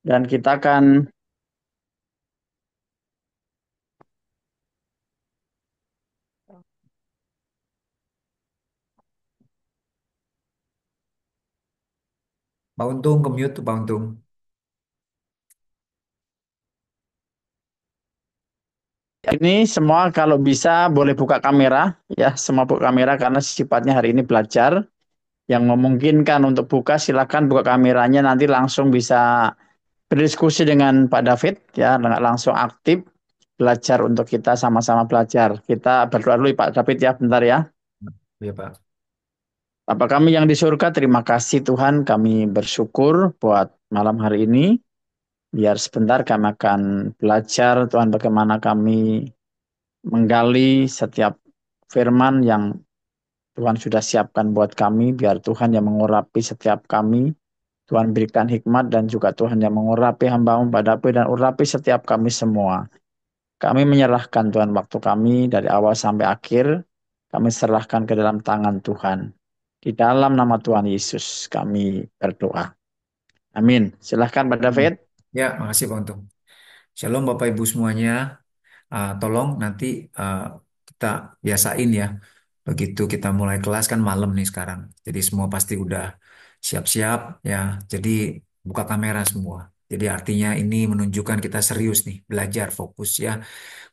Dan kita akan Pak Untung ke mute tuh Pak Untung. ini semua kalau bisa boleh buka kamera ya, semua buka kamera karena sifatnya hari ini belajar. Yang memungkinkan untuk buka silakan buka kameranya nanti langsung bisa berdiskusi dengan Pak David ya, langsung aktif belajar untuk kita sama-sama belajar. Kita berdoa dulu Pak David ya, bentar ya. Iya Pak. Bapa kami yang di surga, terima kasih Tuhan, kami bersyukur buat malam hari ini. Biar sebentar kami akan belajar Tuhan bagaimana kami menggali setiap firman yang Tuhan sudah siapkan buat kami, biar Tuhan yang mengurapi setiap kami. Tuhan berikan hikmat dan juga Tuhan yang mengurapi hamba-Mu pada dan urapi setiap kami semua. Kami menyerahkan Tuhan waktu kami dari awal sampai akhir. Kami serahkan ke dalam tangan Tuhan. Di dalam nama Tuhan Yesus kami berdoa. Amin. Silahkan Pak David. Ya, makasih Pak Untung. Shalom Bapak Ibu semuanya. Tolong nanti ah, kita biasain ya. Begitu kita mulai kelas kan malam nih sekarang. Jadi semua pasti udah siap-siap ya. Jadi buka kamera semua. Jadi artinya ini menunjukkan kita serius nih, belajar fokus ya.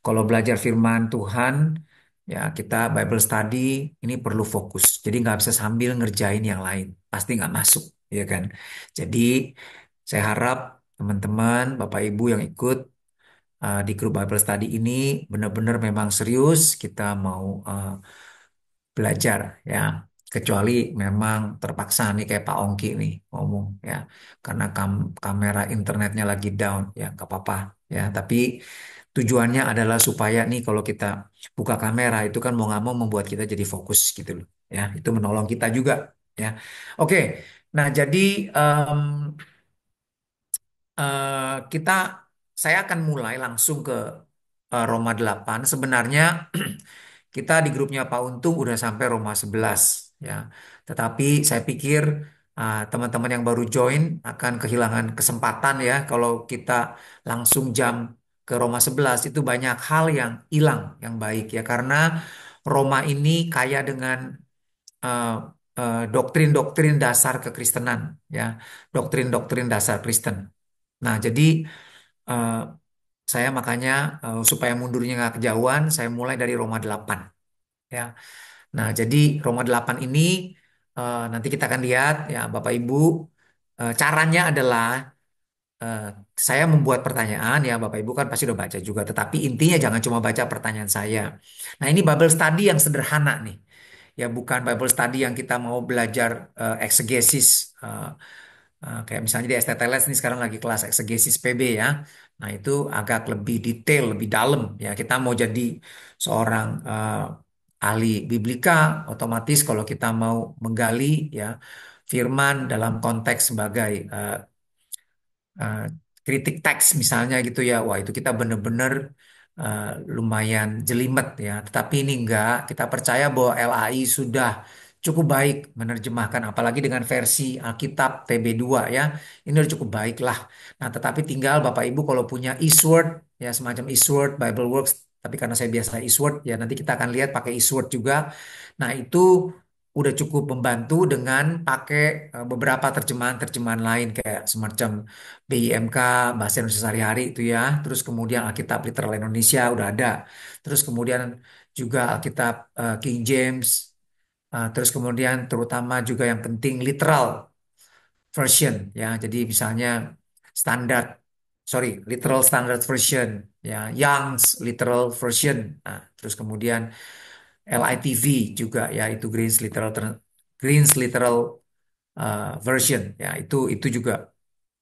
Kalau belajar firman Tuhan, ya kita Bible study ini perlu fokus. Jadi nggak bisa sambil ngerjain yang lain, pasti nggak masuk, ya kan? Jadi saya harap teman-teman, Bapak Ibu yang ikut di grup Bible study ini benar-benar memang serius kita mau belajar ya. Kecuali memang terpaksa nih kayak Pak Ongki nih ngomong ya, karena kamera internetnya lagi down ya nggak apa-apa ya. Tapi tujuannya adalah supaya nih kalau kita buka kamera itu kan mau nggak mau membuat kita jadi fokus gitu loh ya. Itu menolong kita juga ya. Oke, nah jadi em, kita saya akan mulai langsung ke Roma 8. Sebenarnya kita di grupnya Pak Untung udah sampai Roma 11 ya. Tetapi saya pikir teman-teman yang baru join akan kehilangan kesempatan ya kalau kita langsung jam ke Roma 11 itu banyak hal yang hilang yang baik ya karena Roma ini kaya dengan eh, doktrin-doktrin dasar kekristenan ya, doktrin-doktrin dasar Kristen. Nah, jadi eh, saya makanya supaya mundurnya nggak kejauhan, saya mulai dari Roma 8 ya. Nah, jadi Roma 8 ini nanti kita akan lihat ya Bapak Ibu, caranya adalah eh, saya membuat pertanyaan ya Bapak Ibu kan pasti udah baca juga, tetapi intinya jangan cuma baca pertanyaan saya. Nah, ini Bible study yang sederhana nih. Ya bukan Bible study yang kita mau belajar eksegesis kayak misalnya di STTLS ini sekarang lagi kelas eksegesis PB ya. Nah, itu agak lebih detail, lebih dalam ya. Kita mau jadi seorang ahli biblika, otomatis kalau kita mau menggali ya firman dalam konteks sebagai eh, kritik teks misalnya gitu ya. Wah, itu kita benar-benar eh, lumayan jelimet ya. Tetapi ini enggak, kita percaya bahwa LAI sudah cukup baik menerjemahkan apalagi dengan versi Alkitab TB2 ya. Ini udah cukup baik lah. Nah, tetapi tinggal Bapak Ibu kalau punya Eastword ya semacam Eastword Bible Works tapi karena saya biasa Eastword ya nanti kita akan lihat pakai Eastword juga. Nah, itu udah cukup membantu dengan pakai beberapa terjemahan-terjemahan lain kayak semacam BIMK, Bahasa Indonesia Sehari-Hari itu ya. Terus kemudian Alkitab Literal Indonesia udah ada. Terus kemudian juga Alkitab King James. Terus kemudian terutama juga yang penting literal version ya. Jadi misalnya standar, sorry, literal standard version ya, Young's literal version. Nah, terus kemudian LITV juga ya itu Green's literal version ya itu juga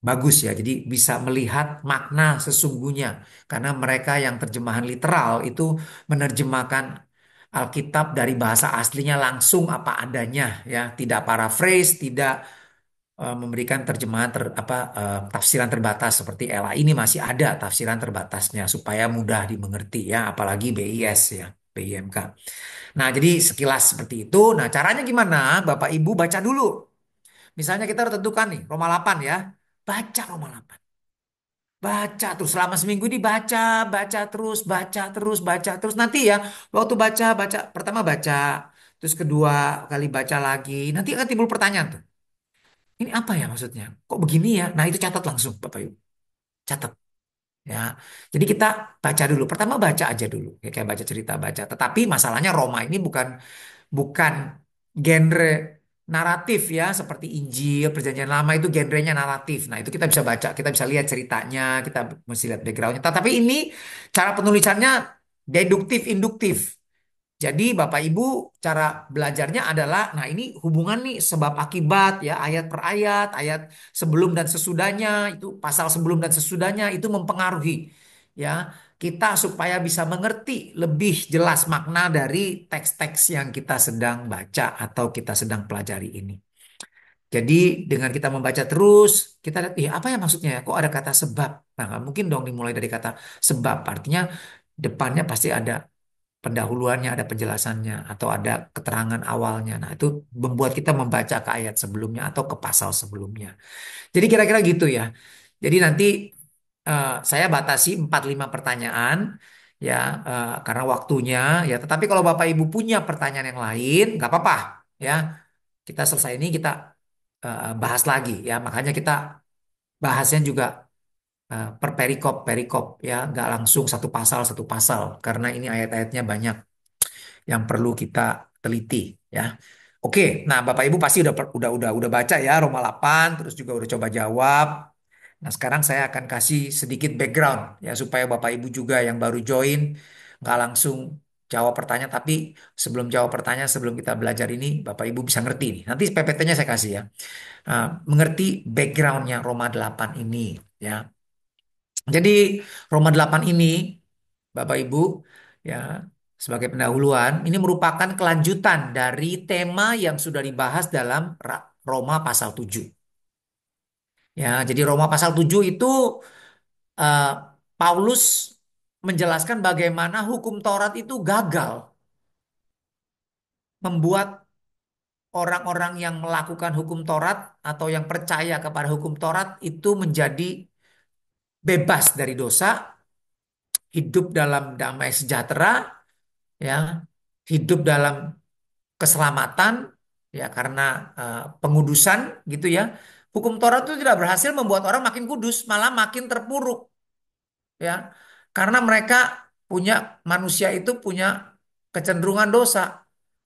bagus ya. Jadi bisa melihat makna sesungguhnya karena mereka yang terjemahan literal itu menerjemahkan Alkitab dari bahasa aslinya langsung apa adanya ya, tidak paraphrase, tidak memberikan terjemahan tafsiran terbatas seperti Ella ini masih ada tafsiran terbatasnya supaya mudah dimengerti ya, apalagi BIS ya, BIMK. Nah, jadi sekilas seperti itu. Nah, caranya gimana? Bapak Ibu baca dulu. Misalnya kita harus tentukan nih Roma 8 ya. Baca Roma 8. Baca terus selama seminggu ini baca, baca terus, baca terus, baca terus. Nanti ya, waktu baca, baca pertama baca, terus kedua kali baca lagi. Nanti akan timbul pertanyaan tuh. Ini apa ya maksudnya? Kok begini ya? Nah itu catat langsung, Bapak Ibu. Catat ya. Jadi kita baca dulu. Pertama baca aja dulu, ya, kayak baca cerita baca. Tetapi masalahnya Roma ini bukan genre naratif ya seperti Injil, Perjanjian Lama itu genrenya naratif. Nah, itu kita bisa baca, kita bisa lihat ceritanya, kita mesti lihat backgroundnya. Tetapi ini cara penulisannya deduktif, induktif. Jadi Bapak Ibu cara belajarnya adalah, nah ini hubungan nih sebab akibat ya ayat per ayat, ayat sebelum dan sesudahnya itu pasal sebelum dan sesudahnya itu mempengaruhi ya kita supaya bisa mengerti lebih jelas makna dari teks-teks yang kita sedang baca atau kita sedang pelajari ini. Jadi dengan kita membaca terus, kita lihat, apa ya maksudnya ya? Kok ada kata sebab? Nah, nggak mungkin dong dimulai dari kata sebab. Artinya depannya pasti ada pendahuluannya, ada penjelasannya, atau ada keterangan awalnya. Nah, itu membuat kita membaca ke ayat sebelumnya atau ke pasal sebelumnya. Jadi kira-kira gitu ya. Jadi nanti saya batasi 4-5 pertanyaan ya karena waktunya ya. Tetapi kalau Bapak Ibu punya pertanyaan yang lain, nggak apa-apa ya. Kita selesai ini kita bahas lagi ya. Makanya kita bahasnya juga per perikop perikop ya, nggak langsung satu pasal karena ini ayat-ayatnya banyak yang perlu kita teliti ya. Oke, nah Bapak Ibu pasti udah baca ya Roma 8 terus juga udah coba jawab. Nah, sekarang saya akan kasih sedikit background ya supaya Bapak Ibu juga yang baru join nggak langsung jawab pertanyaan tapi sebelum jawab pertanyaan sebelum kita belajar ini Bapak Ibu bisa ngerti nih. Nanti PPT-nya saya kasih ya. Mengerti backgroundnya Roma 8 ini ya. Jadi Roma 8 ini Bapak Ibu ya sebagai pendahuluan ini merupakan kelanjutan dari tema yang sudah dibahas dalam Roma pasal 7. Ya, jadi Roma pasal 7 itu eh, Paulus menjelaskan bagaimana hukum Taurat itu gagal membuat orang-orang yang melakukan hukum Taurat atau yang percaya kepada hukum Taurat itu menjadi bebas dari dosa, hidup dalam damai sejahtera, ya, hidup dalam keselamatan ya karena pengudusan gitu ya. Hukum Taurat itu tidak berhasil membuat orang makin kudus, malah makin terpuruk ya. Karena mereka punya manusia itu punya kecenderungan dosa.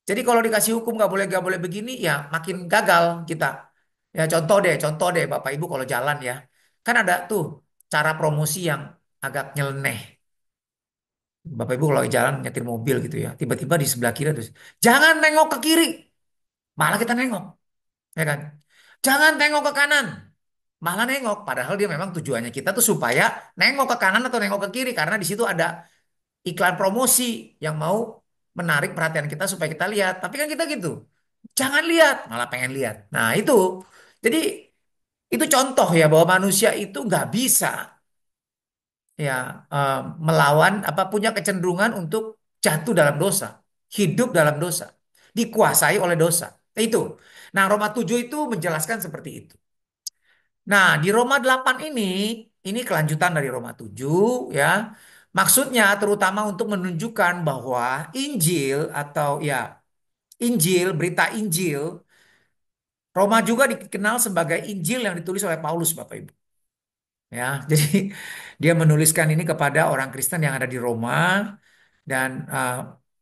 Jadi kalau dikasih hukum nggak boleh begini ya makin gagal kita. Ya contoh deh Bapak Ibu kalau jalan ya. Kan ada tuh cara promosi yang agak nyeleneh. Bapak Ibu kalau jalan nyetir mobil gitu ya, tiba-tiba di sebelah kiri terus jangan nengok ke kiri, malah kita nengok, ya kan? Jangan tengok ke kanan, malah nengok. Padahal dia memang tujuannya kita tuh supaya nengok ke kanan atau nengok ke kiri karena di situ ada iklan promosi yang mau menarik perhatian kita supaya kita lihat. Tapi kan kita gitu, jangan lihat, malah pengen lihat. Nah itu, jadi itu contoh ya bahwa manusia itu nggak bisa ya melawan apa punya kecenderungan untuk jatuh dalam dosa, hidup dalam dosa, dikuasai oleh dosa. Itu. Nah, Roma 7 itu menjelaskan seperti itu. Nah, di Roma 8 ini kelanjutan dari Roma 7 ya. Maksudnya terutama untuk menunjukkan bahwa Injil atau ya Injil, berita Injil, Roma juga dikenal sebagai Injil yang ditulis oleh Paulus, Bapak Ibu. Ya, jadi dia menuliskan ini kepada orang Kristen yang ada di Roma dan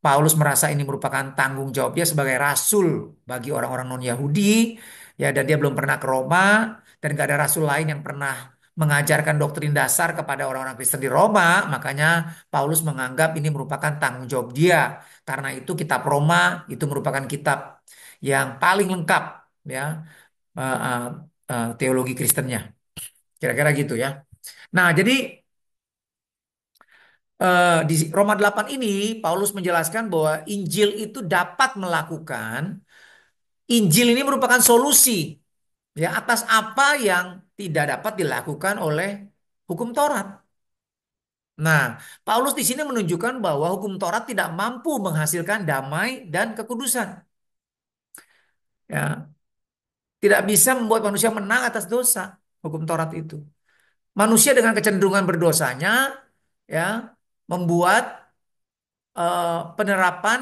Paulus merasa ini merupakan tanggung jawab dia sebagai rasul bagi orang-orang non-Yahudi ya dan dia belum pernah ke Roma dan gak ada rasul lain yang pernah mengajarkan doktrin dasar kepada orang-orang Kristen di Roma makanya Paulus menganggap ini merupakan tanggung jawab dia karena itu kitab Roma itu merupakan kitab yang paling lengkap ya eh, eh, teologi Kristennya kira-kira gitu ya. Nah, jadi di Roma 8 ini Paulus menjelaskan bahwa Injil itu dapat melakukan Injil ini merupakan solusi ya atas apa yang tidak dapat dilakukan oleh hukum Taurat. Nah, Paulus di sini menunjukkan bahwa hukum Taurat tidak mampu menghasilkan damai dan kekudusan. Ya, tidak bisa membuat manusia menang atas dosa hukum Taurat itu. manusia dengan kecenderungan berdosanya ya membuat penerapan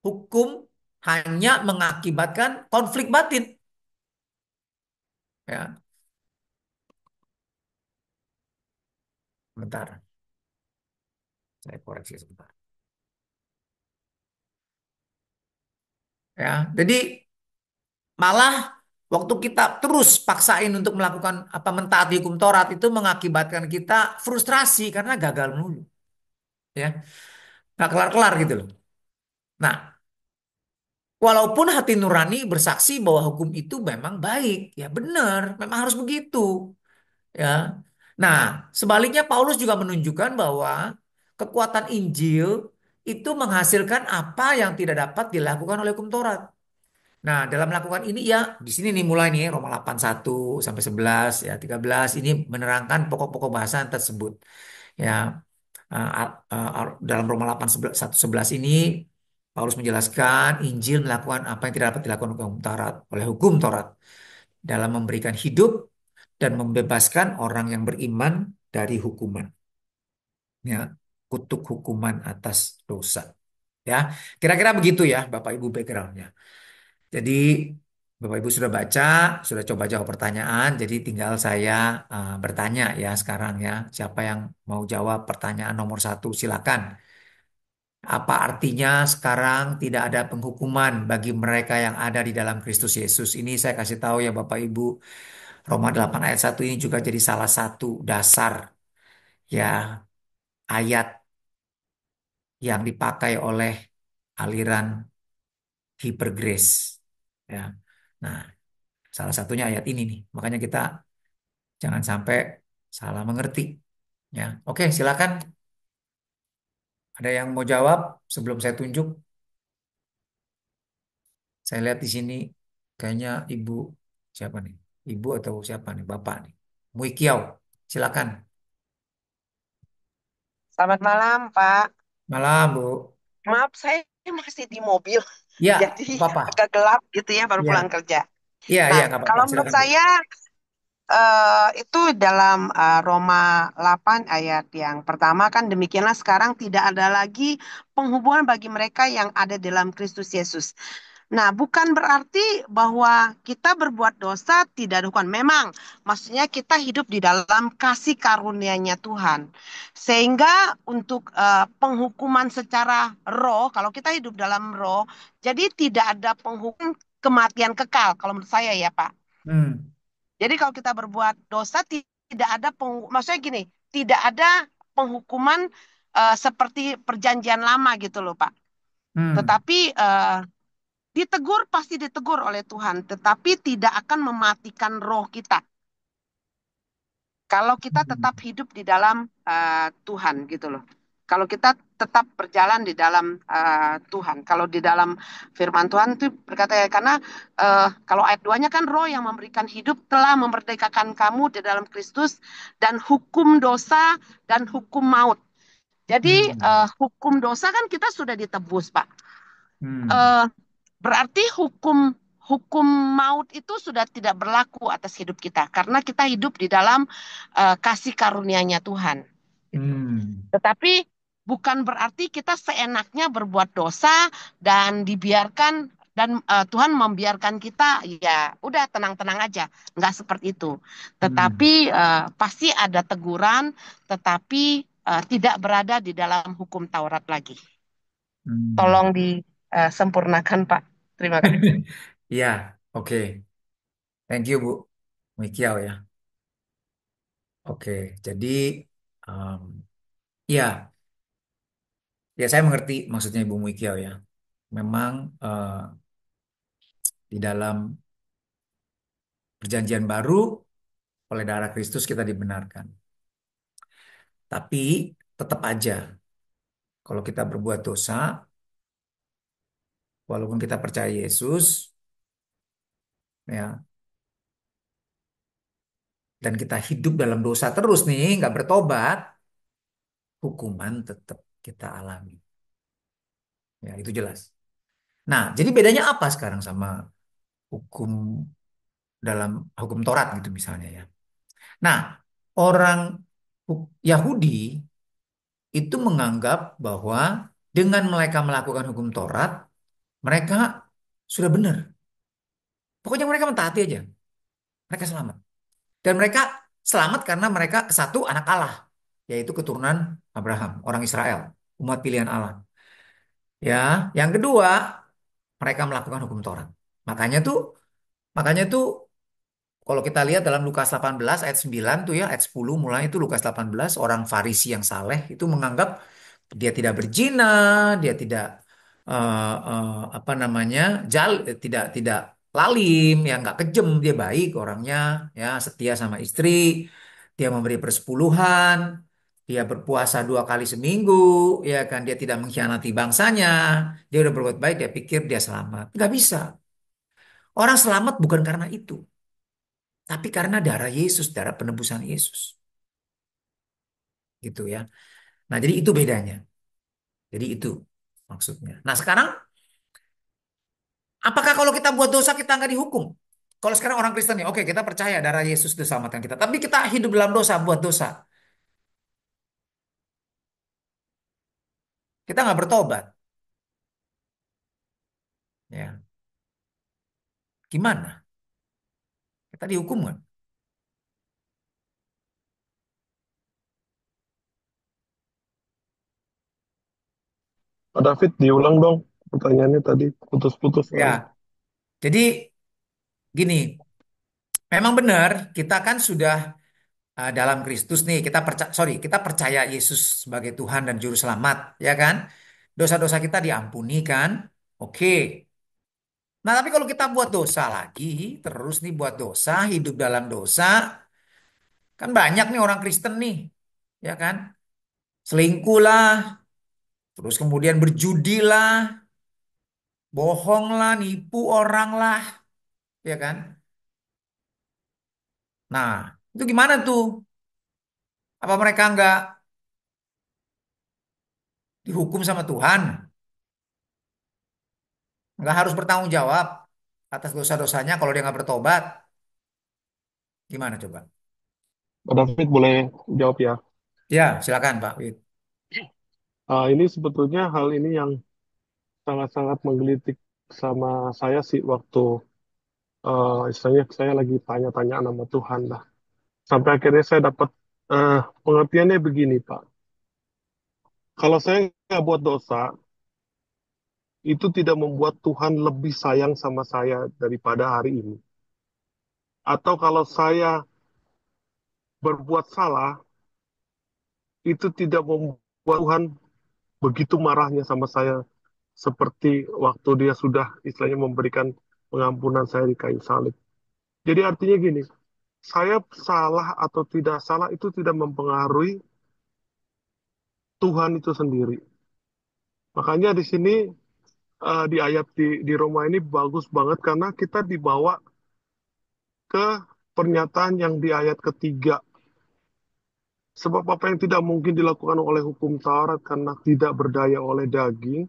hukum hanya mengakibatkan konflik batin. Ya, bentar, saya koreksi sebentar. Ya, jadi malah waktu kita terus paksain untuk melakukan apa mentaati hukum Taurat itu mengakibatkan kita frustrasi karena gagal mulu, ya, nggak kelar-kelar gitu loh. Nah, walaupun hati nurani bersaksi bahwa hukum itu memang baik, ya benar, memang harus begitu. Ya. Nah, sebaliknya Paulus juga menunjukkan bahwa kekuatan Injil itu menghasilkan apa yang tidak dapat dilakukan oleh hukum Taurat. Nah, dalam melakukan ini ya di sini nih mulai nih Roma 8:1 sampai 11 ya 13 ini menerangkan pokok-pokok bahasan tersebut. Ya, dalam Roma 8 1 11 ini Paulus menjelaskan Injil melakukan apa yang tidak dapat dilakukan oleh hukum Taurat, dalam memberikan hidup dan membebaskan orang yang beriman dari hukuman, ya, kutuk hukuman atas dosa. Ya, kira-kira begitu ya, Bapak Ibu backgroundnya. Jadi Bapak Ibu sudah baca, sudah coba jawab pertanyaan. Jadi tinggal saya bertanya ya sekarang ya, siapa yang mau jawab pertanyaan nomor satu, silakan. Apa artinya sekarang tidak ada penghukuman bagi mereka yang ada di dalam Kristus Yesus? Ini saya kasih tahu ya Bapak Ibu, Roma 8 ayat 1 ini juga jadi salah satu dasar ya ayat yang dipakai oleh aliran Hyper Grace. Ya. Nah, salah satunya ayat ini nih. Makanya kita jangan sampai salah mengerti. Ya. Oke, silakan. Ada yang mau jawab sebelum saya tunjuk? Saya lihat di sini kayaknya Ibu siapa nih? Ibu atau siapa nih? Bapak nih. Mui Kiau. Silakan. Selamat malam, Pak. Malam, Bu. Maaf, saya masih di mobil, Ya, jadi apa-apa. agak gelap gitu ya, baru Iya, pulang kerja. iya, iya, Nah, nggak apa-apa. kalau menurut Silakan, Bu. saya itu dalam Roma 8 ayat yang pertama kan demikianlah sekarang tidak ada lagi penghubungan bagi mereka yang ada dalam Kristus Yesus. Nah, bukan berarti bahwa kita berbuat dosa tidak ada hukuman. Memang, maksudnya kita hidup di dalam kasih karunia-Nya Tuhan. Sehingga untuk penghukuman secara roh, kalau kita hidup dalam roh, jadi tidak ada penghukuman kematian kekal, kalau menurut saya ya, Pak. Hmm, Jadi kalau kita berbuat dosa tidak ada maksudnya gini, tidak ada penghukuman seperti perjanjian lama gitu loh, Pak. hmm, Tetapi ditegur pasti ditegur oleh Tuhan, tetapi tidak akan mematikan roh kita kalau kita hmm, tetap hidup di dalam Tuhan gitu loh. Kalau kita tetap berjalan di dalam Tuhan. Kalau di dalam firman Tuhan itu berkata ya, karena kalau ayat 2-nya kan roh yang memberikan hidup telah memerdekakan kamu di dalam Kristus dan hukum dosa dan hukum maut. Jadi hmm, hukum dosa kan kita sudah ditebus, Pak. hmm, Eh, Berarti hukum hukum maut itu sudah tidak berlaku atas hidup kita karena kita hidup di dalam kasih karunia-Nya Tuhan. Gitu. hmm, Tetapi bukan berarti kita seenaknya berbuat dosa dan dibiarkan dan Tuhan membiarkan kita ya udah tenang-tenang aja, nggak seperti itu. hmm, Tetapi pasti ada teguran, tetapi tidak berada di dalam hukum Taurat lagi. hmm. Tolong disempurnakan, Pak. Terima kasih. Iya, oke. Thank you, Bu. Mikiau ya. Oke, jadi um, ya, ya saya mengerti maksudnya Ibu Mikiau ya. Memang di dalam perjanjian baru oleh darah Kristus kita dibenarkan. Tapi tetap aja kalau kita berbuat dosa, walaupun kita percaya Yesus, ya, dan kita hidup dalam dosa terus nih, nggak bertobat, hukuman tetap kita alami. Ya, itu jelas. Nah, jadi bedanya apa sekarang sama hukum dalam hukum Taurat gitu misalnya ya. Nah, orang Yahudi itu menganggap bahwa dengan mereka melakukan hukum Taurat, mereka sudah benar. Pokoknya mereka mentaati aja, mereka selamat. Dan mereka selamat karena mereka satu anak Allah, yaitu keturunan Abraham, orang Israel, umat pilihan Allah. Ya, yang kedua, mereka melakukan hukum Taurat. Makanya tuh, makanya tuh kalau kita lihat dalam Lukas 18 ayat 9 tuh ya, ayat 10 mulai itu Lukas 18, orang Farisi yang saleh itu menganggap dia tidak berzina, dia tidak apa namanya, tidak lalim, ya nggak kejam, dia baik orangnya, ya setia sama istri, dia memberi persepuluhan, dia berpuasa 2 kali seminggu, ya kan, dia tidak mengkhianati bangsanya, dia udah berbuat baik, dia pikir dia selamat. Nggak bisa. Orang selamat bukan karena itu. Tapi karena darah Yesus, darah penebusan Yesus. Gitu ya. Nah, jadi itu bedanya. Jadi itu maksudnya. Nah, sekarang apakah kalau kita buat dosa kita nggak dihukum? Kalau sekarang orang Kristen ya, oke kita percaya darah Yesus itu selamatkan kita. Tapi kita hidup dalam dosa, buat dosa. Kita nggak bertobat. Ya, gimana? Kita dihukum kan? Pak David, diulang dong pertanyaannya tadi, putus-putus soalnya. Ya, jadi gini, memang benar kita kan sudah dalam Kristus nih, kita percaya Yesus sebagai Tuhan dan Juru Selamat, ya kan? Dosa-dosa kita diampuni kan? Oke. Nah, tapi kalau kita buat dosa lagi, terus nih buat dosa, hidup dalam dosa, kan banyak nih orang Kristen nih, ya kan? Selingkuh lah, terus kemudian berjudi lah, bohong lah, nipu orang lah, ya kan? Nah, itu gimana tuh? Apa mereka nggak dihukum sama Tuhan? Nggak harus bertanggung jawab atas dosa-dosanya kalau dia nggak bertobat? Gimana coba? Pak David boleh jawab ya. Ya, silakan Pak Wid. Ini sebetulnya hal ini yang sangat-sangat menggelitik sama saya sih waktu istilahnya saya lagi tanya-tanya sama Tuhan lah. Sampai akhirnya saya dapat pengertiannya begini, Pak. Kalau saya nggak buat dosa, itu tidak membuat Tuhan lebih sayang sama saya daripada hari ini. Atau kalau saya berbuat salah, itu tidak membuat Tuhan begitu marahnya sama saya seperti waktu dia sudah istilahnya memberikan pengampunan saya di kayu salib. Jadi artinya gini, saya salah atau tidak salah itu tidak mempengaruhi Tuhan itu sendiri. Makanya di sini di ayat di Roma ini bagus banget karena kita dibawa ke pernyataan yang di ayat ketiga. Sebab apa yang tidak mungkin dilakukan oleh hukum Taurat karena tidak berdaya oleh daging,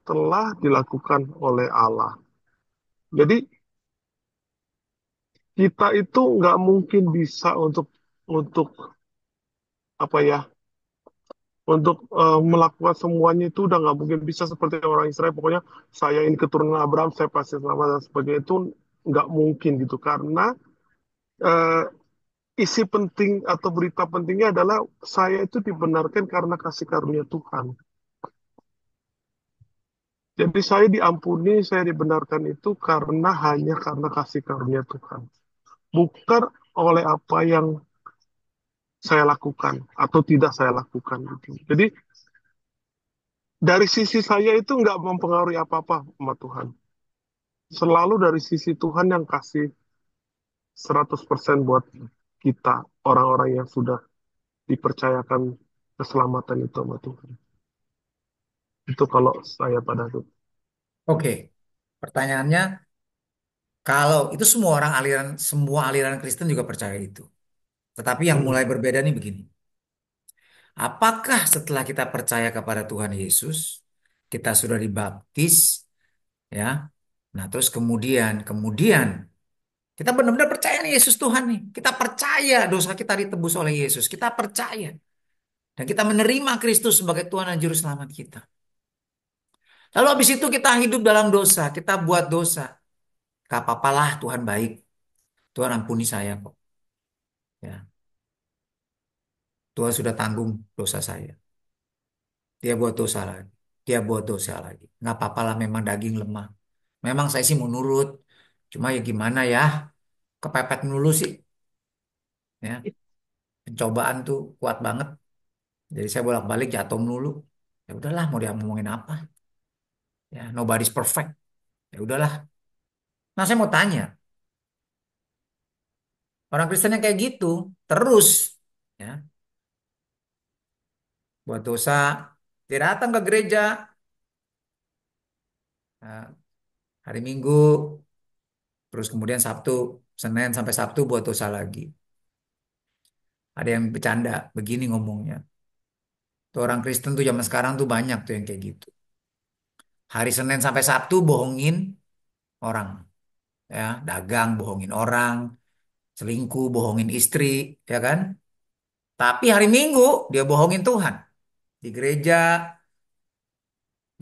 telah dilakukan oleh Allah. Jadi kita itu nggak mungkin bisa untuk apa ya untuk melakukan semuanya itu udah nggak mungkin bisa seperti orang Israel. Pokoknya saya ini keturunan Abraham, saya pasti selamat dan sebagainya itu nggak mungkin gitu karena eh, isi penting atau berita pentingnya adalah saya itu dibenarkan karena kasih karunia Tuhan. Jadi saya diampuni, saya dibenarkan itu karena hanya karena kasih karunia Tuhan, bukan oleh apa yang saya lakukan atau tidak saya lakukan gitu. Jadi dari sisi saya itu nggak mempengaruhi apa-apa sama Tuhan. Selalu dari sisi Tuhan yang kasih 100% buat kita, orang-orang yang sudah dipercayakan keselamatan itu sama Tuhan. Itu kalau saya pada itu. Oke, pertanyaannya, kalau itu semua aliran Kristen juga percaya itu. Tetapi yang Hmm. mulai berbeda nih begini. Apakah setelah kita percaya kepada Tuhan Yesus, kita sudah dibaptis, ya? Nah, terus kemudian Kita benar-benar percaya nih Yesus Tuhan nih. Kita percaya dosa kita ditebus oleh Yesus. Kita percaya. Dan kita menerima Kristus sebagai Tuhan dan Juru Selamat kita. Lalu habis itu kita hidup dalam dosa. Kita buat dosa. Gak apa-apalah, Tuhan baik. Tuhan ampuni saya kok. Ya, Tuhan sudah tanggung dosa saya. Dia buat dosa lagi. Dia buat dosa lagi. Nggak apa-apalah, memang daging lemah. Memang saya sih mau nurut. Cuma ya gimana ya. Kepepet dulu sih. Ya, pencobaan tuh kuat banget. Jadi saya bolak-balik jatuh dulu. Ya udahlah, mau dia ngomongin apa? Ya, nobody's perfect. Ya udahlah. Nah, saya mau tanya, orang Kristen yang kayak gitu terus ya, buat dosa, dia datang ke gereja nah, hari Minggu, terus kemudian Sabtu, Senin sampai Sabtu buat dosa lagi. Ada yang bercanda, begini ngomongnya. Tuh orang Kristen tuh zaman sekarang tuh banyak tuh yang kayak gitu. Hari Senin sampai Sabtu bohongin orang, ya, dagang bohongin orang, selingkuh bohongin istri, ya kan? Tapi hari Minggu dia bohongin Tuhan. Di gereja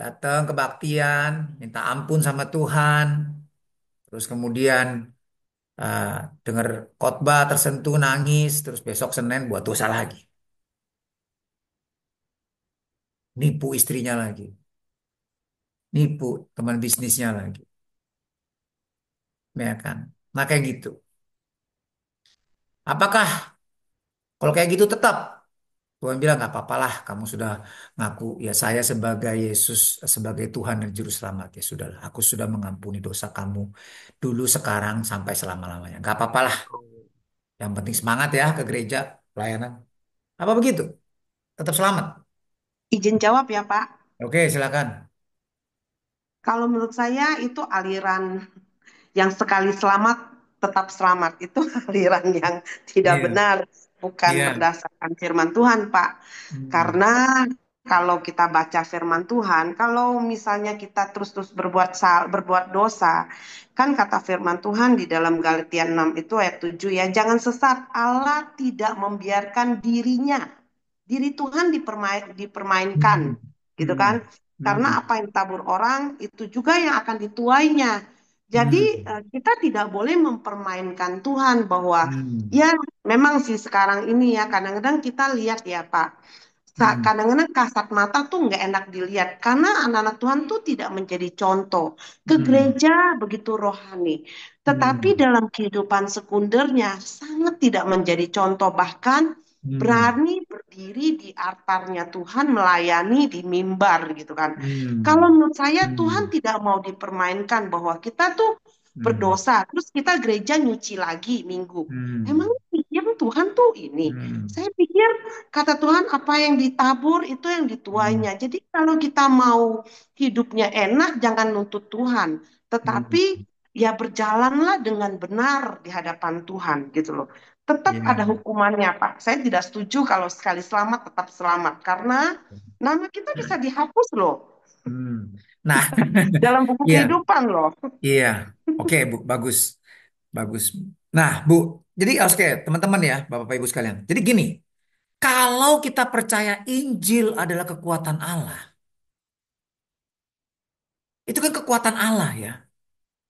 datang kebaktian, minta ampun sama Tuhan, terus kemudian eh, dengar khotbah tersentuh nangis, terus besok Senin buat dosa lagi, nipu istrinya lagi, nipu teman bisnisnya lagi, ya kan? Nah kayak gitu. Apakah kalau kayak gitu tetap Tuhan bilang nggak apa-apalah, kamu sudah ngaku ya saya sebagai Yesus sebagai Tuhan dan Juru Selamat ya sudahlah, aku sudah mengampuni dosa kamu dulu, sekarang, sampai selama-lamanya. Nggak apa-apalah. Yang penting semangat ya ke gereja, pelayanan. Apa begitu? Tetap selamat. Izin jawab ya, Pak. Oke, silakan. Kalau menurut saya itu aliran yang sekali selamat tetap selamat. Itu aliran yang tidak Iya, benar, bukan iya. berdasarkan firman Tuhan, Pak. Hmm, Karena kalau kita baca firman Tuhan, kalau misalnya kita terus-terus berbuat dosa, kan kata firman Tuhan di dalam Galatia 6 itu ayat 7 ya, jangan sesat, Allah tidak membiarkan diri Tuhan dipermainkan, hmm, gitu kan? hmm, Karena hmm, apa yang ditabur orang itu juga yang akan dituainya. Jadi hmm, kita tidak boleh mempermainkan Tuhan bahwa hmm, ya memang sih sekarang ini ya kadang-kadang kita lihat ya Pak, hmm, kadang-kadang kasat mata tuh nggak enak dilihat karena anak-anak Tuhan tuh tidak menjadi contoh. Ke hmm, gereja begitu rohani, tetapi hmm, dalam kehidupan sekundernya sangat tidak menjadi contoh, bahkan hmm, berani berdiri di altarnya Tuhan melayani di mimbar gitu kan. Kalau hmm, menurut saya Tuhan hmm, tidak mau dipermainkan bahwa kita tuh hmm, berdosa, terus kita gereja nyuci lagi minggu. Emang hmm, pikir Tuhan tuh ini? hmm, Saya pikir kata Tuhan apa yang ditabur itu yang hmm, dituainya. Jadi kalau kita mau hidupnya enak jangan nuntut Tuhan, tetapi hmm. ya berjalanlah dengan benar di hadapan Tuhan gitu loh. Tetap ada Iya. hukumannya, Pak. Saya tidak setuju kalau sekali selamat tetap selamat karena nama kita bisa dihapus loh Hmm. Nah, dalam buku iya, kehidupan loh. iya. Oke, Bu, bagus. Bagus. Nah, Bu, jadi oke, teman-teman ya, Bapak Ibu sekalian. Jadi gini, kalau kita percaya Injil adalah kekuatan Allah, itu kan kekuatan Allah ya,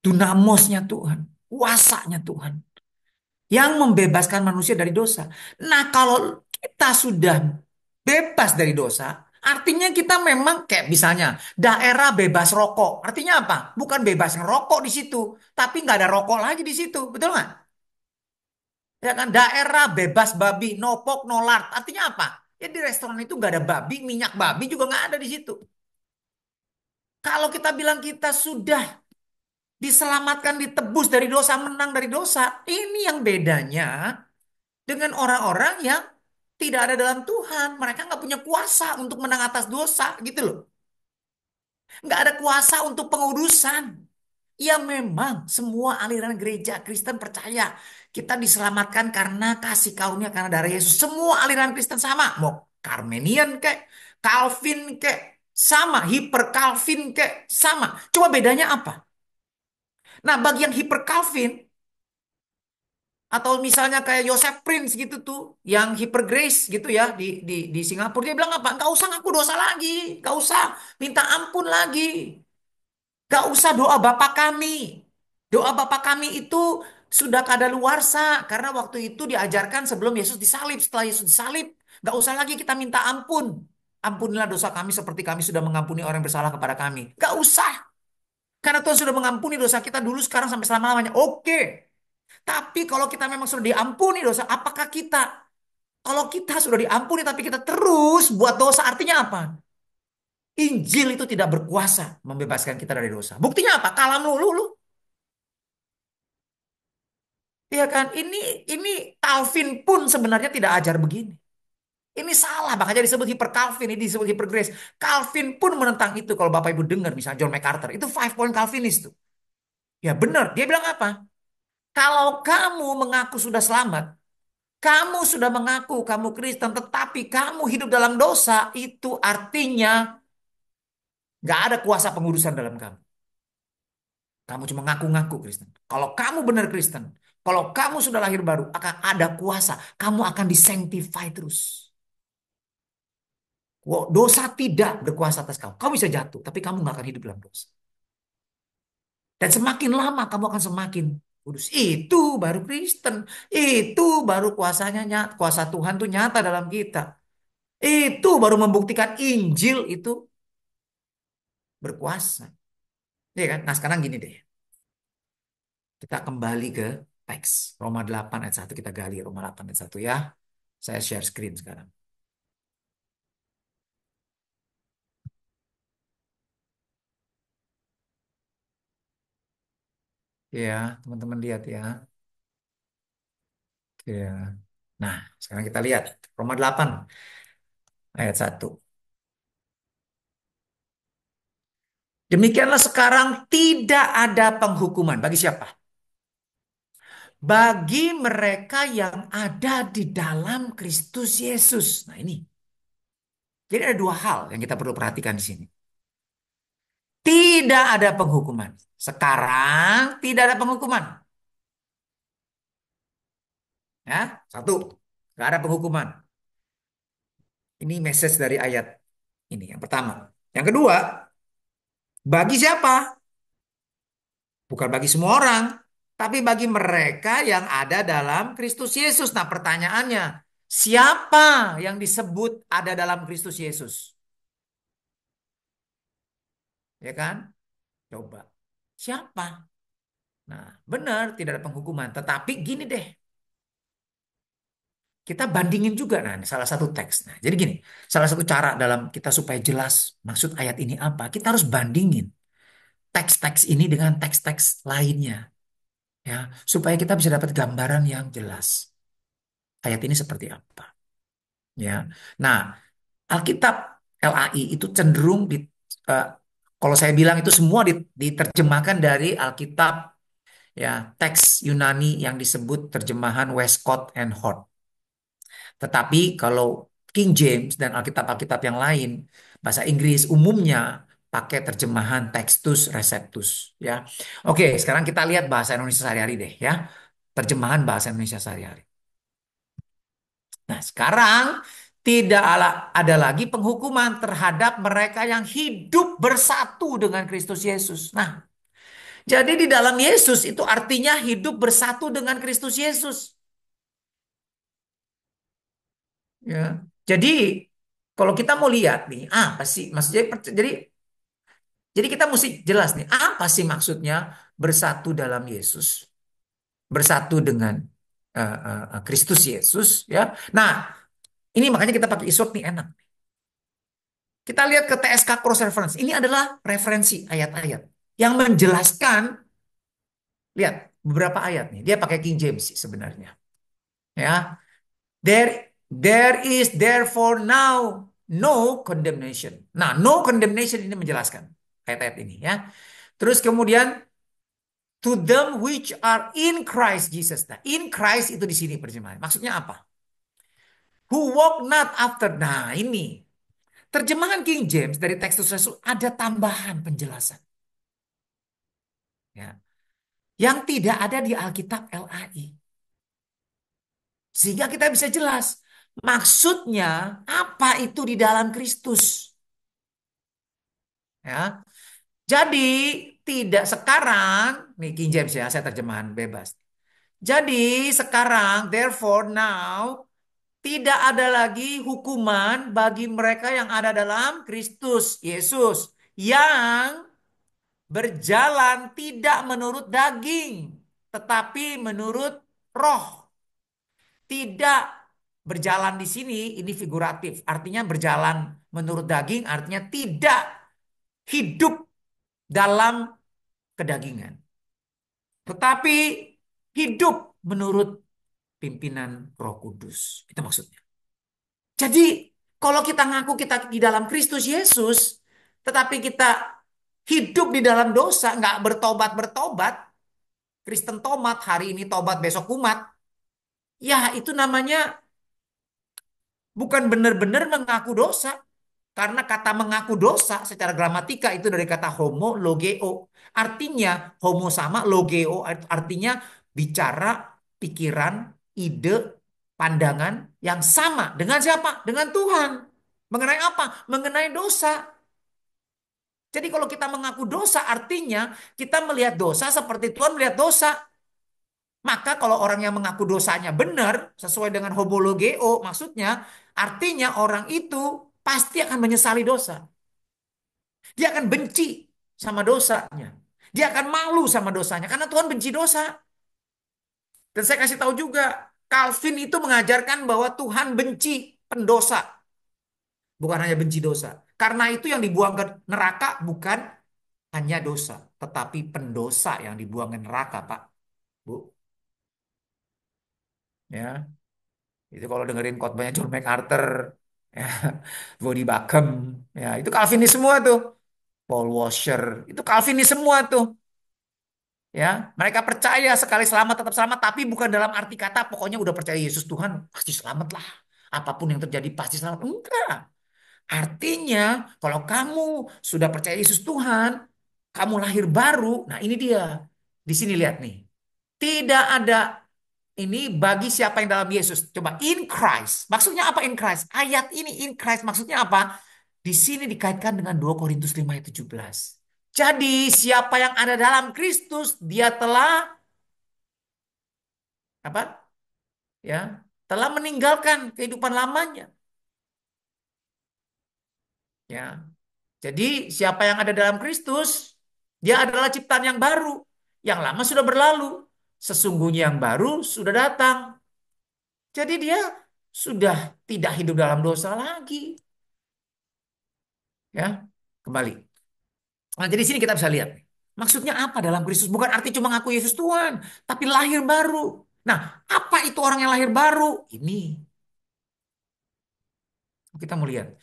dunamosnya Tuhan, kuasanya Tuhan, yang membebaskan manusia dari dosa. Nah, kalau kita sudah bebas dari dosa, artinya kita memang kayak misalnya daerah bebas rokok. Artinya apa? Bukan bebas ngerokok di situ, tapi nggak ada rokok lagi di situ, betul nggak? Ya kan, daerah bebas babi, no pork, no lard. Artinya apa? Ya di restoran itu nggak ada babi, minyak babi juga nggak ada di situ. Kalau kita bilang kita sudah diselamatkan, ditebus dari dosa, menang dari dosa, ini yang bedanya dengan orang-orang yang tidak ada dalam Tuhan. Mereka nggak punya kuasa untuk menang atas dosa, gitu loh. Nggak ada kuasa untuk pengudusan. Ya memang semua aliran gereja Kristen percaya kita diselamatkan karena kasih karunia karena darah Yesus. Semua aliran Kristen sama. Mau Karmenian kek, Calvin kek, sama. Hiper Calvin kek, sama. Cuma bedanya apa? Nah bagi yang hiper Calvin, Atau misalnya kayak Joseph Prince gitu tuh, yang Hyper Grace gitu ya di Singapura, dia bilang apa? Nggak usah ngaku dosa lagi, nggak usah minta ampun lagi, nggak usah doa Bapa kami. Doa Bapa kami itu sudah kadaluarsa karena waktu itu diajarkan sebelum Yesus disalib. Setelah Yesus disalib, nggak usah lagi kita minta ampun. Ampunilah dosa kami seperti kami sudah mengampuni orang yang bersalah kepada kami. Nggak usah. Karena Tuhan sudah mengampuni dosa kita dulu, sekarang, sampai selama-lamanya. Oke. Tapi kalau kita memang sudah diampuni dosa, apakah kita, kalau kita sudah diampuni tapi kita terus buat dosa, artinya apa? Injil itu tidak berkuasa membebaskan kita dari dosa. Buktinya apa? Kalah melulu lu. Iya kan? Ini Calvin pun sebenarnya tidak ajar begini. Ini salah, makanya disebut hiper Calvin, ini disebut hiper Grace. Calvin pun menentang itu. Kalau Bapak Ibu dengar misalnya John MacArthur, itu five point Calvinis tuh. Ya benar, dia bilang apa? Kalau kamu mengaku sudah selamat, kamu sudah mengaku kamu Kristen, tetapi kamu hidup dalam dosa, itu artinya nggak ada kuasa pengurusan dalam kamu. Kamu cuma ngaku-ngaku Kristen. Kalau kamu benar Kristen, kalau kamu sudah lahir baru, akan ada kuasa. Kamu akan disanctify terus. Dosa tidak berkuasa atas kamu. Kamu bisa jatuh, tapi kamu nggak akan hidup dalam dosa. Dan semakin lama kamu akan semakin kudus. Itu baru Kristen. Itu baru kuasanya nyata. Kuasa Tuhan tuh nyata dalam kita. Itu baru membuktikan Injil itu berkuasa. Ya kan? Nah sekarang gini deh. Kita kembali ke teks. Roma 8 ayat 1 kita gali. Roma 8 ayat 1 ya. Saya share screen sekarang. Ya, teman-teman lihat ya. Ya. Nah, sekarang kita lihat Roma 8 ayat 1. Demikianlah sekarang tidak ada penghukuman. Bagi siapa? Bagi mereka yang ada di dalam Kristus Yesus. Nah ini. Jadi ada dua hal yang kita perlu perhatikan di sini. Tidak ada penghukuman. Sekarang tidak ada penghukuman. Ya, satu. Tidak ada penghukuman. Ini message dari ayat ini. Yang pertama. Yang kedua, bagi siapa? Bukan bagi semua orang, tapi bagi mereka yang ada dalam Kristus Yesus. Nah, pertanyaannya, siapa yang disebut ada dalam Kristus Yesus? Ya kan? Coba. Siapa? Nah, benar tidak ada penghukuman. Tetapi gini deh, kita bandingin juga. Nah, ini salah satu teks. Nah, jadi gini, salah satu cara dalam kita supaya jelas maksud ayat ini apa, kita harus bandingin teks-teks ini dengan teks-teks lainnya. Ya, supaya kita bisa dapat gambaran yang jelas. Ayat ini seperti apa. Ya. Nah, Alkitab LAI itu cenderung eh, kalau saya bilang itu semua diterjemahkan dari Alkitab ya teks Yunani yang disebut terjemahan Westcott and Hort. Tetapi kalau King James dan Alkitab-Alkitab yang lain bahasa Inggris umumnya pakai terjemahan Textus Receptus ya. Oke, sekarang kita lihat bahasa Indonesia sehari-hari deh ya. Terjemahan bahasa Indonesia sehari-hari. Nah, sekarang tidak ada lagi penghukuman terhadap mereka yang hidup bersatu dengan Kristus Yesus. Nah, jadi di dalam Yesus itu artinya hidup bersatu dengan Kristus Yesus. Ya. Jadi kalau kita mau lihat nih, apa sih maksudnya? Jadi kita mesti jelas nih, apa sih maksudnya bersatu dalam Yesus, bersatu dengan Kristus Yesus, ya. Nah, ini makanya kita pakai isot nih enak. Kita lihat ke TSK Cross Reference. Ini adalah referensi ayat-ayat yang menjelaskan. Lihat beberapa ayat nih. Dia pakai King James sih sebenarnya. Ya, there is therefore now no condemnation. Nah, no condemnation ini menjelaskan ayat-ayat ini ya. Terus kemudian to them which are in Christ Jesus. Nah, in Christ itu di sini terjemahan. Maksudnya apa? Who walk not after. Nah, ini terjemahan King James dari Textus Resus ada tambahan penjelasan. Ya. Yang tidak ada di Alkitab LAI. Sehingga kita bisa jelas maksudnya apa itu di dalam Kristus. Ya. Jadi tidak sekarang, nih King James ya, saya terjemahan bebas. Jadi sekarang, therefore now, tidak ada lagi hukuman bagi mereka yang ada dalam Kristus Yesus. Yang berjalan tidak menurut daging, tetapi menurut roh. Tidak berjalan di sini, ini figuratif. Artinya berjalan menurut daging, artinya tidak hidup dalam kedagingan. Tetapi hidup menurut pimpinan Roh Kudus. Itu maksudnya. Jadi kalau kita ngaku kita di dalam Kristus Yesus, tetapi kita hidup di dalam dosa, nggak bertobat-bertobat, Kristen tomat, hari ini tobat, besok kumat, ya itu namanya bukan benar-benar mengaku dosa. Karena kata mengaku dosa secara gramatika itu dari kata homo logeo. Artinya homo sama logeo artinya bicara, pikiran, ide, pandangan yang sama. Dengan siapa? Dengan Tuhan. Mengenai apa? Mengenai dosa. Jadi kalau kita mengaku dosa artinya kita melihat dosa seperti Tuhan melihat dosa. Maka kalau orang yang mengaku dosanya benar sesuai dengan homologeo maksudnya artinya orang itu pasti akan menyesali dosa. Dia akan benci sama dosanya. Dia akan malu sama dosanya karena Tuhan benci dosa. Dan saya kasih tahu juga, Calvin itu mengajarkan bahwa Tuhan benci pendosa, bukan hanya benci dosa. Karena itu yang dibuang ke neraka bukan hanya dosa, tetapi pendosa yang dibuang ke neraka, Pak. Bu. Ya, itu kalau dengerin khotbahnya John MacArthur, ya, Voddie Baucham, ya, itu Calvinis semua tuh. Paul Washer, itu Calvinis semua tuh. Ya, mereka percaya sekali selamat tetap selamat, tapi bukan dalam arti kata pokoknya udah percaya Yesus Tuhan pasti selamat lah. Apapun yang terjadi pasti selamat. Enggak. Artinya kalau kamu sudah percaya Yesus Tuhan, kamu lahir baru. Nah ini dia. Di sini lihat nih. Tidak ada ini bagi siapa yang dalam Yesus. Coba in Christ. Maksudnya apa in Christ? Ayat ini in Christ maksudnya apa? Di sini dikaitkan dengan 2 Korintus 5 ayat 17. Jadi siapa yang ada dalam Kristus, dia telah apa? Ya, telah meninggalkan kehidupan lamanya. Ya. Jadi siapa yang ada dalam Kristus, dia adalah ciptaan yang baru. Yang lama sudah berlalu. Sesungguhnya yang baru sudah datang. Jadi dia sudah tidak hidup dalam dosa lagi. Ya, kembali. Nah, jadi sini kita bisa lihat. Maksudnya apa dalam Kristus? Bukan arti cuma ngaku Yesus Tuhan, tapi lahir baru. Nah, apa itu orang yang lahir baru? Ini kita mau lihat.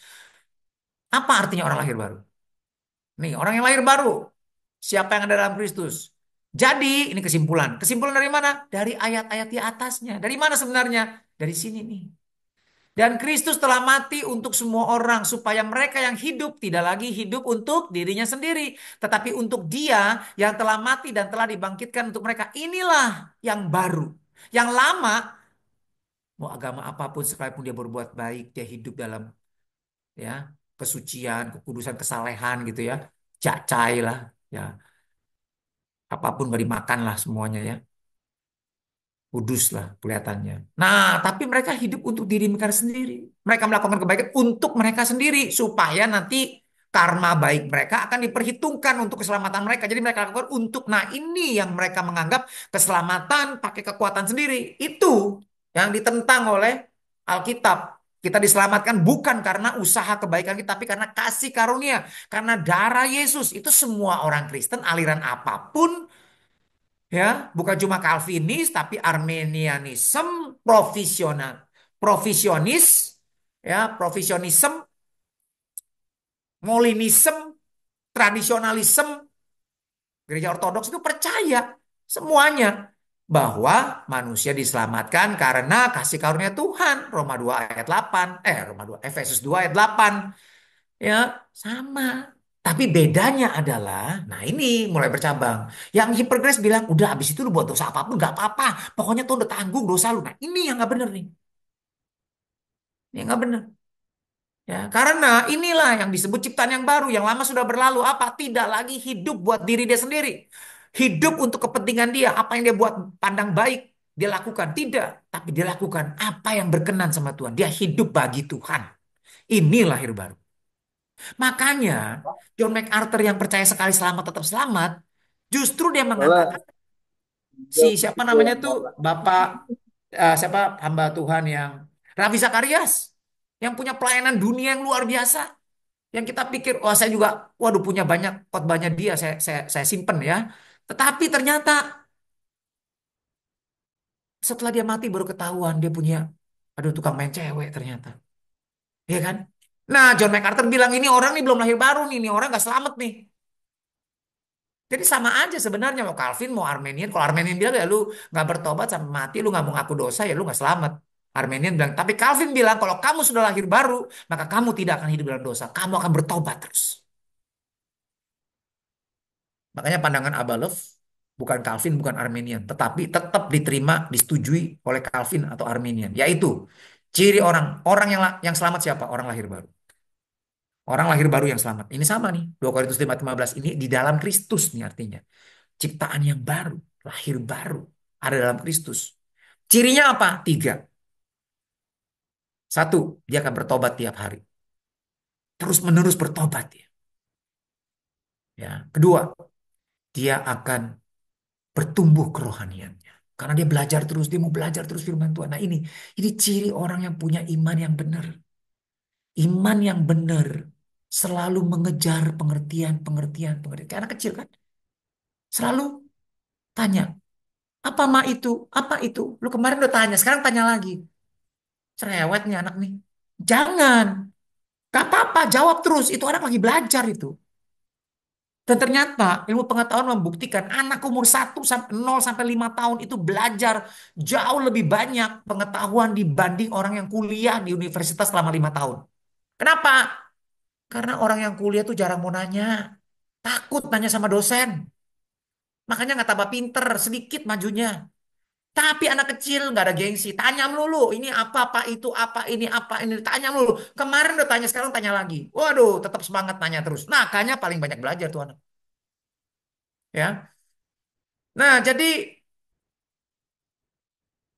Apa artinya orang lahir baru? Nih, orang yang lahir baru. Siapa yang ada dalam Kristus? Jadi, ini kesimpulan. Kesimpulan dari mana? Dari ayat-ayat di atasnya. Dari mana sebenarnya? Dari sini nih. Dan Kristus telah mati untuk semua orang supaya mereka yang hidup tidak lagi hidup untuk dirinya sendiri, tetapi untuk Dia yang telah mati dan telah dibangkitkan untuk mereka. Inilah yang baru. Yang lama, mau agama apapun sekalipun dia berbuat baik, dia hidup dalam ya kesucian, kekudusan, kesalehan gitu ya. Cacai lah, ya apapun gak dimakan lah semuanya ya. Kudus lah kelihatannya. Nah, tapi mereka hidup untuk diri mereka sendiri. Mereka melakukan kebaikan untuk mereka sendiri supaya nanti karma baik mereka akan diperhitungkan untuk keselamatan mereka. Jadi mereka lakukan untuk, nah ini yang mereka menganggap keselamatan pakai kekuatan sendiri. Itu yang ditentang oleh Alkitab. Kita diselamatkan bukan karena usaha kebaikan kita, tapi karena kasih karunia. Karena darah Yesus. Itu semua orang Kristen, aliran apapun, ya bukan cuma Calvinis tapi Armenianism, provisional provisionis, ya provisionism, Molinism, tradisionalism, gereja ortodoks itu percaya semuanya bahwa manusia diselamatkan karena kasih karunia Tuhan. Roma 2 ayat 8, Roma 2 Efesus 2 ayat 8, ya sama. Tapi bedanya adalah, nah ini mulai bercabang. Yang hipergrace bilang, udah habis itu lu buat dosa apapun nggak apa-apa. Pokoknya tuh udah tanggung dosa lu. Nah ini yang nggak bener nih. Ini yang nggak bener. Ya, karena inilah yang disebut ciptaan yang baru, yang lama sudah berlalu. Apa? Tidak lagi hidup buat diri dia sendiri. Hidup untuk kepentingan dia. Apa yang dia buat pandang baik, dia lakukan. Tidak. Tapi dia lakukan apa yang berkenan sama Tuhan. Dia hidup bagi Tuhan. Ini lahir baru. Makanya, John MacArthur yang percaya sekali selamat tetap selamat, justru dia Soalnya mengatakan, si juga siapa tipe namanya yang tuh, marah. Bapak, siapa hamba Tuhan yang, Ravi Zakarias, yang punya pelayanan dunia yang luar biasa. Yang kita pikir, wah saya juga, waduh punya banyak khotbahnya dia, saya simpen ya. Tetapi ternyata setelah dia mati baru ketahuan dia punya, aduh tukang main cewek ternyata. Iya kan? Nah John MacArthur bilang ini orang nih belum lahir baru nih, ini orang gak selamat nih. Jadi sama aja sebenarnya mau Calvin mau Armenian. Kalau Armenian bilang ya lu nggak bertobat sampai mati, lu nggak mau ngaku dosa ya lu nggak selamat. Armenian bilang, tapi Calvin bilang kalau kamu sudah lahir baru, maka kamu tidak akan hidup dalam dosa, kamu akan bertobat terus. Makanya pandangan Abalov bukan Calvin, bukan Armenian, tetapi tetap diterima, disetujui oleh Calvin atau Armenian, yaitu ciri orang yang selamat siapa? Orang lahir baru. Orang lahir baru yang selamat. Ini sama nih, 2 Korintus 5:15 ini di dalam Kristus nih artinya. Ciptaan yang baru, lahir baru, ada dalam Kristus. Cirinya apa? Tiga. Satu, dia akan bertobat tiap hari. Terus menerus bertobat ya. Ya. Kedua, dia akan bertumbuh kerohaniannya. Karena dia belajar terus, dia mau belajar terus firman Tuhan. Nah ini ciri orang yang punya iman yang benar. Iman yang benar selalu mengejar pengertian, pengertian, pengertian. Kayak anak kecil kan? Selalu tanya, apa ma itu? Apa itu? Lu kemarin udah tanya, sekarang tanya lagi. Cerewet nih anak nih. Jangan. Gak apa-apa, jawab terus. Itu anak lagi belajar itu. Dan ternyata ilmu pengetahuan membuktikan anak umur 0 sampai 5 tahun itu belajar jauh lebih banyak pengetahuan dibanding orang yang kuliah di universitas selama 5 tahun. Kenapa? Karena orang yang kuliah tuh jarang mau nanya. Takut nanya sama dosen. Makanya nggak tambah pinter, sedikit majunya. Tapi anak kecil nggak ada gengsi. Tanya melulu, ini apa itu, apa ini. Tanya melulu. Kemarin udah tanya, sekarang tanya lagi. Waduh, tetap semangat tanya terus. Nah, kayaknya paling banyak belajar tuh anak. Ya. Nah, jadi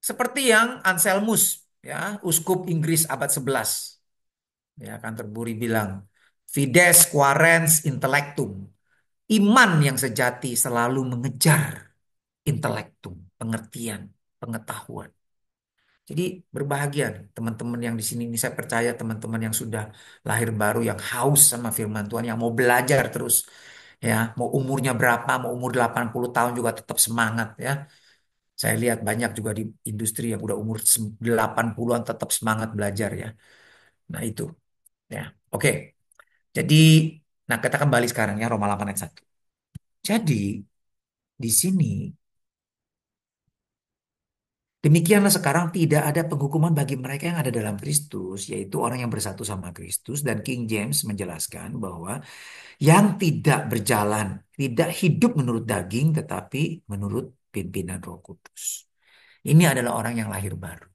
seperti yang Anselmus, ya, uskup Inggris abad 11, ya, Canterbury bilang, Fides quaerens intellectum. Iman yang sejati selalu mengejar intelektum, pengertian, pengetahuan. Jadi berbahagia nih, teman-teman yang di sini ini saya percaya teman-teman yang sudah lahir baru yang haus sama firman Tuhan yang mau belajar terus ya, mau umurnya berapa, mau umur 80 tahun juga tetap semangat ya. Saya lihat banyak juga di industri yang udah umur 80-an tetap semangat belajar ya. Nah, itu ya. Oke. Jadi nah kita kembali sekarang ya Roma 8 ayat 1. Jadi di sini demikianlah sekarang tidak ada penghukuman bagi mereka yang ada dalam Kristus, yaitu orang yang bersatu sama Kristus. Dan King James menjelaskan bahwa yang tidak berjalan, tidak hidup menurut daging, tetapi menurut pimpinan Roh Kudus. Ini adalah orang yang lahir baru.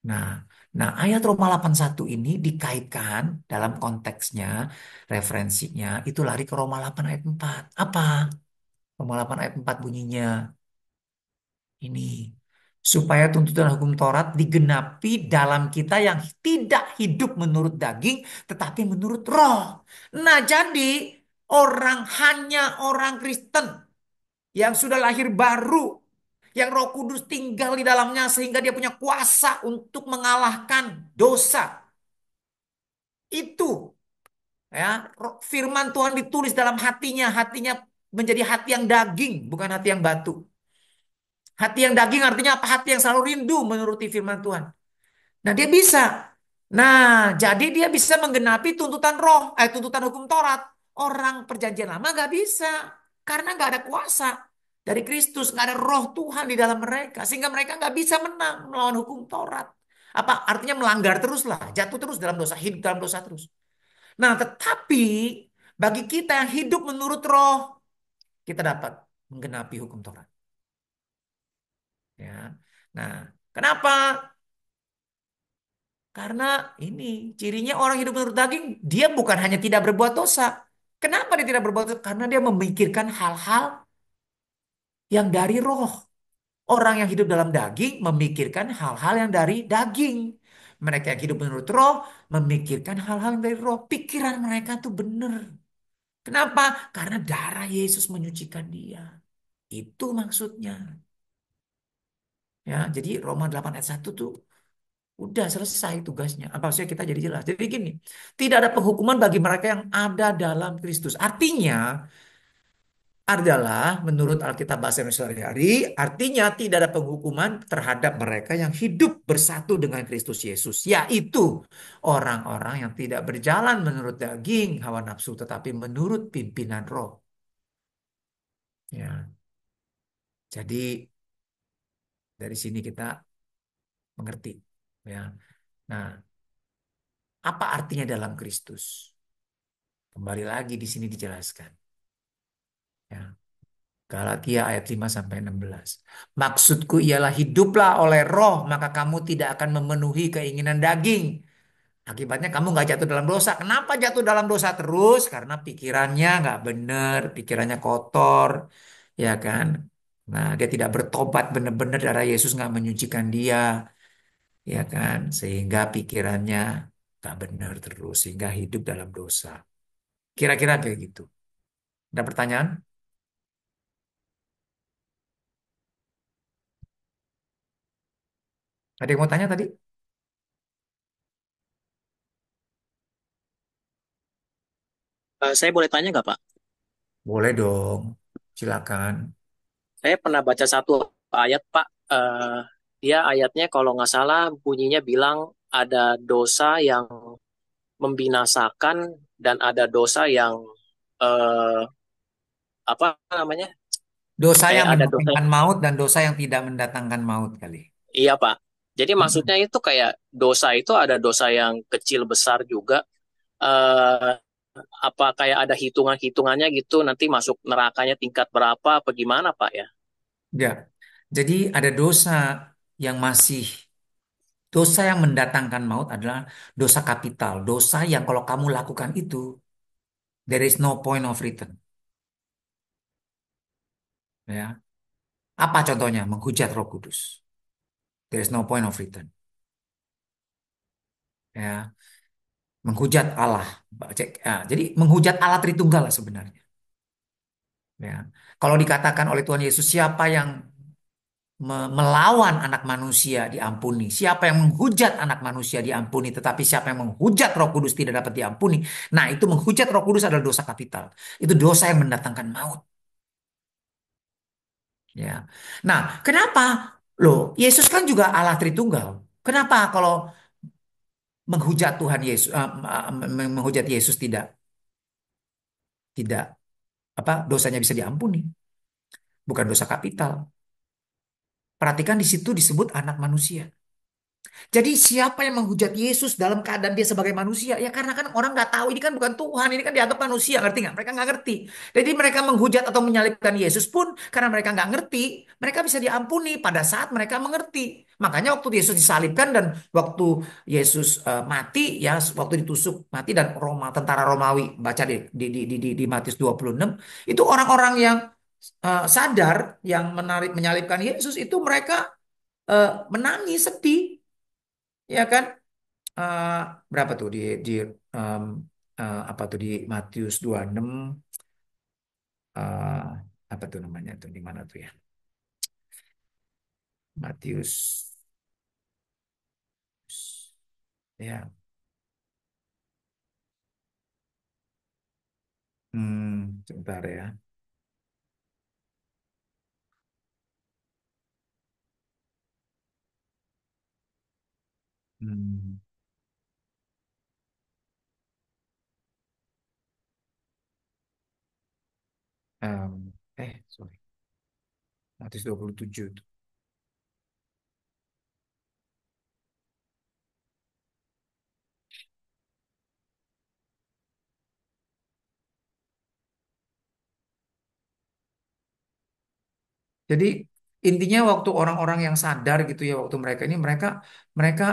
Nah, nah ayat Roma 8:1 ini dikaitkan dalam konteksnya, referensinya, itu lari ke Roma 8 ayat 4. Apa? Roma 8 ayat 4 bunyinya. Ini supaya tuntutan hukum Taurat digenapi dalam kita yang tidak hidup menurut daging tetapi menurut roh. Nah, jadi hanya orang Kristen yang sudah lahir baru yang Roh Kudus tinggal di dalamnya sehingga dia punya kuasa untuk mengalahkan dosa. Itu ya, firman Tuhan ditulis dalam hatinya, hatinya menjadi hati yang daging, bukan hati yang batu. Hati yang daging artinya apa? Hati yang selalu rindu menuruti firman Tuhan. Nah, dia bisa. Nah, jadi dia bisa menggenapi tuntutan tuntutan hukum Taurat. Orang perjanjian lama gak bisa. Karena gak ada kuasa dari Kristus. Gak ada roh Tuhan di dalam mereka. Sehingga mereka gak bisa menang melawan hukum Taurat. Apa artinya melanggar terus lah. Jatuh terus dalam dosa. Hidup dalam dosa terus. Nah, tetapi Bagi kita yang hidup menurut roh, kita dapat menggenapi hukum Taurat. Ya. Nah, kenapa? Karena ini cirinya orang hidup menurut daging, dia bukan hanya tidak berbuat dosa. Kenapa dia tidak berbuat dosa? Karena dia memikirkan hal-hal yang dari roh. Orang yang hidup dalam daging memikirkan hal-hal yang dari daging. Mereka yang hidup menurut roh memikirkan hal-hal yang dari roh. Pikiran mereka tuh benar. Kenapa? Karena darah Yesus menyucikan dia. Itu maksudnya. Ya, jadi Roma 8 ayat 1 tuh udah selesai tugasnya. Apa maksudnya kita jadi jelas. Jadi gini, tidak ada penghukuman bagi mereka yang ada dalam Kristus. Artinya adalah menurut Alkitab bahasa Indonesia sehari-hari, artinya tidak ada penghukuman terhadap mereka yang hidup bersatu dengan Kristus Yesus, yaitu orang-orang yang tidak berjalan menurut daging, hawa nafsu, tetapi menurut pimpinan roh. Ya, jadi dari sini kita mengerti. Ya, nah, apa artinya dalam Kristus? Kembali lagi di sini dijelaskan. Ya. Galatia ayat 5 sampai 16. Maksudku ialah hiduplah oleh roh, maka kamu tidak akan memenuhi keinginan daging. Akibatnya kamu nggak jatuh dalam dosa. Kenapa jatuh dalam dosa terus? Karena pikirannya nggak benar, pikirannya kotor, ya kan? Nah, dia tidak bertobat benar-benar, darah Yesus nggak menyucikan dia, ya kan? Sehingga pikirannya nggak benar terus, sehingga hidup dalam dosa. Kira-kira kayak gitu. Ada pertanyaan? Ada yang mau tanya tadi? Saya boleh tanya nggak, Pak? Boleh dong, silakan. Saya pernah baca satu ayat, Pak. Dia ayatnya kalau nggak salah bunyinya bilang ada dosa yang membinasakan dan ada dosa yang eh, apa namanya? Dosa yang Kayak ada dosa. mendatangkan maut dan dosa yang tidak mendatangkan maut kali. Iya, Pak. Jadi Mm-mm. maksudnya itu kayak dosa itu ada dosa yang kecil besar juga. Eh, apa kayak ada hitungan-hitungannya gitu nanti masuk nerakanya tingkat berapa apa gimana, Pak ya? Ya, jadi ada dosa yang masih dosa yang mendatangkan maut adalah dosa kapital, dosa yang kalau kamu lakukan itu there is no point of return. Ya, apa contohnya? Menghujat Roh Kudus. There is no point of return. Ya, menghujat Allah. Jadi menghujat Allah Tritunggal lah sebenarnya. Ya, kalau dikatakan oleh Tuhan Yesus siapa yang melawan anak manusia diampuni. Siapa yang menghujat anak manusia diampuni, tetapi siapa yang menghujat Roh Kudus tidak dapat diampuni. Nah, itu menghujat Roh Kudus adalah dosa kapital. Itu dosa yang mendatangkan maut. Ya. Nah, kenapa? Loh, Yesus kan juga Allah Tritunggal. Kenapa kalau menghujat Tuhan Yesus, menghujat Yesus tidak apa dosanya bisa diampuni? Bukan dosa kapital. Perhatikan di situ disebut anak manusia. Jadi siapa yang menghujat Yesus dalam keadaan dia sebagai manusia? Ya karena kan orang nggak tahu ini kan bukan Tuhan, ini kan dianggap manusia, ngerti nggak? Mereka nggak ngerti. Jadi mereka menghujat atau menyalibkan Yesus pun karena mereka nggak ngerti, mereka bisa diampuni pada saat mereka mengerti. Makanya waktu Yesus disalibkan dan waktu Yesus mati, ya waktu ditusuk mati dan tentara Romawi baca di Matius 26 itu orang-orang yang sadar yang menyalibkan Yesus itu mereka menangis sedih, ya kan? eh, berapa tuh di em, apa tuh di Matius 26 eh, apa tuh namanya tuh di mana tuh ya? Matius ya. Sebentar ya. Hmm, sorry. Matius 27 tuh. Jadi intinya waktu orang-orang yang sadar gitu ya, waktu mereka ini mereka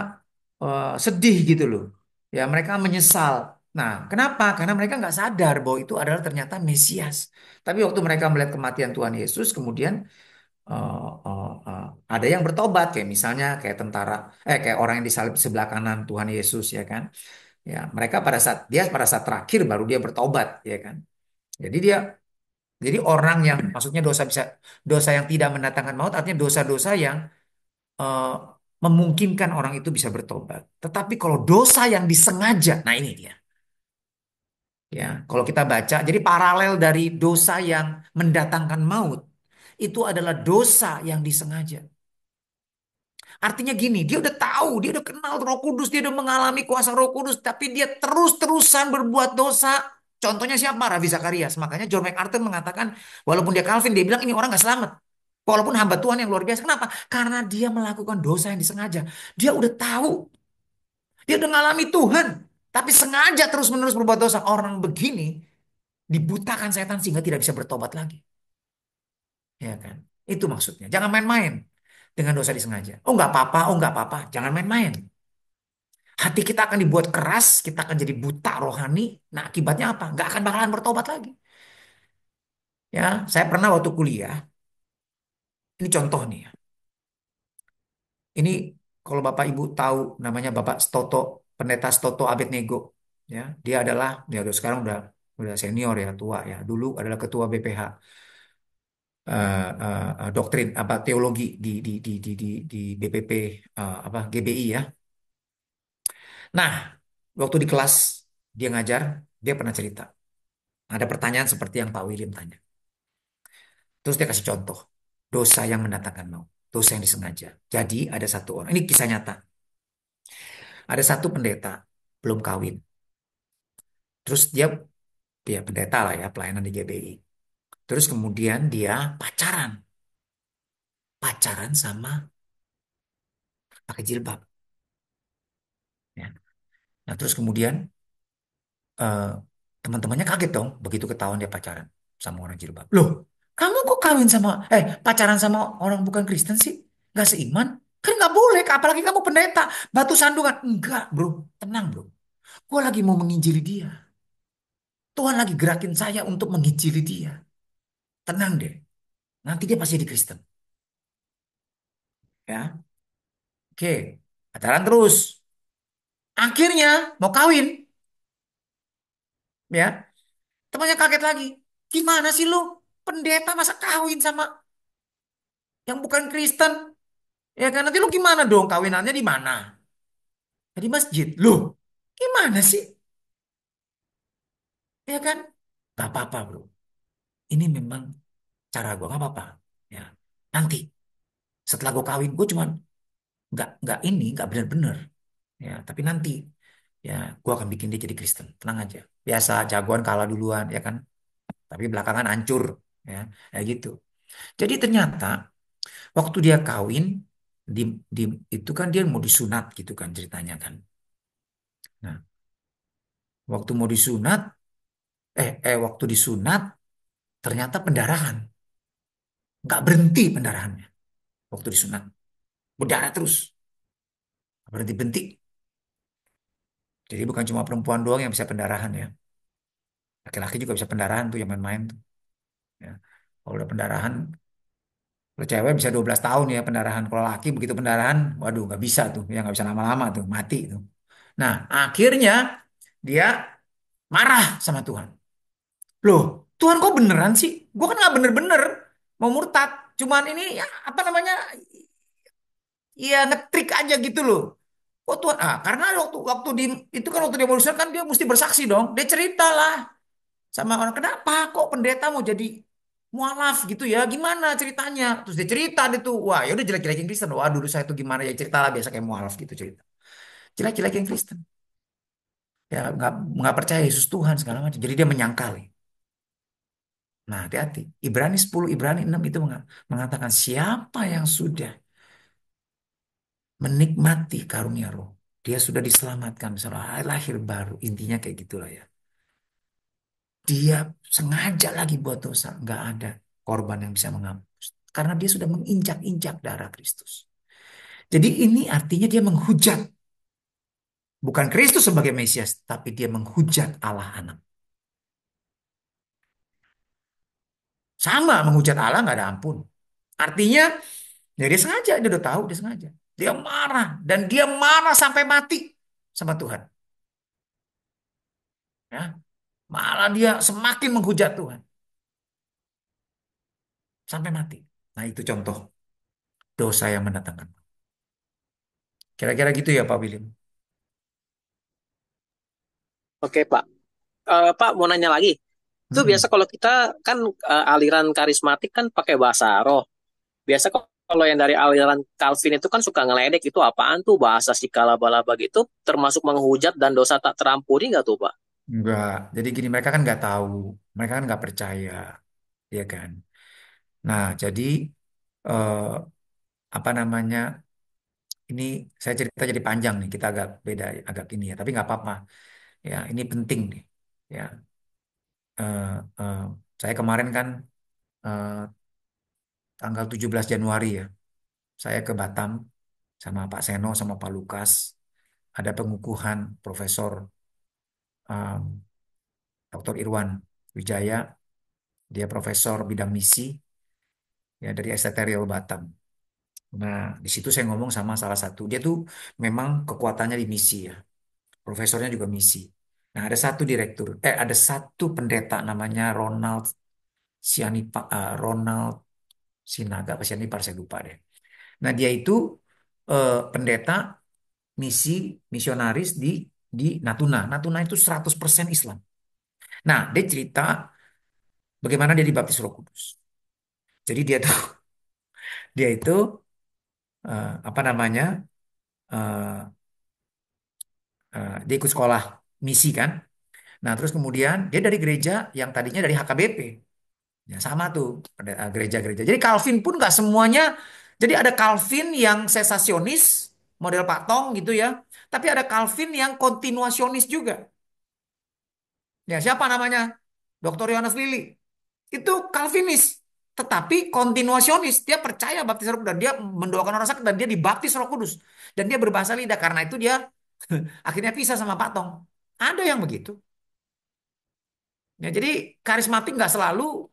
sedih gitu loh. Ya mereka menyesal. Nah, kenapa? Karena mereka nggak sadar bahwa itu adalah ternyata Mesias. Tapi waktu mereka melihat kematian Tuhan Yesus, kemudian eh, ada yang bertobat, kayak misalnya kayak tentara, kayak orang yang disalib di sebelah kanan Tuhan Yesus ya kan. Ya, mereka pada saat terakhir baru dia bertobat ya kan. Jadi jadi orang yang maksudnya dosa yang tidak mendatangkan maut artinya dosa-dosa yang eh, memungkinkan orang itu bisa bertobat. Tetapi kalau dosa yang disengaja, nah ini dia. Ya, kalau kita baca, jadi paralel dari dosa yang mendatangkan maut itu adalah dosa yang disengaja. Artinya gini, dia udah tahu, dia udah kenal Roh Kudus, dia udah mengalami kuasa Roh Kudus, tapi dia terus-terusan berbuat dosa. Contohnya siapa? Ravi Zacharias. Makanya John MacArthur mengatakan, walaupun dia Calvin, dia bilang ini orang nggak selamat. Walaupun hamba Tuhan yang luar biasa. Kenapa? Karena dia melakukan dosa yang disengaja. Dia udah tahu, dia udah ngalami Tuhan, tapi sengaja terus-menerus berbuat dosa. Orang begini dibutakan setan sehingga tidak bisa bertobat lagi. Ya kan? Itu maksudnya. Jangan main-main dengan dosa disengaja. Oh nggak apa-apa, oh nggak apa-apa. Jangan main-main. Hati kita akan dibuat keras, kita akan jadi buta rohani. Nah, akibatnya apa? Nggak akan bakalan bertobat lagi. Ya, saya pernah waktu kuliah, ini contoh nih ya. Ini kalau Bapak Ibu tahu namanya Bapak Stoto, Pendeta Stoto Abednego. Ya, dia udah sekarang udah senior ya, tua ya. Dulu adalah ketua BPH, doktrin apa teologi di BPP, apa GBI ya. Nah, waktu di kelas dia ngajar, dia pernah cerita. Ada pertanyaan seperti yang Pak William tanya. Terus dia kasih contoh. Dosa yang mendatangkan maut. Dosa yang disengaja. Jadi ada satu orang. Ini kisah nyata. Ada satu pendeta. Belum kawin. Terus dia pendeta lah ya. Pelayanan di GBI. Terus kemudian dia pacaran. Pacaran sama pakai jilbab. Ya. Nah terus kemudian eh, teman-temannya kaget dong. Begitu ketahuan dia pacaran sama orang jilbab. Loh, kamu kok kawin sama, pacaran sama orang bukan Kristen sih? Gak seiman? Kan nggak boleh, apalagi kamu pendeta. Batu sandungan. Enggak, bro. Tenang, bro. Gue lagi mau menginjili dia. Tuhan lagi gerakin saya untuk menginjili dia. Tenang deh. Nanti dia pasti di Kristen. Ya. Oke. Pacaran terus. Akhirnya mau kawin. Ya. Temannya kaget lagi. Gimana sih lu? Pendeta masa kawin sama yang bukan Kristen? Ya kan nanti lu gimana dong? Kawinannya di mana? Ya, di masjid. Loh, gimana sih? Ya kan? Gak apa-apa, bro. Ini memang cara gue. Gak apa-apa. Ya. Nanti setelah gue kawin, gue cuman nggak bener-bener. Ya, tapi nanti ya gue akan bikin dia jadi Kristen. Tenang aja. Biasa jagoan kalah duluan, ya kan? Tapi belakangan hancur, ya, kayak gitu. Jadi ternyata waktu dia kawin di, di itu kan dia mau disunat gitu kan ceritanya kan. Nah, waktu mau disunat, waktu disunat ternyata pendarahan, nggak berhenti pendarahannya waktu disunat, berdarah terus, nggak berhenti berhenti. Jadi bukan cuma perempuan doang yang bisa pendarahan ya, laki-laki juga bisa pendarahan tuh yang main-main tuh. Ya. Kalau udah pendarahan, kalau cewek bisa 12 tahun ya pendarahan. Kalau laki begitu pendarahan, waduh nggak bisa tuh, ya nggak bisa lama-lama tuh, mati tuh. Nah, akhirnya dia marah sama Tuhan. Loh, Tuhan kok beneran sih? Gue kan nggak bener-bener mau murtad. Cuman ini ya apa namanya? Ya ngetrik aja gitu loh. Oh Tuhan, karena waktu waktu di itu kan waktu dia mau kan dia mesti bersaksi dong. Dia cerita lah sama orang kenapa kok pendeta mau jadi mualaf gitu ya? Gimana ceritanya? Terus dia cerita deh tuh. Wah, ya udah jelek-jelekin Kristen. Wah, dulu saya tuh gimana ya cerita lah biasa kayak mualaf gitu cerita. Jelek-jelekin Kristen. Ya nggak percaya Yesus Tuhan segala macam. Jadi dia menyangkal. Nah, hati-hati. Ibrani 10, Ibrani 6 itu mengatakan siapa yang sudah menikmati karunia roh. Dia sudah diselamatkan, misalnya lahir baru. Intinya kayak gitulah ya. Dia sengaja lagi buat dosa. Nggak ada korban yang bisa menghapus. karena dia sudah menginjak-injak darah Kristus. Jadi ini artinya dia menghujat. Bukan Kristus sebagai Mesias, tapi dia menghujat Allah Anak. Sama menghujat Allah nggak ada ampun. Artinya, ya dia sengaja, dia udah tahu, dia sengaja. Dia marah, dan dia marah sampai mati sama Tuhan. Ya, malah dia semakin menghujat Tuhan sampai mati. Nah itu contoh dosa yang mendatangkan. Kira-kira gitu ya Pak William. Oke, Pak. Pak, mau nanya lagi. Itu biasa Mm-mm. kalau kita kan aliran karismatik kan pakai bahasa roh. Biasa kok kalau yang dari aliran Calvin itu kan suka ngeledek itu apaan tuh bahasa si kalaba-laba gitu termasuk menghujat dan dosa tak terampuni nggak tuh, Pak? Enggak. Jadi gini, mereka kan nggak tahu, mereka kan nggak percaya, ya kan. Nah jadi eh, apa namanya? Ini saya cerita jadi panjang nih, kita agak beda, agak ini ya. Tapi nggak apa-apa. Ya, ini penting nih. Ya, eh, eh, saya kemarin kan eh, tanggal 17 Januari ya, saya ke Batam sama Pak Seno sama Pak Lukas. Ada pengukuhan Profesor um, Dr. Irwan Wijaya, dia profesor bidang misi ya dari STTRIL Batam. Nah, di situ saya ngomong sama salah satu, dia tuh memang kekuatannya di misi ya, profesornya juga misi. Nah, ada satu direktur, ada satu pendeta namanya Ronald Sinaga, apa Sianipar, saya lupa deh. Nah, dia itu pendeta misi, misionaris di Natuna. Natuna itu 100% Islam. Nah, dia cerita bagaimana dia dibaptis Roh Kudus. Jadi dia tuh dia itu apa namanya? eh, dia ikut sekolah misi kan. Nah, terus kemudian dia dari gereja yang tadinya dari HKBP. Ya, sama tuh gereja-gereja. Jadi Calvin pun nggak semuanya. Jadi ada Calvin yang sesasionis, model Pak Tong gitu ya. Tapi ada Calvin yang kontinuasionis juga. Ya, siapa namanya? Dr. Yohanes Lili. Itu Calvinis. Tetapi kontinuasionis. Dia percaya baptis Roh Kudus. Dan dia mendoakan orang sakit. Dan dia dibaptis Roh Kudus. Dan dia berbahasa lidah. Karena itu dia akhirnya pisah sama Pak Tong. Ada yang begitu. Ya, jadi karismatik nggak selalu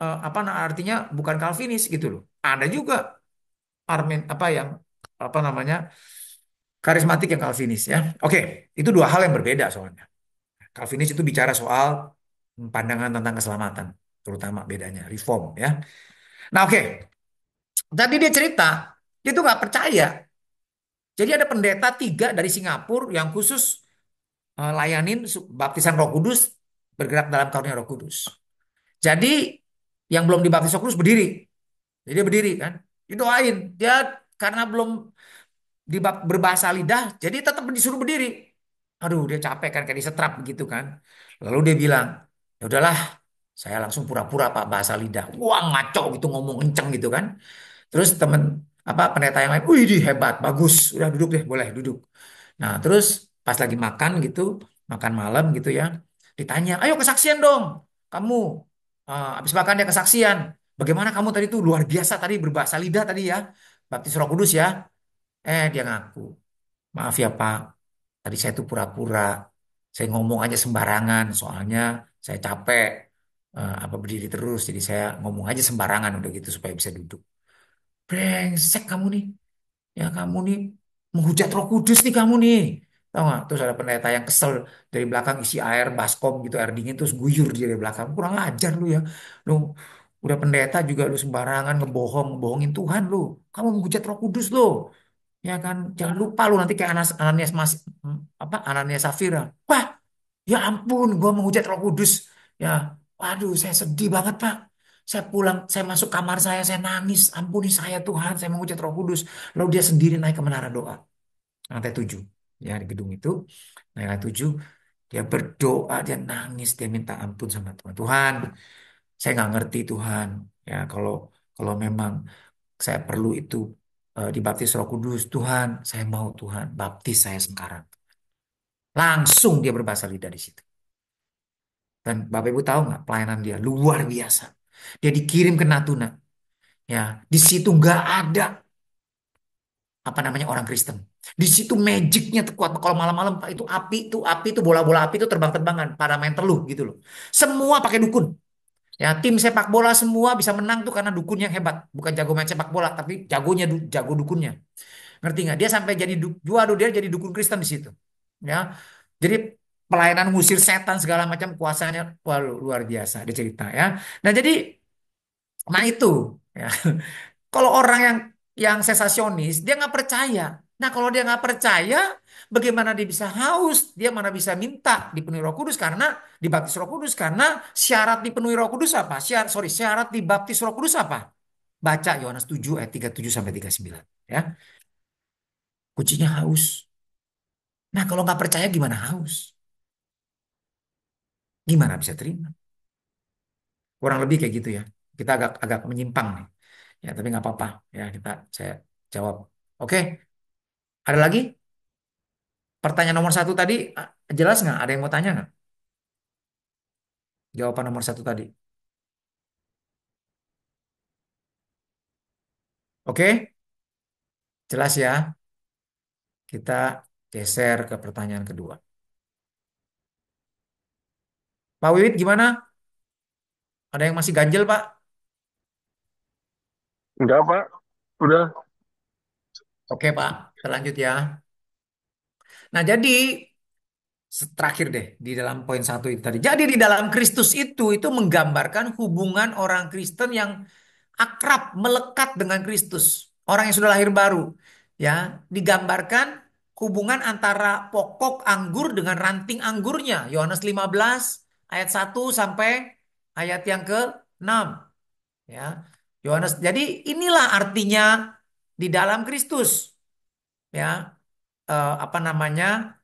apa artinya bukan Calvinis gitu loh. Ada juga Armin apa yang apa namanya karismatik yang Calvinis ya. Oke, itu dua hal yang berbeda soalnya. Calvinis itu bicara soal pandangan tentang keselamatan, terutama bedanya reform ya. Nah oke, tadi dia cerita dia tuh nggak percaya. Jadi ada pendeta tiga dari Singapura yang khusus layanin baptisan Roh Kudus, bergerak dalam karunia Roh Kudus. Jadi yang belum dibaptis Roh Kudus berdiri. Jadi dia berdiri kan. Didoain. Dia karena belum berbahasa lidah, jadi tetap disuruh berdiri. Aduh, dia capek kan kayak disetrap gitu kan. Lalu dia bilang, ya udahlah, saya langsung pura-pura Pak bahasa lidah. Wah, ngaco gitu ngomong kenceng gitu kan. Terus temen apa pendeta yang lain, wih hebat, bagus, udah duduk deh, boleh duduk. Nah, terus pas lagi makan gitu, makan malam gitu ya, ditanya, ayo kesaksian dong, kamu habis makan dia kesaksian. Bagaimana kamu tadi tuh luar biasa tadi berbahasa lidah tadi ya, baptis Roh Kudus ya. Dia ngaku, maaf ya Pak, tadi saya tuh pura-pura, saya ngomong aja sembarangan, soalnya saya capek apa berdiri terus, jadi saya ngomong aja sembarangan udah gitu supaya bisa duduk. Brengsek kamu nih. Ya kamu nih menghujat Roh Kudus nih kamu nih. Tahu nggak? Terus ada pendeta yang kesel dari belakang isi air baskom gitu air dingin terus guyur dia dari belakang. Kurang ajar lu ya. Lu udah pendeta juga lu sembarangan ngebohongin Tuhan lu. Kamu menghujat Roh Kudus lu. Ya kan? Jangan lupa lu nanti kayak Ananias apa Ananias Safira. Wah, ya ampun, gua menghujat Roh Kudus. Ya, waduh, saya sedih banget, Pak. Saya pulang, saya masuk kamar saya nangis. Ampuni saya Tuhan, saya menghujat Roh Kudus. Lalu dia sendiri naik ke menara doa, lantai 7. Ya, di gedung itu, naik lantai 7. Dia berdoa, dia nangis, dia minta ampun sama Tuhan. Tuhan, saya nggak ngerti Tuhan. Ya, kalau kalau memang saya perlu itu dibaptis Roh Kudus, Tuhan, saya mau Tuhan, baptis saya sekarang. Langsung dia berbahasa lidah di situ. Dan Bapak Ibu tahu nggak pelayanan dia luar biasa. Dia dikirim ke Natuna. Ya, di situ nggak ada apa namanya orang Kristen. Di situ magicnya tuh kuat. Kalau malam-malam Pak, itu bola-bola api itu terbang-terbangan pada main teluh gitu loh. Semua pakai dukun. Ya, tim sepak bola semua bisa menang tuh karena dukun yang hebat. Bukan jago main sepak bola, tapi jago dukunnya. Ngerti nggak? Dia sampai jadi waduh, dia jadi dukun Kristen di situ. Ya. Jadi pelayanan ngusir setan segala macam kuasanya wah luar biasa dia cerita ya. Nah, jadi nah itu ya. Kalau orang yang sensasionis, dia nggak percaya. Nah, kalau dia nggak percaya, bagaimana dia bisa haus? Dia mana bisa minta dipenuhi Roh Kudus karena dibaptis Roh Kudus karena syarat dipenuhi Roh Kudus apa? Syarat dibaptis Roh Kudus apa? Baca Yohanes 7 ayat 37 sampai 39 ya. Kuncinya haus. Nah, kalau nggak percaya gimana haus? Gimana bisa terima? Kurang lebih kayak gitu ya. Kita agak agak menyimpang nih. Ya, tapi nggak apa-apa. Ya, saya jawab. Oke, ada lagi? Pertanyaan nomor satu tadi jelas nggak? Ada yang mau tanya nggak? Jawaban nomor satu tadi. Oke, jelas ya. Kita geser ke pertanyaan kedua. Pak Wiwit gimana? Ada yang masih ganjel, Pak? Enggak, Pak. Udah. Oke, Pak. Terlanjut ya. Nah, jadi terakhir deh di dalam poin satu itu tadi. Jadi di dalam Kristus itu menggambarkan hubungan orang Kristen yang akrab, melekat dengan Kristus. Orang yang sudah lahir baru. Ya, digambarkan hubungan antara pokok anggur dengan ranting anggurnya. Yohanes 15 ayat 1 sampai ayat yang ke-6. Ya. Jadi inilah artinya di dalam Kristus. Ya, apa namanya?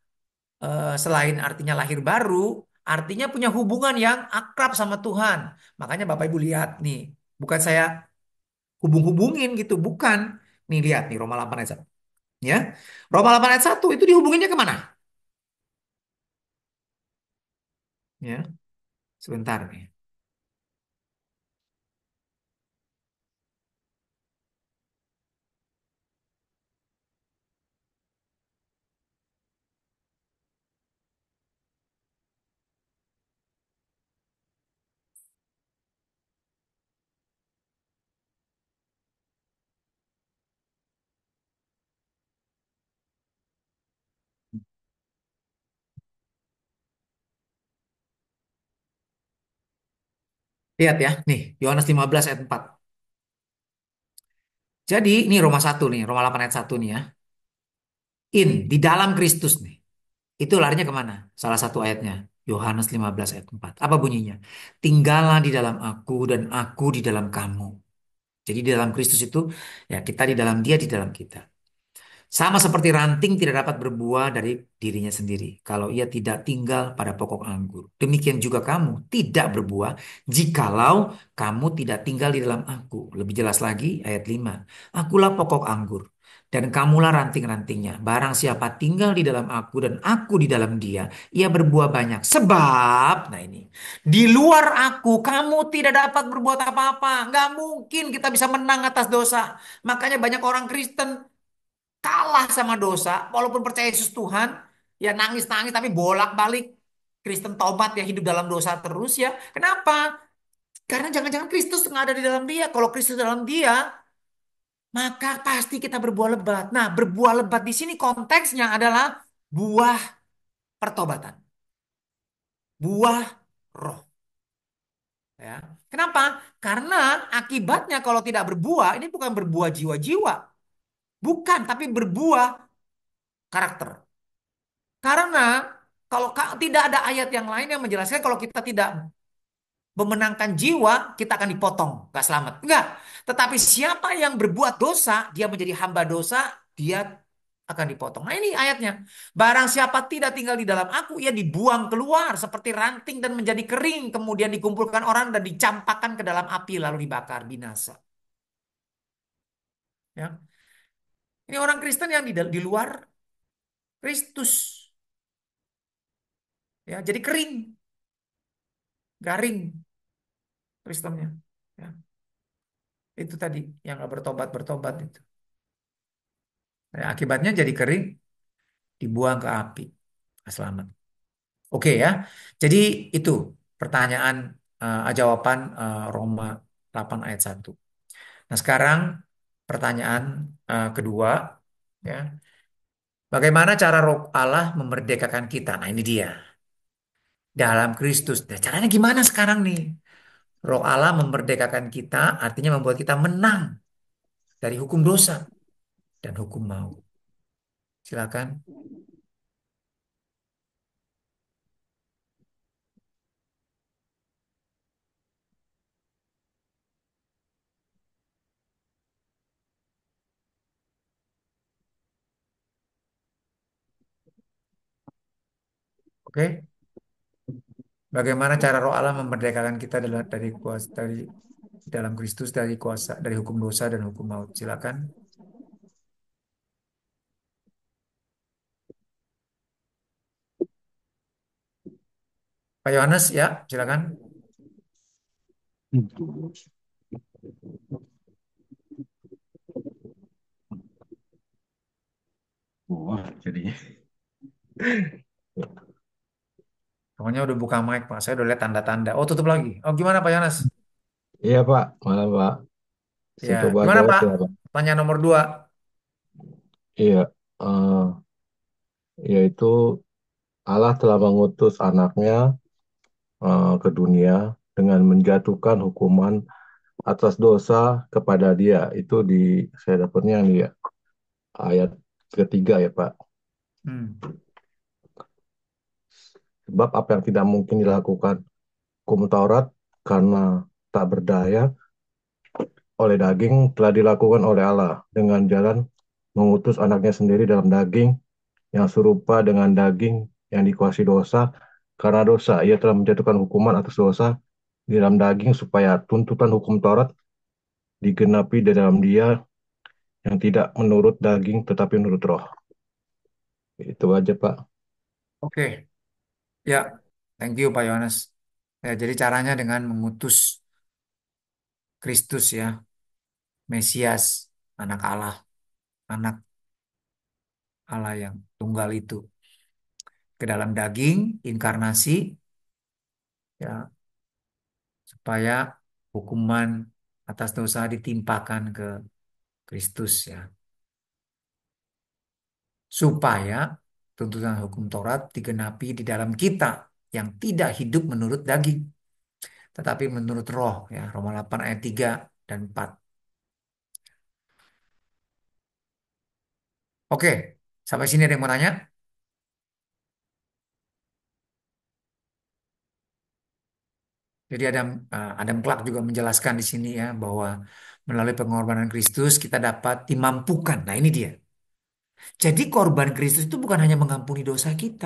Selain artinya lahir baru, artinya punya hubungan yang akrab sama Tuhan. Makanya Bapak Ibu lihat nih, bukan saya hubung-hubungin gitu, bukan. Nih lihat nih Roma 8 ayat 1. Ya. Roma 8 ayat 1 itu dihubunginnya kemana? Ya, sebentar nih. Lihat ya, nih Yohanes 15 ayat 4. Jadi ini Roma 1 nih, Roma 8 ayat 1 nih ya. Di dalam Kristus nih. Itu larinya kemana? Salah satu ayatnya. Yohanes 15 ayat 4. Apa bunyinya? Tinggallah di dalam aku dan aku di dalam kamu. Jadi di dalam Kristus itu ya kita di dalam dia di dalam kita. Sama seperti ranting tidak dapat berbuah dari dirinya sendiri kalau ia tidak tinggal pada pokok anggur. Demikian juga kamu tidak berbuah jikalau kamu tidak tinggal di dalam aku. Lebih jelas lagi ayat 5. Akulah pokok anggur dan kamulah ranting-rantingnya. Barang siapa tinggal di dalam aku dan aku di dalam dia, ia berbuah banyak. Sebab, nah ini, di luar aku kamu tidak dapat berbuat apa-apa. Nggak mungkin kita bisa menang atas dosa. Makanya banyak orang Kristen kalah sama dosa, walaupun percaya Yesus Tuhan, ya nangis-nangis tapi bolak-balik Kristen tobat ya hidup dalam dosa terus ya. Kenapa? Karena jangan-jangan Kristus nggak ada di dalam dia. Kalau Kristus dalam dia, maka pasti kita berbuah lebat. Nah, berbuah lebat di sini konteksnya adalah buah pertobatan, buah roh. Ya. Kenapa? Karena akibatnya kalau tidak berbuah, ini bukan berbuah jiwa-jiwa, bukan, tapi berbuah karakter. Karena kalau tidak ada ayat yang lain yang menjelaskan kalau kita tidak memenangkan jiwa, kita akan dipotong, gak selamat. Enggak. Tetapi siapa yang berbuat dosa, dia menjadi hamba dosa, dia akan dipotong. Nah ini ayatnya. Barang siapa tidak tinggal di dalam aku, ia dibuang keluar seperti ranting dan menjadi kering. Kemudian dikumpulkan orang dan dicampakkan ke dalam api lalu dibakar binasa. Ya. Ini orang Kristen yang di luar Kristus. Ya, jadi kering, garing Kristennya. Ya. Itu tadi yang nggak bertobat-bertobat itu. Nah, akibatnya jadi kering, dibuang ke api. Nggak selamat. Oke ya. Jadi itu pertanyaan jawaban Roma 8 ayat 1. Nah, sekarang pertanyaan kedua ya. Bagaimana cara Roh Allah memerdekakan kita? Nah, ini dia. Dalam Kristus. Nah, caranya gimana sekarang nih? Roh Allah memerdekakan kita artinya membuat kita menang dari hukum dosa dan hukum maut. Silakan. Oke. Bagaimana cara Roh Allah memerdekakan kita dari kuasa dari dalam Kristus dari kuasa dari hukum dosa dan hukum maut. Silakan. Pak Yohanes ya, silakan. Wah, jadinya. Pokoknya udah buka mic, Pak. Saya udah lihat tanda-tanda. Oh, tutup lagi. Oh, gimana Pak Yohanes? Iya Pak, malam Pak. Ya, Saya coba gimana jawab Pak? ya Pak. Tanya nomor 2. Iya, yaitu Allah telah mengutus anaknya ke dunia dengan menjatuhkan hukuman atas dosa kepada dia. Itu saya dapatnya di ayat ketiga ya Pak. Hmm. Sebab apa yang tidak mungkin dilakukan hukum Taurat karena tak berdaya oleh daging telah dilakukan oleh Allah dengan jalan mengutus anaknya sendiri dalam daging yang serupa dengan daging yang dikuasai dosa. Karena dosa, ia telah menjatuhkan hukuman atas dosa di dalam daging supaya tuntutan hukum Taurat digenapi di dalam dia yang tidak menurut daging tetapi menurut roh. Itu aja Pak. Oke. Ya, thank you Pak Yohanes. Ya, jadi caranya dengan mengutus Kristus ya, Mesias, anak Allah, anak Allah yang tunggal itu ke dalam daging, inkarnasi ya, supaya hukuman atas dosa ditimpakan ke Kristus ya, supaya tuntutan hukum Taurat digenapi di dalam kita yang tidak hidup menurut daging, tetapi menurut roh ya, Roma 8 ayat 3 dan 4. Oke, sampai sini ada yang mau tanya? Jadi Adam Clark juga menjelaskan di sini ya bahwa melalui pengorbanan Kristus kita dapat dimampukan. Nah, ini dia. Jadi korban Kristus itu bukan hanya mengampuni dosa kita.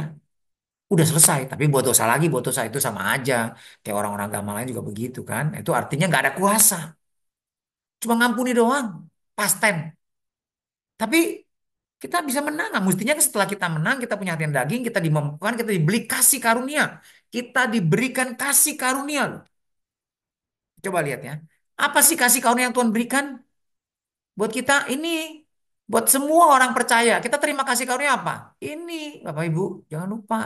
Udah selesai, tapi buat dosa lagi, buat dosa itu sama aja. Kayak orang-orang agama lain juga begitu kan. Itu artinya nggak ada kuasa. Cuma ngampuni doang. Pasten. Tapi kita bisa menang. Nah, mestinya setelah kita menang, kita punya hati yang daging, kita dimampukan, kita diberi kasih karunia. Kita diberikan kasih karunia loh. Coba lihat ya. Apa sih kasih karunia yang Tuhan berikan? Buat kita ini, buat semua orang percaya. Kita terima kasih karunia apa? Ini, Bapak Ibu, jangan lupa.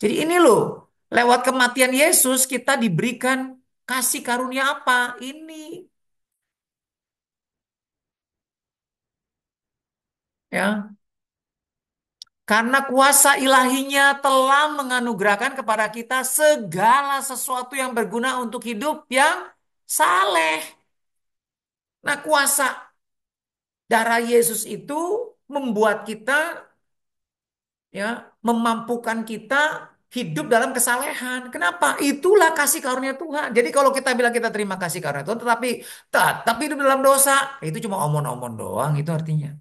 Jadi ini loh, lewat kematian Yesus kita diberikan kasih karunia apa? Ini, ya. Karena kuasa ilahinya telah menganugerahkan kepada kita segala sesuatu yang berguna untuk hidup yang saleh. Nah, kuasa darah Yesus itu membuat kita ya memampukan kita hidup dalam kesalehan. Kenapa? Itulah kasih karunia Tuhan. Jadi kalau kita bilang kita terima kasih karunia Tuhan, tapi hidup dalam dosa, itu cuma omon-omon doang. Itu artinya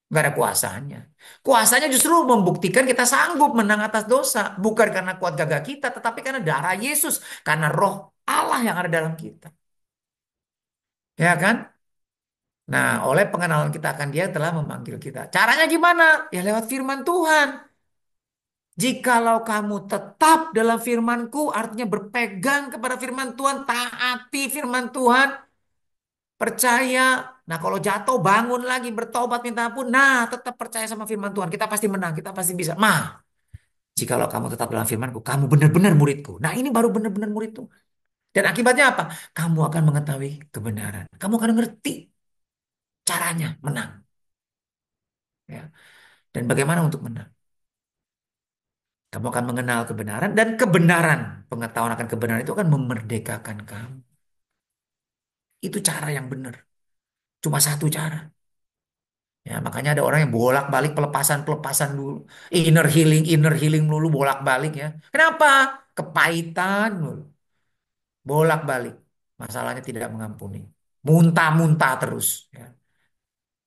nggak ada kuasanya. Kuasanya justru membuktikan kita sanggup menang atas dosa, bukan karena kuat gagah kita, tetapi karena darah Yesus, karena Roh Allah yang ada dalam kita. Ya kan? Nah, oleh pengenalan kita akan Dia telah memanggil kita. Caranya gimana? Ya lewat firman Tuhan. Jikalau kamu tetap dalam firman-Ku, artinya berpegang kepada firman Tuhan, taati firman Tuhan, Percaya. Nah, kalau jatuh bangun lagi bertobat minta ampun. Nah, tetap percaya sama firman Tuhan. Kita pasti menang, kita pasti bisa. Jikalau kamu tetap dalam firman-Ku, kamu benar-benar murid-Ku. Nah, ini baru benar-benar murid Tuhan. Dan akibatnya apa? Kamu akan mengetahui kebenaran. Kamu akan ngerti caranya menang. Ya. Dan bagaimana untuk menang? Kamu akan mengenal kebenaran dan kebenaran. Pengetahuan akan kebenaran itu akan memerdekakan kamu. Itu cara yang benar. Cuma satu cara. Ya, makanya ada orang yang bolak-balik pelepasan-pelepasan dulu. Inner healing melulu bolak-balik ya. Kenapa? Kepahitan dulu. Bolak-balik. Masalahnya tidak mengampuni. Muntah-muntah terus. Ya.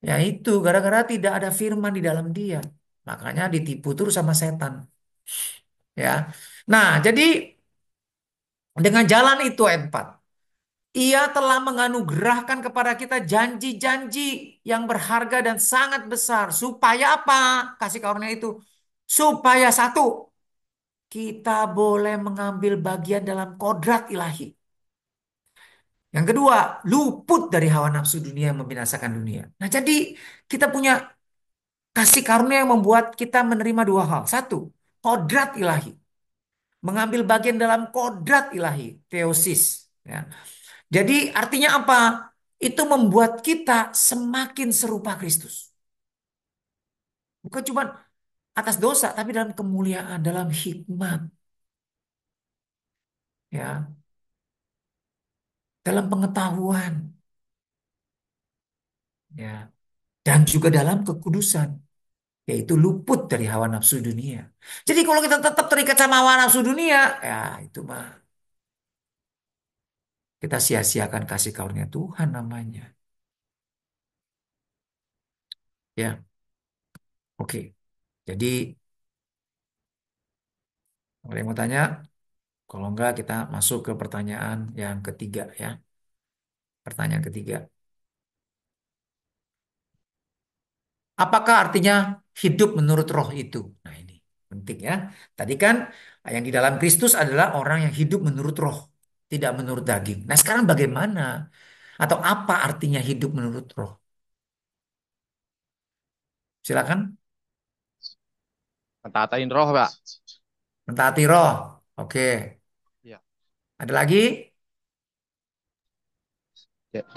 Ya itu gara-gara tidak ada firman di dalam dia. Makanya ditipu terus sama setan. Ya. Nah, jadi dengan jalan itu ayat 4. Ia telah menganugerahkan kepada kita janji-janji yang berharga dan sangat besar. Supaya apa? Kasih karunia itu. Supaya satu, kita boleh mengambil bagian dalam kodrat ilahi. Yang kedua, luput dari hawa nafsu dunia yang membinasakan dunia. Nah, jadi kita punya kasih karunia yang membuat kita menerima dua hal. Satu, kodrat ilahi. Mengambil bagian dalam kodrat ilahi, teosis. Ya. Jadi artinya apa? Itu membuat kita semakin serupa Kristus. Bukan cuma atas dosa, tapi dalam kemuliaan, dalam hikmat, ya, dalam pengetahuan, ya, dan juga dalam kekudusan, yaitu luput dari hawa nafsu dunia. Jadi kalau kita tetap terikat sama hawa nafsu dunia, ya itu mah kita sia-siakan kasih karunia Tuhan namanya. Ya, oke. Jadi ada yang mau tanya? Kalau enggak kita masuk ke pertanyaan yang ketiga ya. Pertanyaan ketiga. Apakah artinya hidup menurut roh itu? Nah ini penting ya. Tadi kan yang di dalam Kristus adalah orang yang hidup menurut roh, tidak menurut daging. Nah sekarang bagaimana? Atau apa artinya hidup menurut roh? Silakan. Mentaati roh, Pak. Mentaati roh. Oke. Ya. Ada lagi?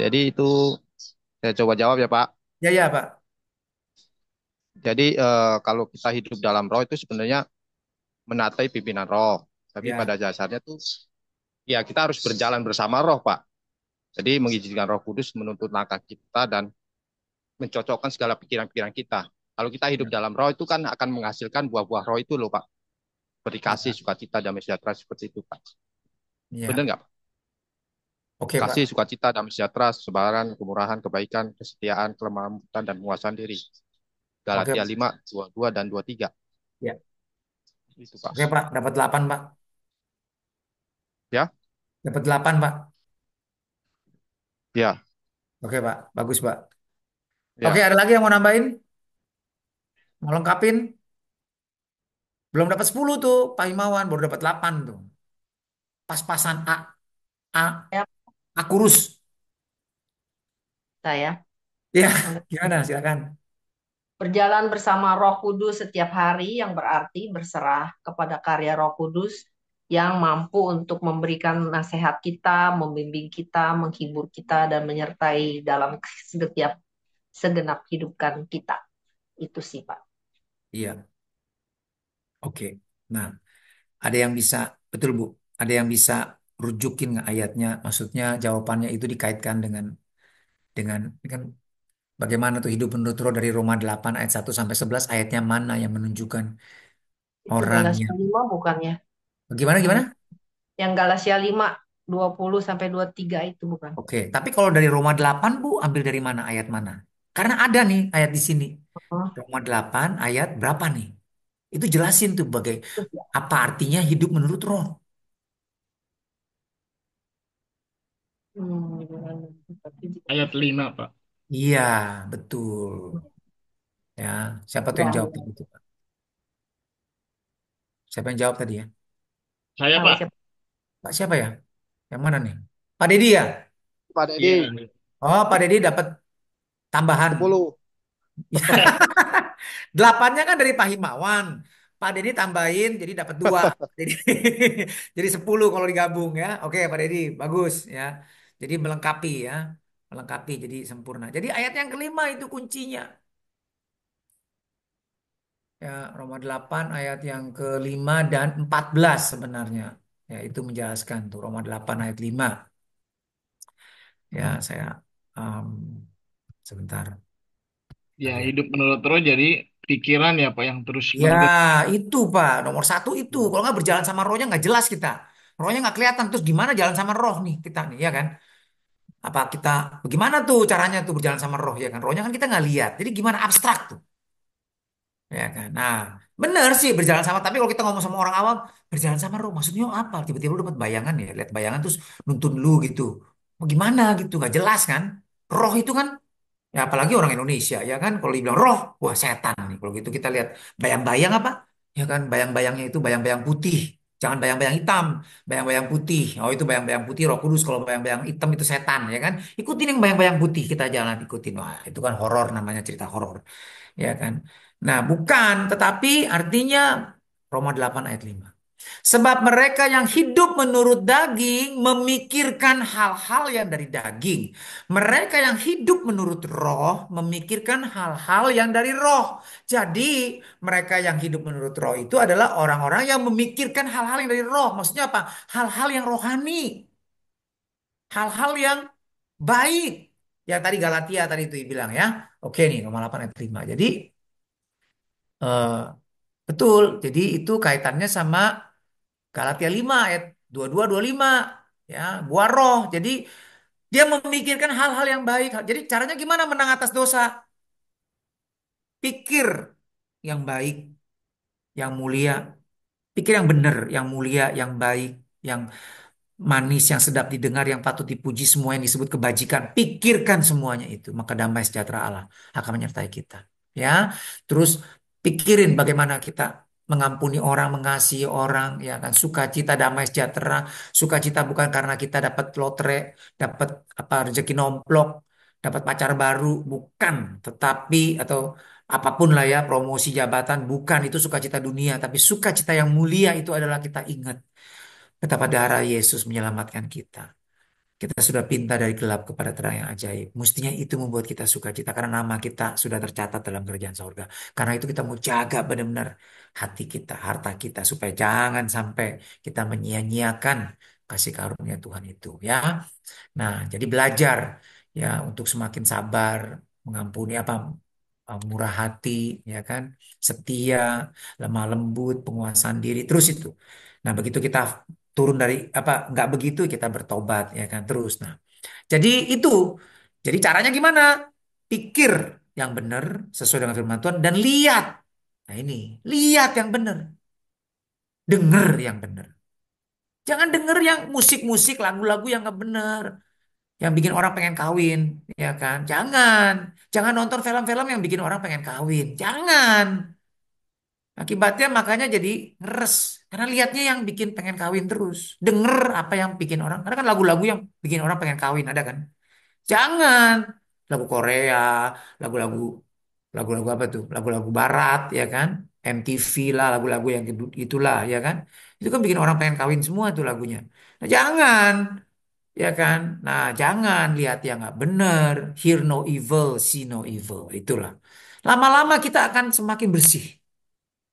Jadi itu saya coba jawab ya, Pak. Ya ya Pak. Jadi kalau kita hidup dalam roh itu sebenarnya menaati pimpinan roh. Tapi pada Ya. dasarnya tuh ya kita harus berjalan bersama roh, Pak. Jadi mengizinkan Roh Kudus menuntut langkah kita dan mencocokkan segala pikiran-pikiran kita. Kalau kita hidup Ya. dalam roh itu kan akan menghasilkan buah-buah roh itu loh, Pak. Berdikasih, Ya. sukacita, damai sejahtera seperti itu, Pak. Benar Ya. nggak, Pak? Oke Kasih, Pak. sukacita, damai sejahtera, kesabaran, kemurahan, kebaikan, kesetiaan, kelembutan, dan penguasaan diri. Oke Galatia Pak. 5, 22 dan 23. Ya. Itu, Pak. Oke Pak. Dapat 8 Pak. Ya, Dapat 8 Pak. ya, Oke Pak. Bagus Pak. Oke ya. ada lagi yang mau nambahin? Mau lengkapin? Belum dapat 10 tuh, Pak Himawan baru dapat 8 tuh. Pas-pasan A, Ya, A kurus. saya Ya, gimana? Silakan. berjalan bersama Roh Kudus setiap hari yang berarti berserah kepada karya Roh Kudus yang mampu untuk memberikan nasihat kita, membimbing kita, menghibur kita, dan menyertai dalam setiap segenap hidupkan kita. Itu sih, Pak. Iya, oke. Nah, ada yang bisa, betul Bu, ada yang bisa rujukin nggak ayatnya? Maksudnya jawabannya itu dikaitkan dengan bagaimana tuh hidup menurut Roh dari Roma 8 ayat 1 sampai 11 ayatnya mana yang menunjukkan Itu orang Galatia yang 5 bukannya? gimana Yang, gimana? yang Galatia 5, 20 sampai 23 itu bukan? Oke, tapi kalau dari Roma 8 Bu ambil dari mana ayat mana? Karena ada nih ayat di sini. Oh, Roma 8 ayat berapa nih? Itu jelasin tuh terus ya. apa artinya hidup menurut roh. Ayat 5, Pak. Iya, betul. Ya, siapa tuh yang Ya, jawab tadi itu, Pak? Siapa yang jawab tadi ya? Saya, nama Pak. siapa? Pak siapa ya? Yang mana nih? Pak Dedi ya? Pak Iya. Dedi. Oh, Pak Deddy dapat tambahan. 10. Delapannya kan dari Pak Himawan. Pak Deddy tambahin jadi dapat dua. Jadi jadi 10 kalau digabung ya. Oke Pak Deddy, bagus ya. Jadi melengkapi ya. Melengkapi jadi sempurna. Jadi ayat yang kelima itu kuncinya. Ya, Roma 8 ayat yang kelima dan 14 sebenarnya. Ya, itu menjelaskan tuh Roma 8 ayat 5. Ya, saya um, sebentar. Ya, Bentar ya. hidup menurut roh jadi pikiran ya Pak yang terus Ya, menerus. itu Pak. Nomor satu itu. Kalau nggak berjalan sama rohnya nggak jelas kita. Rohnya nggak kelihatan. Terus gimana jalan sama roh nih kita nih, ya kan? Apa kita, bagaimana tuh caranya tuh berjalan sama roh, ya kan? Rohnya kan kita nggak lihat. Jadi gimana abstrak tuh, ya kan? Nah, bener sih berjalan sama. Tapi kalau kita ngomong sama orang awam, berjalan sama roh, maksudnya apa? Tiba-tiba lu dapat bayangan ya, lihat bayangan terus nuntun lu gitu. Mau gimana gitu? Nggak jelas kan? Roh itu kan. Ya apalagi orang Indonesia ya kan kalau dibilang roh, wah setan nih. Kalau gitu kita lihat bayang-bayang apa? Ya kan bayang-bayangnya itu bayang-bayang putih. Jangan bayang-bayang hitam, bayang-bayang putih. Oh itu bayang-bayang putih Roh Kudus. Kalau bayang-bayang hitam itu setan ya kan. Ikutin yang bayang-bayang putih kita jalan ikutin. Wah itu kan horor namanya cerita horor ya kan. Nah bukan, tetapi artinya Roma 8 ayat 5. Sebab mereka yang hidup menurut daging memikirkan hal-hal yang dari daging. Mereka yang hidup menurut roh memikirkan hal-hal yang dari roh. Jadi mereka yang hidup menurut roh itu adalah orang-orang yang memikirkan hal-hal yang dari roh. Maksudnya apa? Hal-hal yang rohani. Hal-hal yang baik. Yang tadi Galatia tadi itu bilang ya. Oke nih Roma 8 ayat 5. Jadi eh, betul. Jadi itu kaitannya sama Galatia 5 ayat 22 25 ya, buah roh. Jadi dia memikirkan hal-hal yang baik. Jadi caranya gimana menang atas dosa? Pikir yang baik, yang mulia, pikir yang benar, yang mulia, yang baik, yang manis, yang sedap didengar, yang patut dipuji, semua yang disebut kebajikan. Pikirkan semuanya itu, maka damai sejahtera Allah akan menyertai kita. Ya, terus pikirin bagaimana kita mengampuni orang, mengasihi orang, ya kan, sukacita, damai sejahtera. Sukacita bukan karena kita dapat lotre, dapat apa rezeki nomplok, dapat pacar baru, bukan. Tetapi atau apapun lah ya, promosi jabatan, bukan itu sukacita dunia, tapi sukacita yang mulia itu adalah kita ingat betapa darah Yesus menyelamatkan kita. Kita sudah pindah dari gelap kepada terang yang ajaib. Mestinya itu membuat kita sukacita karena nama kita sudah tercatat dalam kerajaan sorga. Karena itu kita mau jaga benar-benar hati kita, harta kita supaya jangan sampai kita menyia-nyiakan kasih karunia Tuhan itu ya. Nah, jadi belajar ya untuk semakin sabar, mengampuni apa murah hati, ya kan, setia, lemah lembut, penguasaan diri, terus itu. Nah, begitu kita turun dari apa nggak begitu kita bertobat, ya kan, terus. Nah, jadi itu. Jadi caranya gimana? Pikir yang benar sesuai dengan firman Tuhan dan lihat. Nah, ini lihat yang benar, dengar yang benar. Jangan denger yang musik-musik, lagu-lagu yang nggak benar. Yang bikin orang pengen kawin, ya kan? Jangan, jangan nonton film-film yang bikin orang pengen kawin. Jangan. Akibatnya makanya jadi ngeres. Karena lihatnya yang bikin pengen kawin terus. Denger apa yang bikin orang. Karena kan lagu-lagu yang bikin orang pengen kawin ada kan? Jangan. Lagu Korea, lagu-lagu lagu-lagu apa tuh? Lagu-lagu Barat, ya kan? MTV lah, lagu-lagu yang itulah, ya kan? Itu kan bikin orang pengen kawin semua tuh lagunya. Nah, jangan. Ya kan? Nah, jangan lihat yang nggak benar, hear no evil, see no evil. Itulah. Lama-lama kita akan semakin bersih.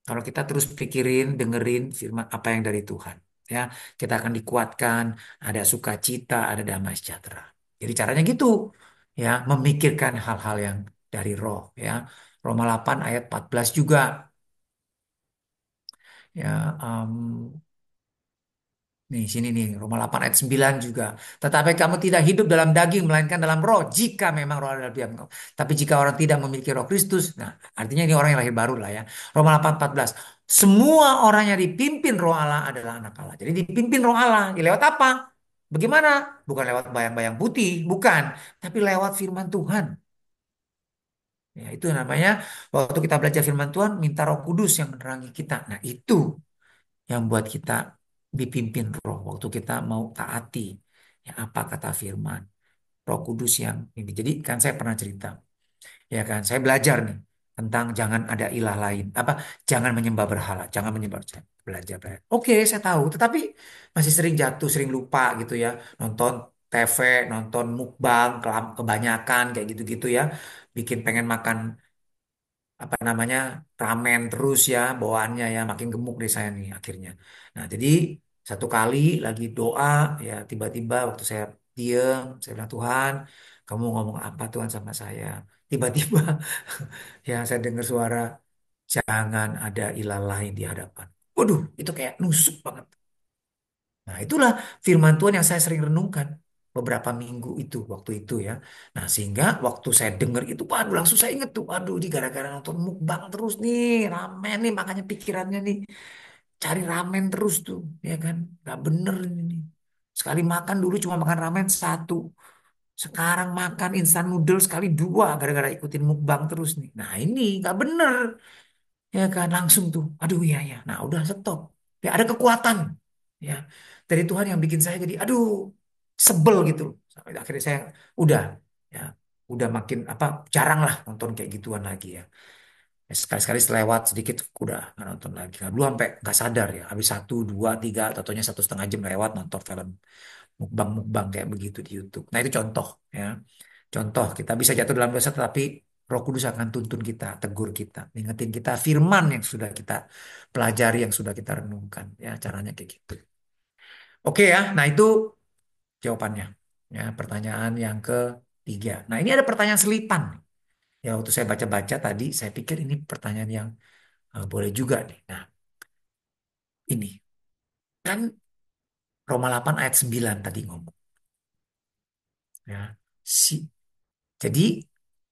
Kalau kita terus pikirin, dengerin firman apa yang dari Tuhan. Ya, kita akan dikuatkan, ada sukacita, ada damai sejahtera. Jadi caranya gitu. Ya, memikirkan hal-hal yang dari roh. Ya, Roma 8 ayat 14 juga. Ya, nih, sini nih, Roma 8 ayat 9 juga. Tetapi kamu tidak hidup dalam daging, melainkan dalam roh. Jika memang roh adalah diam kamu. Tapi jika orang tidak memiliki roh Kristus, nah artinya ini orang yang lahir baru lah ya. Roma 8, 14. Semua orang yang dipimpin roh Allah adalah anak Allah. Jadi dipimpin roh Allah. Ya, lewat apa? Bagaimana? Bukan lewat bayang-bayang putih, bukan. Tapi lewat firman Tuhan. Ya, itu namanya waktu kita belajar firman Tuhan, minta roh kudus yang menerangi kita. Nah itu yang buat kita dipimpin roh waktu kita mau taati ya apa kata firman. Roh Kudus yang ini. Jadi kan saya pernah cerita, ya kan? Saya belajar nih tentang jangan ada ilah lain, apa? Jangan menyembah berhala, jangan menyembah belajar. Belajar. Oke, saya tahu, tetapi masih sering jatuh, sering lupa gitu ya. Nonton TV, nonton mukbang, kebanyakan kayak gitu-gitu ya. Bikin pengen makan apa namanya ramen terus ya bawaannya ya makin gemuk deh saya nih akhirnya. Nah jadi satu kali lagi doa ya tiba-tiba waktu saya diem saya bilang Tuhan kamu ngomong apa Tuhan sama saya. Tiba-tiba ya saya dengar suara jangan ada ilah lain di hadapan. Waduh itu kayak nusuk banget. Nah, itulah firman Tuhan yang saya sering renungkan beberapa minggu itu, waktu itu ya. Nah, sehingga waktu saya dengar itu, waduh langsung saya inget tuh, waduh ini gara-gara nonton mukbang terus nih, ramen nih, makanya pikirannya nih, cari ramen terus tuh, ya kan? Gak bener ini nih. Sekali makan dulu cuma makan ramen satu. Sekarang makan instan noodle sekali dua, gara-gara ikutin mukbang terus nih. Nah, ini gak bener. Ya kan langsung tuh. Aduh ya ya. Nah, udah stop. Ya ada kekuatan ya dari Tuhan yang bikin saya jadi aduh sebel gitu. Sampai akhirnya saya udah ya udah makin apa jarang lah nonton kayak gituan lagi ya. Ya, sekali-sekali selewat sedikit udah nggak nonton lagi. Nah, dulu sampai nggak sadar ya. Habis satu, dua, tiga, totonya 1,5 jam lewat nonton film mukbang-mukbang kayak begitu di YouTube. Nah itu contoh ya. Contoh, kita bisa jatuh dalam dosa tetapi Roh Kudus akan tuntun kita, tegur kita, ingetin kita firman yang sudah kita pelajari, yang sudah kita renungkan. Ya, caranya kayak gitu. Oke ya, nah itu jawabannya. Ya, pertanyaan yang ketiga. Nah, ini ada pertanyaan selipan. Ya, waktu saya baca-baca tadi, saya pikir ini pertanyaan yang boleh juga nih. Nah, ini kan Roma 8 ayat 9 tadi ngomong. Ya, si, jadi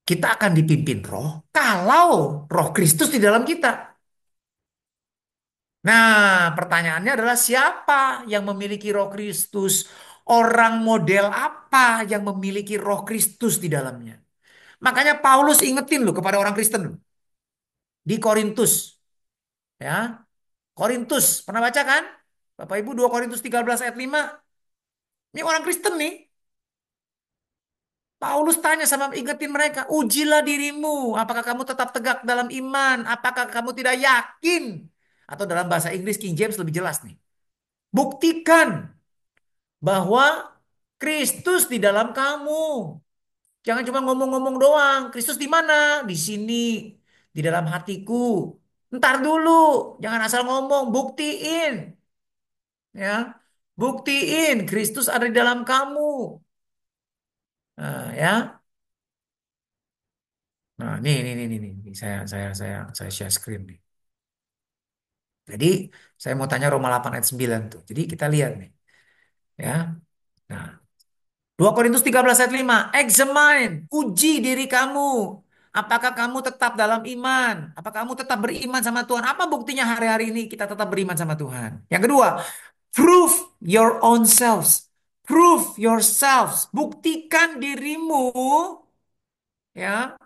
kita akan dipimpin roh kalau roh Kristus di dalam kita. Nah, pertanyaannya adalah siapa yang memiliki Roh Kristus? Orang model apa yang memiliki Roh Kristus di dalamnya? Makanya Paulus ingetin loh kepada orang Kristen loh, di Korintus, ya. Korintus, pernah baca kan? Bapak Ibu 2 Korintus 13 ayat 5. Ini orang Kristen nih. Paulus tanya sama ingetin mereka, ujilah dirimu, apakah kamu tetap tegak dalam iman? Apakah kamu tidak yakin? Atau dalam bahasa Inggris King James lebih jelas nih. Buktikan bahwa Kristus di dalam kamu. Jangan cuma ngomong-ngomong doang. Kristus di mana? Di sini, di dalam hatiku. Ntar dulu, jangan asal ngomong, buktiin, ya. Buktiin Kristus ada di dalam kamu. Nah, ya. Nah, nih. Saya share screen nih. Jadi, saya mau tanya Roma 8 ayat 9 tuh. Jadi, kita lihat nih, ya. Nah, 2 Korintus 13 ayat 5. Examine, uji diri kamu. Apakah kamu tetap dalam iman? Apakah kamu tetap beriman sama Tuhan? Apa buktinya hari-hari ini kita tetap beriman sama Tuhan? Yang kedua, prove your own selves. Prove yourselves. Buktikan dirimu ya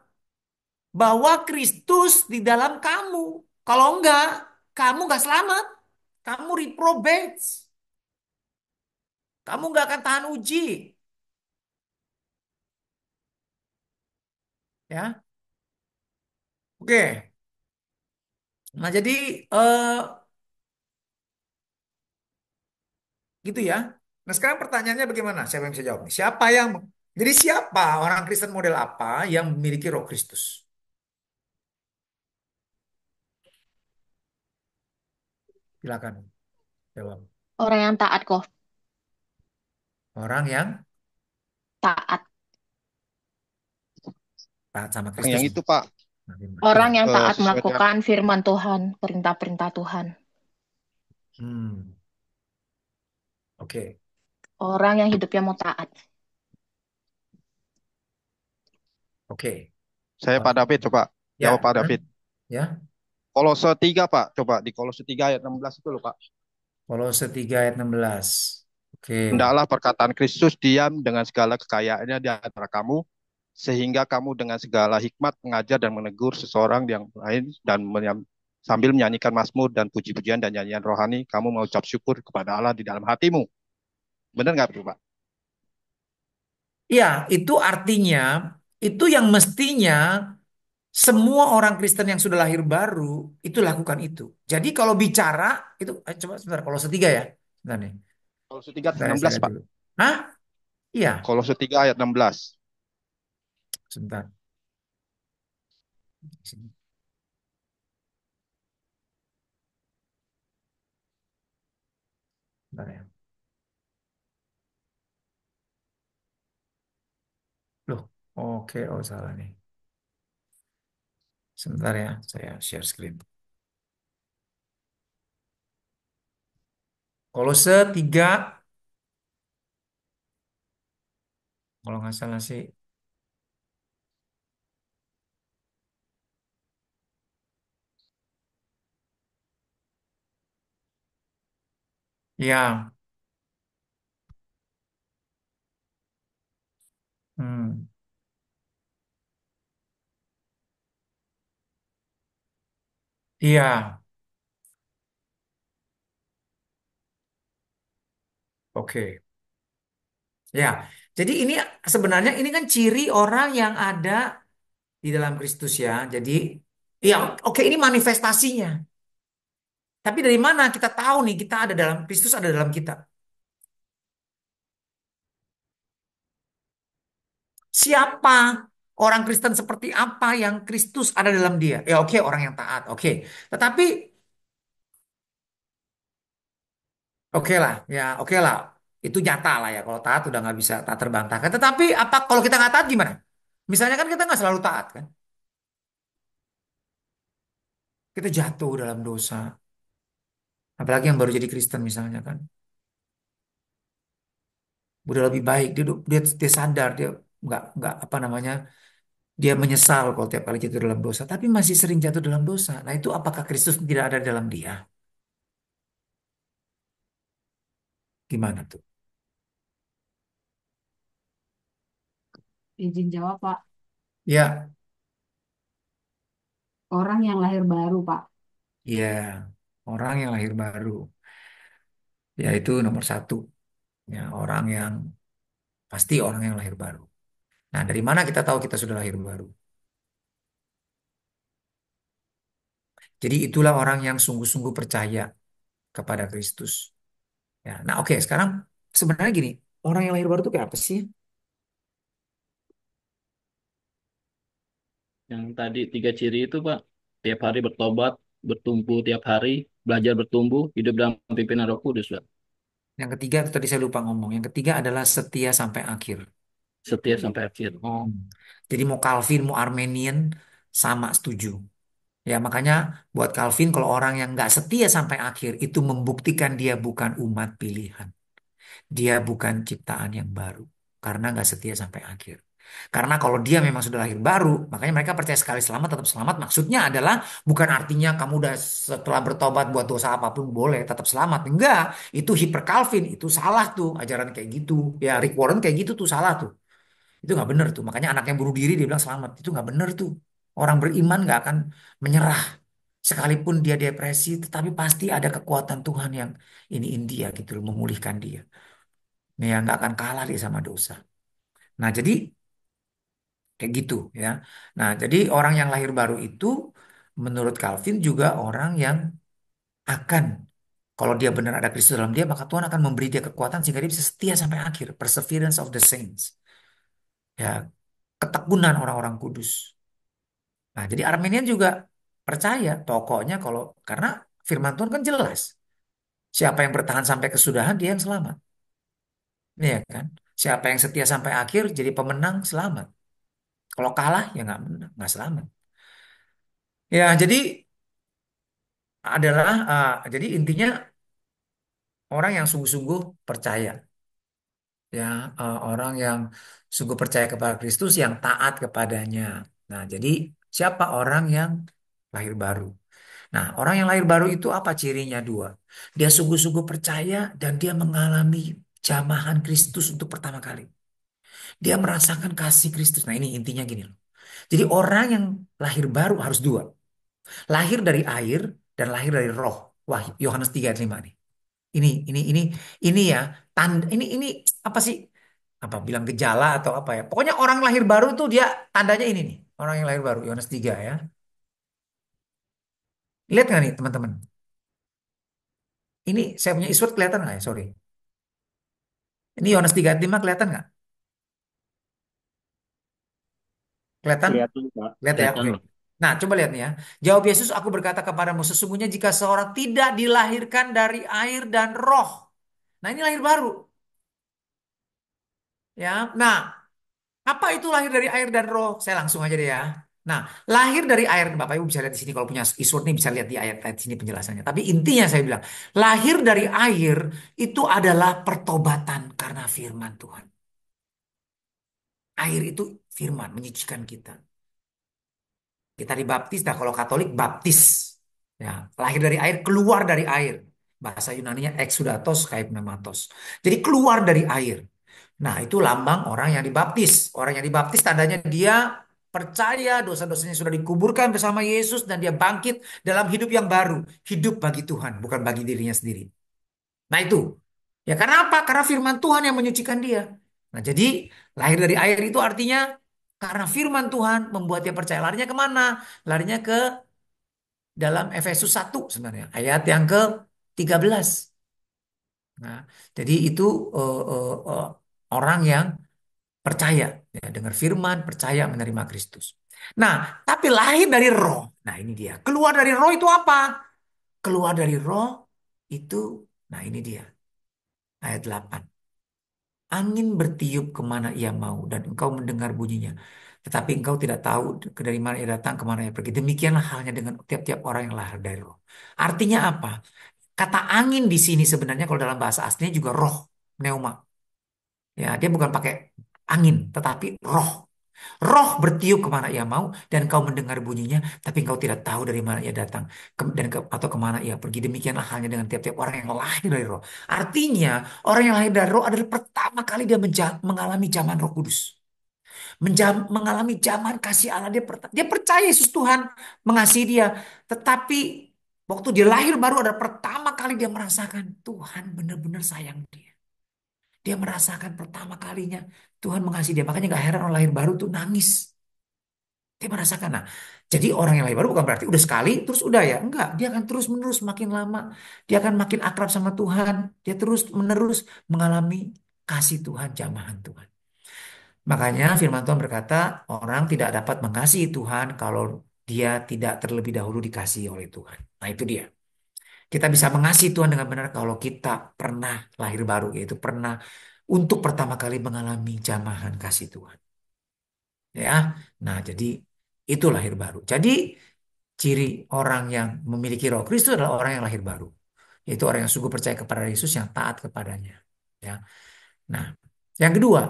bahwa Kristus di dalam kamu. Kalau enggak, kamu enggak selamat. Kamu reprobate. Kamu enggak akan tahan uji. Ya, oke. Nah, jadi gitu ya. Nah, sekarang pertanyaannya bagaimana? Siapa yang bisa jawab nih? Jadi siapa orang Kristen model apa yang memiliki Roh Kristus? Silakan jawab. Orang yang taat kok, Orang yang taat. taat sama Yang Kristus. itu Pak, Nah, gimana? Orang Ya. yang taat sesuai dengan melakukan firman Tuhan, perintah-perintah Tuhan. Hmm, oke. Orang yang hidupnya mau taat. Oke. saya Pak David, coba Ya, jawab Pak David. ya. Kolose 3 Pak, coba di Kolose 3 ayat 16 itu loh Pak. Kolose 3 ayat 16. Oke. Hendaklah perkataan Kristus diam dengan segala kekayaannya di antara kamu, sehingga kamu dengan segala hikmat mengajar dan menegur seseorang yang lain dan sambil menyanyikan mazmur dan puji-pujian dan nyanyian rohani, kamu mengucap syukur kepada Allah di dalam hatimu. Benar nggak itu Pak? Ya, itu artinya itu yang mestinya semua orang Kristen yang sudah lahir baru itu lakukan itu. Jadi kalau bicara itu, coba sebentar, kalau tiga ya, sebentar nih, Kolose 3 ayat sebentar ya, saya 16, lihat Pak. dulu. Hah? Iya, Kolose 3 ayat 16. sebentar. Sebentar ya. Loh, oke, oh salah nih. Sebentar ya, saya share screen. Kolose 3, kalau nggak salah sih, ya, hmm, iya, oke, ya. Jadi ini sebenarnya ini kan ciri orang yang ada di dalam Kristus ya. Jadi, ya, oke, ini manifestasinya. Tapi dari mana kita tahu nih kita ada dalam Kristus, ada dalam kita? Siapa orang Kristen seperti apa yang Kristus ada dalam dia? Ya oke, orang yang taat, oke. Tetapi oke lah, ya oke lah. Itu nyata lah ya. Kalau taat udah nggak bisa tak terbantahkan. Tetapi apa kalau kita nggak taat gimana? Misalnya kan kita nggak selalu taat kan? Kita jatuh dalam dosa. Apalagi yang baru jadi Kristen misalnya kan. Udah lebih baik, dia sadar, dia nggak apa namanya, dia menyesal kalau tiap kali jatuh dalam dosa, tapi masih sering jatuh dalam dosa. Nah itu apakah Kristus tidak ada dalam dia? Gimana tuh? Izin jawab, Pak. Ya, Orang yang lahir baru, Pak. ya, orang yang lahir baru, ya itu nomor satu. Ya, orang yang pasti orang yang lahir baru. Nah, dari mana kita tahu kita sudah lahir baru? Jadi itulah orang yang sungguh-sungguh percaya kepada Kristus. Ya, nah oke, sekarang sebenarnya gini, orang yang lahir baru itu kayak apa sih? Yang tadi tiga ciri itu Pak, tiap hari bertobat, bertumbuh tiap hari, belajar bertumbuh, hidup dalam pimpinan Roh Kudus Pak. Yang ketiga tadi saya lupa ngomong. Yang ketiga adalah setia sampai akhir. Setia sampai akhir. Oh. Jadi mau Calvin, mau Armenian, sama setuju. Ya makanya buat Calvin kalau orang yang nggak setia sampai akhir itu membuktikan dia bukan umat pilihan. Dia bukan ciptaan yang baru. Karena nggak setia sampai akhir. Karena kalau dia memang sudah lahir baru, makanya mereka percaya sekali selamat tetap selamat. Maksudnya adalah bukan artinya kamu udah setelah bertobat buat dosa apapun boleh tetap selamat. Enggak, itu hiper Calvin, itu salah tuh ajaran kayak gitu. Ya Rick Warren kayak gitu tuh salah tuh. Itu nggak bener tuh. Makanya anaknya bunuh diri dia bilang selamat. Itu nggak bener tuh. Orang beriman nggak akan menyerah. Sekalipun dia depresi, tetapi pasti ada kekuatan Tuhan yang iniin dia gitu loh, memulihkan dia. Nih ya nggak akan kalah dia sama dosa. Nah jadi kayak gitu ya. Nah jadi orang yang lahir baru itu menurut Calvin juga orang yang akan kalau dia benar ada Kristus dalam dia maka Tuhan akan memberi dia kekuatan sehingga dia bisa setia sampai akhir. Perseverance of the saints. Ya ketekunan orang-orang kudus. Nah, jadi Armenian juga percaya pokoknya kalau karena firman Tuhan kan jelas. Siapa yang bertahan sampai kesudahan dia yang selamat. Iya kan? Siapa yang setia sampai akhir jadi pemenang selamat. Kalau kalah ya nggak menang, nggak selamat. Ya, jadi adalah jadi intinya orang yang sungguh-sungguh percaya ya orang yang sungguh percaya kepada Kristus yang taat kepadanya. Nah, jadi siapa orang yang lahir baru? Nah, orang yang lahir baru itu apa cirinya? Dua. Dia sungguh-sungguh percaya dan dia mengalami jamahan Kristus untuk pertama kali. Dia merasakan kasih Kristus. Nah, ini intinya gini loh. Jadi orang yang lahir baru harus dua. Lahir dari air dan lahir dari roh. Wah, Yohanes 3 ayat 5 nih. Ini ya tanda ini apa sih? apa bilang gejala atau apa ya. Pokoknya orang lahir baru tuh dia tandanya ini nih. Orang yang lahir baru, Yohanes 3 ya. Lihat nggak nih teman-teman? Ini saya punya isword kelihatan nggak ya? Sorry. Ini Yohanes 3 ayat 5 kelihatan nggak? Kelihatan? Kelihatan, Pak. Lihat ya, Kelihatan oke. loh. Nah, coba lihat nih ya. Jawab Yesus, aku berkata kepadamu, sesungguhnya jika seorang tidak dilahirkan dari air dan roh. Nah, ini lahir baru. Ya, nah, apa itu lahir dari air dan roh? Saya langsung aja deh ya. Nah, lahir dari air, Bapak Ibu bisa lihat di sini kalau punya isword nih bisa lihat di ayat-ayat sini penjelasannya. Tapi intinya saya bilang, lahir dari air itu adalah pertobatan karena firman Tuhan. Air itu firman menyucikan kita. Kita dibaptis, nah kalau Katolik baptis. Ya, lahir dari air, keluar dari air. Bahasa Yunaninya exudatos kayak pneumatos. Jadi keluar dari air. Nah, itu lambang orang yang dibaptis. Orang yang dibaptis tandanya dia percaya dosa-dosanya sudah dikuburkan bersama Yesus dan dia bangkit dalam hidup yang baru. Hidup bagi Tuhan, bukan bagi dirinya sendiri. Nah, itu. Ya, karena apa? Karena firman Tuhan yang menyucikan dia. Nah, jadi lahir dari air itu artinya karena firman Tuhan membuat dia percaya. Larinya kemana? Larinya ke dalam Efesus 1 sebenarnya. Ayat yang ke-13. Nah, jadi itu eh, eh, eh, orang yang percaya ya, dengar firman, percaya menerima Kristus. Nah, tapi lahir dari roh. Nah, ini dia. Keluar dari roh itu apa? Keluar dari roh itu, nah ini dia. Ayat 8. Angin bertiup kemana ia mau dan engkau mendengar bunyinya. Tetapi engkau tidak tahu dari mana ia datang, kemana ia pergi. Demikianlah halnya dengan tiap-tiap orang yang lahir dari roh. Artinya apa? Kata angin di sini sebenarnya kalau dalam bahasa aslinya juga roh, pneuma. Ya, dia bukan pakai angin, tetapi roh. Roh bertiup kemana ia mau dan kau mendengar bunyinya, tapi engkau tidak tahu dari mana ia datang atau kemana ia pergi. Demikianlah halnya dengan tiap-tiap orang yang lahir dari roh. Artinya, orang yang lahir dari roh adalah pertama kali dia mengalami zaman Roh Kudus. Mengalami zaman kasih Allah. Dia percaya Yesus Tuhan mengasihi dia. Tetapi waktu dia lahir baru ada pertama kali dia merasakan Tuhan benar-benar sayang dia. Dia merasakan pertama kalinya Tuhan mengasihi dia. Makanya gak heran orang lahir baru tuh nangis. Dia merasakan. Nah, jadi orang yang lahir baru bukan berarti udah sekali terus udah ya. Enggak, dia akan terus menerus makin lama. Dia akan makin akrab sama Tuhan. Dia terus menerus mengalami kasih Tuhan, jamahan Tuhan. Makanya firman Tuhan berkata, orang tidak dapat mengasihi Tuhan kalau dia tidak terlebih dahulu dikasihi oleh Tuhan. Nah, itu dia. Kita bisa mengasihi Tuhan dengan benar kalau kita pernah lahir baru, yaitu pernah untuk pertama kali mengalami jamahan kasih Tuhan. Ya, nah jadi itu lahir baru. Jadi ciri orang yang memiliki Roh Kristus adalah orang yang lahir baru, yaitu orang yang sungguh percaya kepada Yesus yang taat kepadanya. Ya, nah yang kedua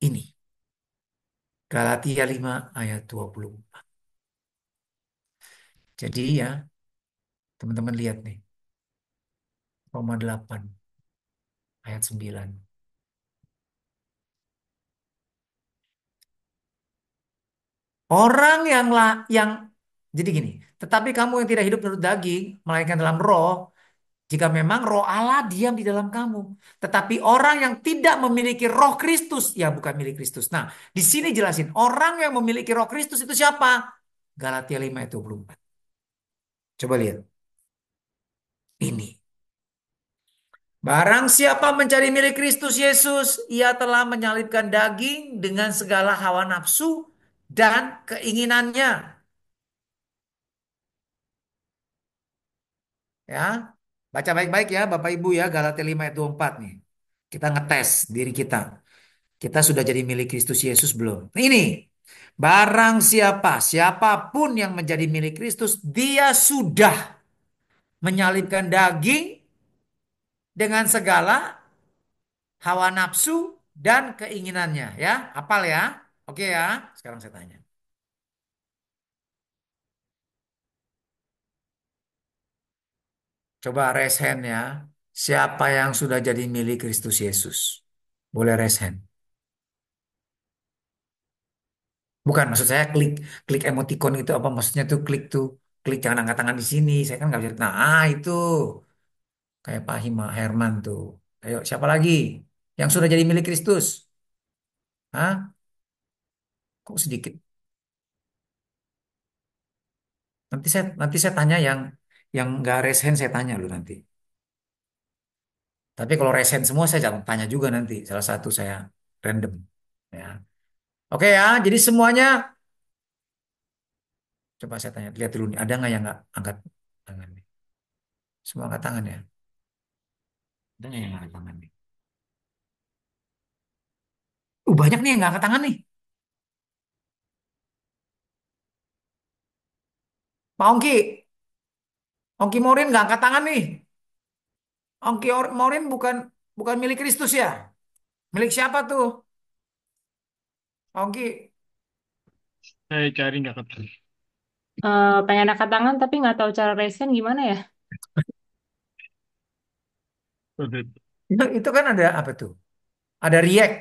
ini Galatia 5 ayat 24. Jadi ya teman-teman lihat nih Roma 8 ayat 9. Orang yang jadi gini, tetapi kamu yang tidak hidup menurut daging, melainkan dalam roh, jika memang roh Allah diam di dalam kamu. Tetapi orang yang tidak memiliki roh Kristus, ya bukan milik Kristus. Nah, di sini jelasin, orang yang memiliki roh Kristus itu siapa? Galatia 5 ayat 24. Coba lihat. Ini. Barang siapa mencari milik Kristus Yesus, ia telah menyalibkan daging dengan segala hawa nafsu dan keinginannya. Ya, baca baik-baik ya Bapak Ibu ya Galatia 5 ayat 24 nih. Kita ngetes diri kita. Kita sudah jadi milik Kristus Yesus belum? Ini, barang siapapun yang menjadi milik Kristus, dia sudah menyalibkan daging dengan segala hawa nafsu dan keinginannya. Ya, hafal ya. Oke ya, sekarang saya tanya. Coba raise hand ya. Siapa yang sudah jadi milik Kristus Yesus? Boleh raise hand. Bukan, maksud saya klik klik emoticon itu apa maksudnya tuh klik jangan angkat tangan di sini. Saya kan nggak bisa. Nah, itu kayak Pak Hima Herman tuh. Ayo, siapa lagi? Yang sudah jadi milik Kristus. Hah? Kok sedikit? Nanti saya tanya yang nggak resen saya tanya lu nanti. Tapi kalau resen semua saya jangan tanya juga nanti. Salah satu saya random. Ya. Oke ya, jadi semuanya coba saya tanya, lihat dulu nih, ada nggak yang nggak angkat tangan nih? Semua angkat tangan ya? Ada nggak yang nggak angkat tangan nih? Banyak nih yang nggak angkat tangan nih. Pak Ongki, Ongki Morin nggak angkat tangan nih. Morin bukan bukan milik Kristus ya? Milik siapa tuh? Pak Ongki, Saya cari nggak ketemu. Pengen angkat tangan tapi nggak tahu cara resen gimana ya? Udah. itu kan ada apa tuh? Ada React.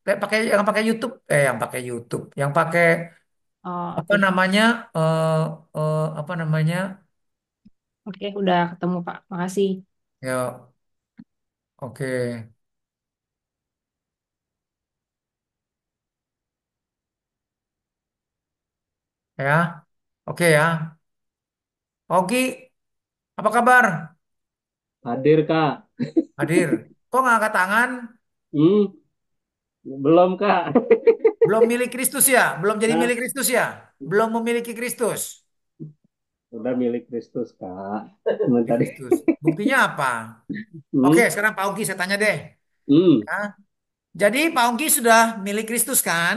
Yang pakai YouTube, yang pakai Oh, apa oke. namanya? Apa namanya? Oke, udah ketemu Pak. Makasih. Ya, oke. Ya, oke ya. Oke, apa kabar? Hadir, Kak. Hadir. Kok nggak angkat tangan? Hmm, belum, Kak. Belum milik Kristus ya? Belum jadi Nah, milik Kristus ya? Belum memiliki Kristus. udah milik Kristus, Kak. Milik Tadi. Kristus. Buktinya apa? Oke, Hmm, sekarang Pak Ongki saya tanya deh. hmm, Ya. Jadi Pak Ongki sudah milik Kristus kan?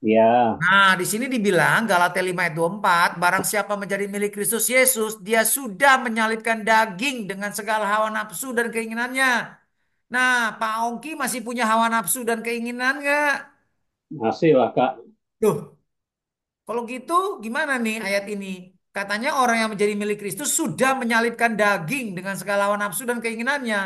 ya, Nah, di sini dibilang Galatia 5 ayat 24, barang siapa menjadi milik Kristus Yesus, dia sudah menyalibkan daging dengan segala hawa nafsu dan keinginannya. Nah, Pak Ongki masih punya hawa nafsu dan keinginan nggak? masih lah, Kak. Tuh, kalau gitu gimana nih ayat ini? Katanya orang yang menjadi milik Kristus sudah menyalibkan daging dengan segala hawa nafsu dan keinginannya.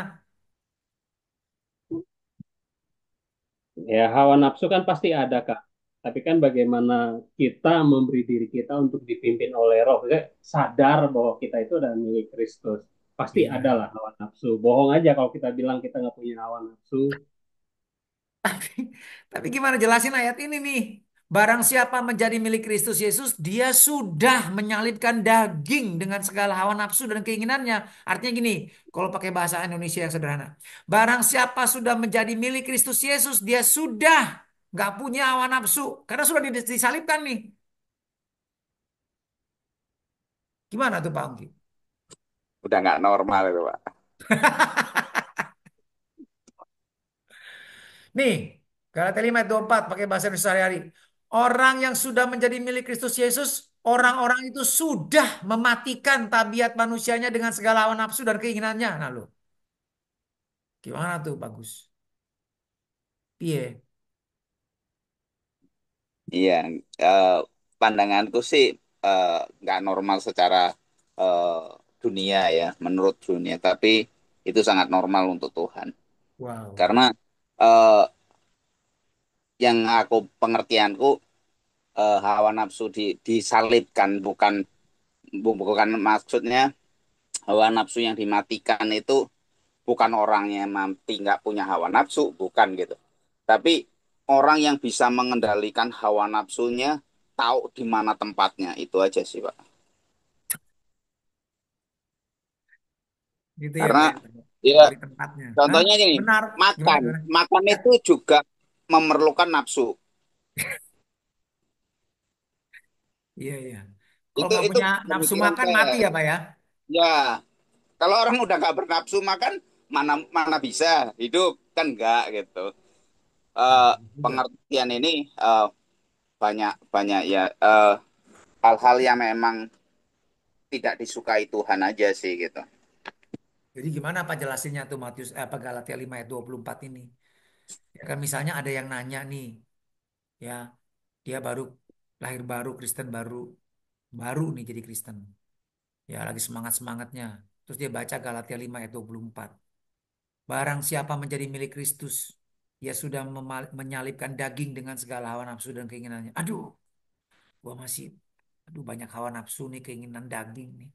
Ya, hawa nafsu kan pasti ada, Kak. Tapi kan bagaimana kita memberi diri kita untuk dipimpin oleh Roh. Kita sadar bahwa kita itu adalah milik Kristus. Pasti ada Iya. lah hawa nafsu. Bohong aja kalau kita bilang kita nggak punya hawa nafsu. Tapi gimana jelasin ayat ini nih? Barang siapa menjadi milik Kristus Yesus, dia sudah menyalibkan daging dengan segala hawa nafsu dan keinginannya. Artinya gini, kalau pakai bahasa Indonesia yang sederhana. Barang siapa sudah menjadi milik Kristus Yesus, dia sudah nggak punya hawa nafsu. Karena sudah disalibkan nih. Gimana tuh Pak Ongki? Udah nggak normal itu, Pak. Nih, Galatia 5 ayat 24 pakai bahasa Indonesia sehari-hari. Orang yang sudah menjadi milik Kristus Yesus, orang-orang itu sudah mematikan tabiat manusianya dengan segala hawa nafsu dan keinginannya. Nah, lo, gimana tuh bagus? Iya. Iya, eh, pandanganku sih eh, nggak normal secara eh, dunia ya, menurut dunia. Tapi itu sangat normal untuk Tuhan. Wow. Karena eh, yang aku pengertianku hawa nafsu disalibkan, bukan maksudnya hawa nafsu yang dimatikan itu bukan orangnya mati nggak punya hawa nafsu, bukan gitu. Tapi orang yang bisa mengendalikan hawa nafsunya tahu di mana tempatnya, itu aja sih, Pak. Gitu ya Karena Pak ya. ya Dari tempatnya. Hah? contohnya gini, Benar. Gimana makan, gimana? makan Ya. itu juga memerlukan nafsu. Iya iya. Kalau nggak Itu punya nafsu pemikiran makan saya. mati ya Pak ya. Ya, kalau orang udah nggak bernafsu makan, mana mana bisa hidup, kan enggak gitu. Nah, Eh, benar juga. Pengertian ini banyak banyak ya, hal-hal yang memang tidak disukai Tuhan aja sih gitu. Jadi gimana Pak jelasinnya tuh apa Galatia 5 ayat 24 ini? Ya kan misalnya ada yang nanya nih, ya dia baru lahir baru Kristen baru nih jadi Kristen. Ya lagi semangat-semangatnya. Terus dia baca Galatia 5 ayat 24. Barang siapa menjadi milik Kristus, ia sudah menyalibkan daging dengan segala hawa nafsu dan keinginannya. Gua masih, banyak hawa nafsu nih, keinginan daging nih.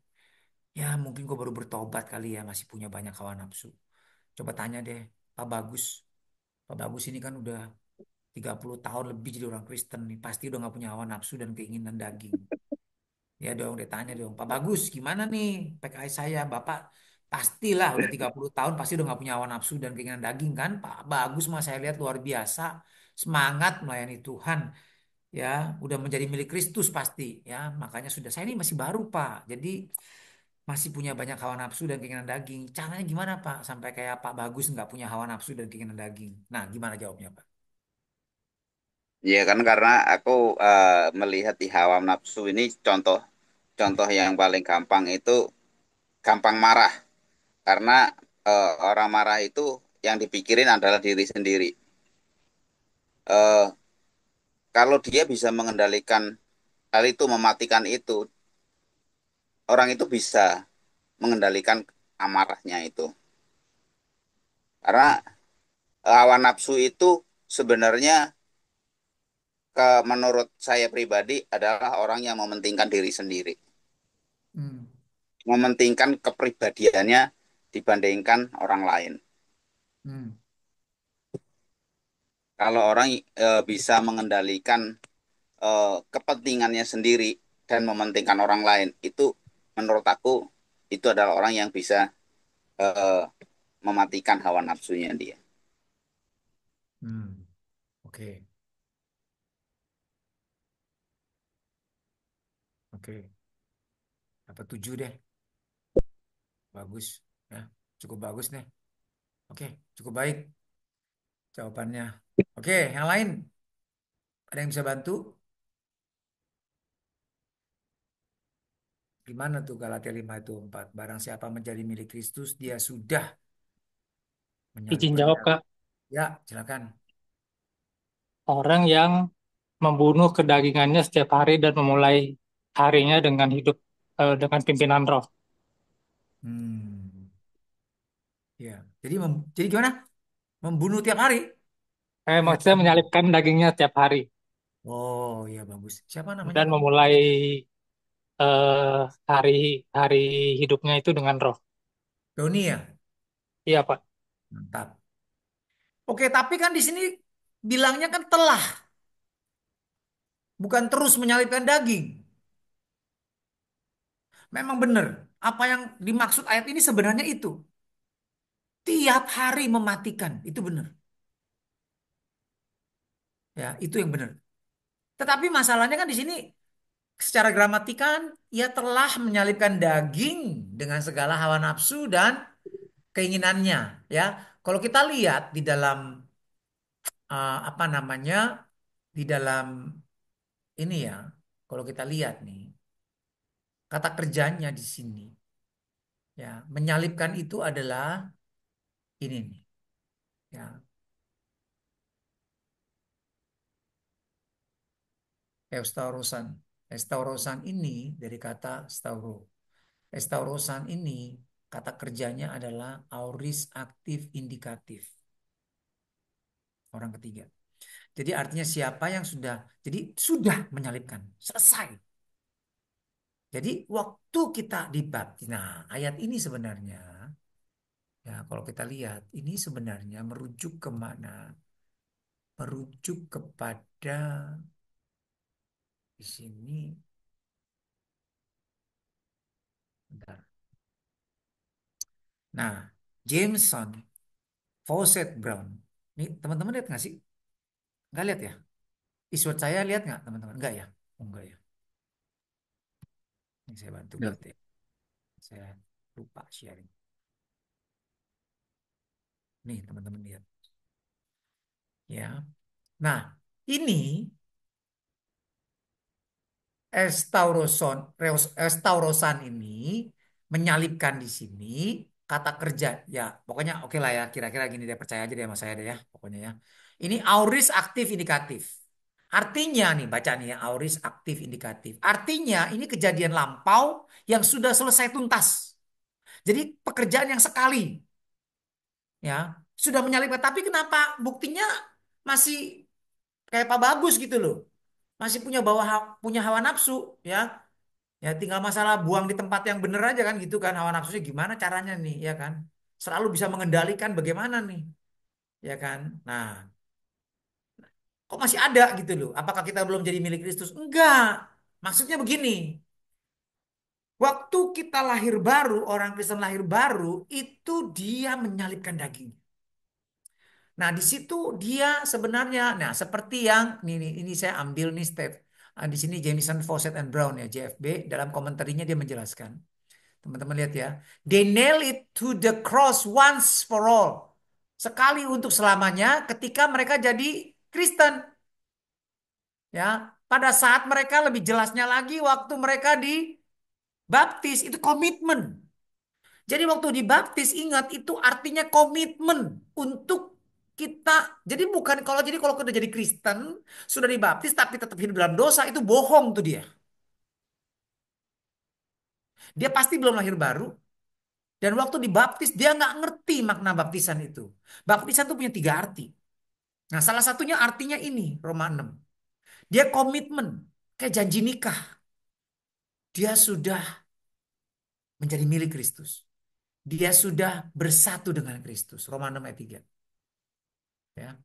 Ya mungkin gua baru bertobat kali ya, masih punya banyak hawa nafsu. Coba tanya deh, Pak Bagus. Pak Bagus ini kan udah 30 tahun lebih jadi orang Kristen nih. Pasti udah nggak punya hawa nafsu dan keinginan daging. Ya dong, dia tanya dong, Pak Bagus gimana nih PKI saya? Bapak pastilah udah 30 tahun pasti udah nggak punya hawa nafsu dan keinginan daging kan? Pak Bagus mah saya lihat luar biasa, semangat melayani Tuhan, ya udah menjadi milik Kristus pasti, ya makanya sudah saya ini masih baru Pak, jadi masih punya banyak hawa nafsu dan keinginan daging. Caranya gimana Pak sampai kayak Pak Bagus nggak punya hawa nafsu dan keinginan daging? Nah, gimana jawabnya Pak? Ya kan karena aku melihat di hawa nafsu ini contoh contoh yang paling gampang itu gampang marah karena orang marah itu yang dipikirin adalah diri sendiri. Eh, Kalau dia bisa mengendalikan hal itu, mematikan itu, orang itu bisa mengendalikan amarahnya itu. Karena hawa nafsu itu sebenarnya menurut saya pribadi adalah orang yang mementingkan diri sendiri, Hmm. mementingkan kepribadiannya dibandingkan orang lain. Hmm. Kalau orang bisa mengendalikan kepentingannya sendiri dan mementingkan orang lain, itu menurut aku itu adalah orang yang bisa eh, mematikan hawa nafsunya dia. Hmm. Oke, oke. Dapat 7 deh. Bagus. Ya, cukup bagus deh. Oke, cukup baik jawabannya. Oke, yang lain ada yang bisa bantu? Gimana tuh Galatia 5 itu 4? Barang siapa menjadi milik Kristus, dia sudah Izin menyalibkan jawab, daging. Kak. Ya, silakan. Orang yang membunuh kedagingannya setiap hari dan memulai harinya dengan hidup dengan pimpinan roh. Hmm, ya. Jadi gimana? Membunuh tiap hari? Maksudnya Gimana? menyalipkan dagingnya setiap hari Oh, ya bagus. Siapa namanya dan Pak? memulai hari-hari hidupnya itu dengan roh. Doni ya? Iya, Pak. Mantap. Oke, tapi kan di sini bilangnya kan telah, bukan terus menyalipkan daging. Memang benar. Apa yang dimaksud ayat ini sebenarnya itu. Tiap hari mematikan. Itu benar. Ya, itu yang benar. Tetapi masalahnya kan di sini secara gramatikal ia telah menyalipkan daging dengan segala hawa nafsu dan keinginannya. Ya, kalau kita lihat di dalam apa namanya di dalam ini ya, kalau kita lihat nih kata kerjanya di sini, ya menyalipkan itu adalah ini nih, ya Estaurosan. Estaurosan ini dari kata stauro. Estaurosan ini kata kerjanya adalah auris aktif indikatif. Orang ketiga. Jadi artinya siapa yang jadi sudah menyalipkan, selesai. Jadi waktu kita dibaptis, nah ayat ini sebenarnya, ya kalau kita lihat, ini sebenarnya merujuk ke mana? Merujuk kepada di sini, bentar. Nah, Jameson, Fawcett Brown. Ini teman-teman lihat nggak sih? Nggak lihat ya? Isword saya lihat nggak teman-teman? Nggak ya? Oh, nggak ya. Ini saya bantu Ya. berarti. Saya lupa sharing. Nih teman-teman lihat. Ya. Nah, ini Estaurosan ini menyalipkan di sini kata kerja. Ya, pokoknya oke lah ya. Kira-kira gini deh, percaya aja deh sama saya deh ya. Pokoknya ya. Ini auris aktif indikatif. Artinya nih, baca nih ya, auris aktif indikatif. Artinya ini kejadian lampau yang sudah selesai tuntas. Jadi pekerjaan yang sekali ya sudah menyalipkan. Tapi kenapa buktinya masih kayak Pak Bagus gitu loh. Masih punya hawa nafsu ya. Ya tinggal masalah buang di tempat yang bener aja kan gitu kan, hawa nafsunya gimana caranya nih ya kan. Selalu bisa mengendalikan bagaimana nih. ya kan? Nah, kok masih ada gitu loh. Apakah kita belum jadi milik Kristus? Enggak. Maksudnya begini, waktu kita lahir baru, orang Kristen lahir baru, itu dia menyalibkan daging. Nah, di situ dia sebenarnya, nah seperti yang ini saya ambil nih Steph. Di sini Jamison Fawcett and Brown ya JFB dalam komentarnya dia menjelaskan. Teman-teman lihat ya. They nail it to the cross once for all. Sekali untuk selamanya ketika mereka jadi Kristen. Ya, pada saat mereka lebih jelasnya lagi waktu mereka dibaptis itu komitmen. Jadi waktu dibaptis ingat itu artinya komitmen untuk kita. Jadi bukan kalau kita jadi Kristen sudah dibaptis tapi tetap hidup dalam dosa itu bohong tuh dia. Dia pasti belum lahir baru dan waktu dibaptis dia nggak ngerti makna baptisan itu. Baptisan itu punya 3 arti. Nah, salah satunya artinya ini Roma 6. Dia komitmen kayak janji nikah. Dia sudah menjadi milik Kristus. Dia sudah bersatu dengan Kristus. Roma 6 ayat 3. Ya.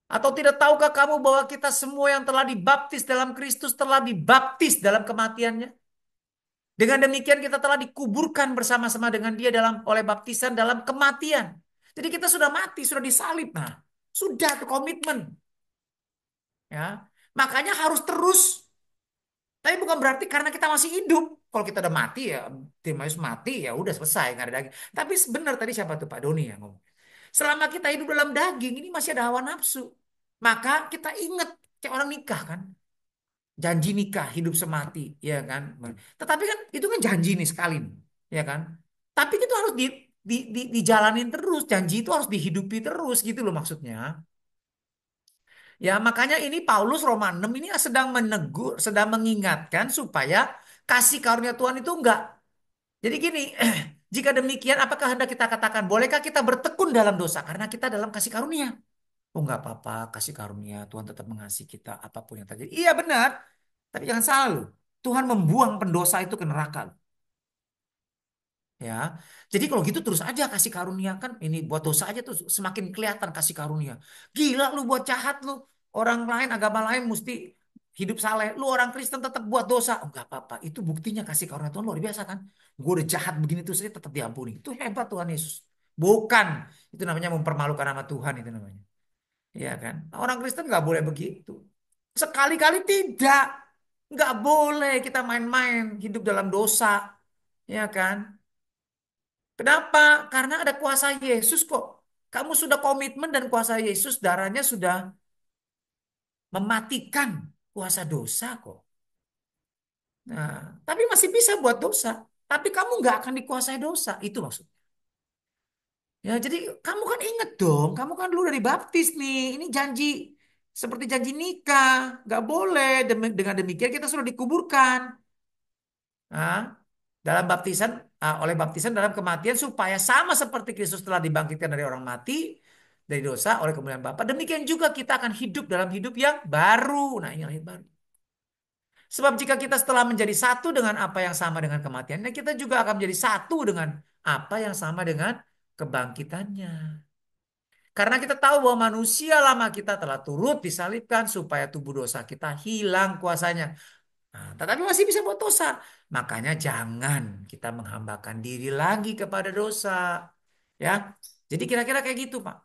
Atau tidak tahukah kamu bahwa kita semua yang telah dibaptis dalam Kristus telah dibaptis dalam kematiannya? Dengan demikian kita telah dikuburkan bersama-sama dengan dia oleh baptisan dalam kematian. Jadi kita sudah mati, sudah disalib. Nah, sudah itu komitmen. Ya. Makanya harus terus. Tapi bukan berarti karena kita masih hidup. Kalau kita udah mati ya, Timotius mati ya udah selesai nggak ada daging. Tapi benar tadi siapa tuh Pak Doni yang ngomong. Selama kita hidup dalam daging ini masih ada hawa nafsu. Maka kita ingat kayak orang nikah kan. Janji nikah hidup semati, ya kan. Tetapi kan itu kan janji nih sekali nih, ya kan. Tapi itu harus dijalanin terus. Janji itu harus dihidupi terus gitu loh maksudnya. Ya, makanya ini Paulus Roma 6 ini sedang menegur, sedang mengingatkan supaya kasih karunia Tuhan itu enggak. Jadi gini, jika demikian apakah hendak kita katakan, bolehkah kita bertekun dalam dosa karena kita dalam kasih karunia? Oh enggak apa-apa, kasih karunia Tuhan tetap mengasihi kita apapun yang terjadi. Iya benar, tapi jangan salah loh. Tuhan membuang pendosa itu ke neraka. Ya, jadi kalau gitu terus aja kasih karunia kan ini buat dosa aja tuh semakin kelihatan kasih karunia. Gila lu buat jahat lu. Orang lain agama lain mesti hidup saleh. Lu orang Kristen tetap buat dosa. Oh, enggak apa-apa. Itu buktinya kasih karunia Tuhan luar biasa kan. Gue udah jahat begini tuh saya tetap diampuni. Itu hebat Tuhan Yesus. Bukan. Itu namanya mempermalukan nama Tuhan itu namanya. Iya kan? Nah, orang Kristen nggak boleh begitu. Sekali-kali tidak. Nggak boleh kita main-main hidup dalam dosa. Ya kan? Kenapa? Karena ada kuasa Yesus kok. Kamu sudah komitmen dan kuasa Yesus darahnya sudah mematikan kuasa dosa kok. Nah, tapi masih bisa buat dosa. Tapi kamu nggak akan dikuasai dosa. Itu maksudnya. Ya, jadi kamu kan inget dong. Kamu kan dulu dari baptis nih. Ini janji. Seperti janji nikah. Nggak boleh. Dengan demikian kita sudah dikuburkan. Nah, dalam baptisan oleh baptisan dalam kematian supaya sama seperti Kristus telah dibangkitkan dari orang mati dari dosa oleh kemuliaan Bapa demikian juga kita akan hidup dalam hidup yang baru. Nah, ini yang baru. Sebab jika kita setelah menjadi satu dengan apa yang sama dengan kematiannya, kita juga akan menjadi satu dengan apa yang sama dengan kebangkitannya. Karena kita tahu bahwa manusia lama kita telah turut disalibkan supaya tubuh dosa kita hilang kuasanya. Nah, tetapi masih bisa buat dosa. Makanya jangan kita menghambakan diri lagi kepada dosa. Ya. Jadi kira-kira kayak gitu, Pak.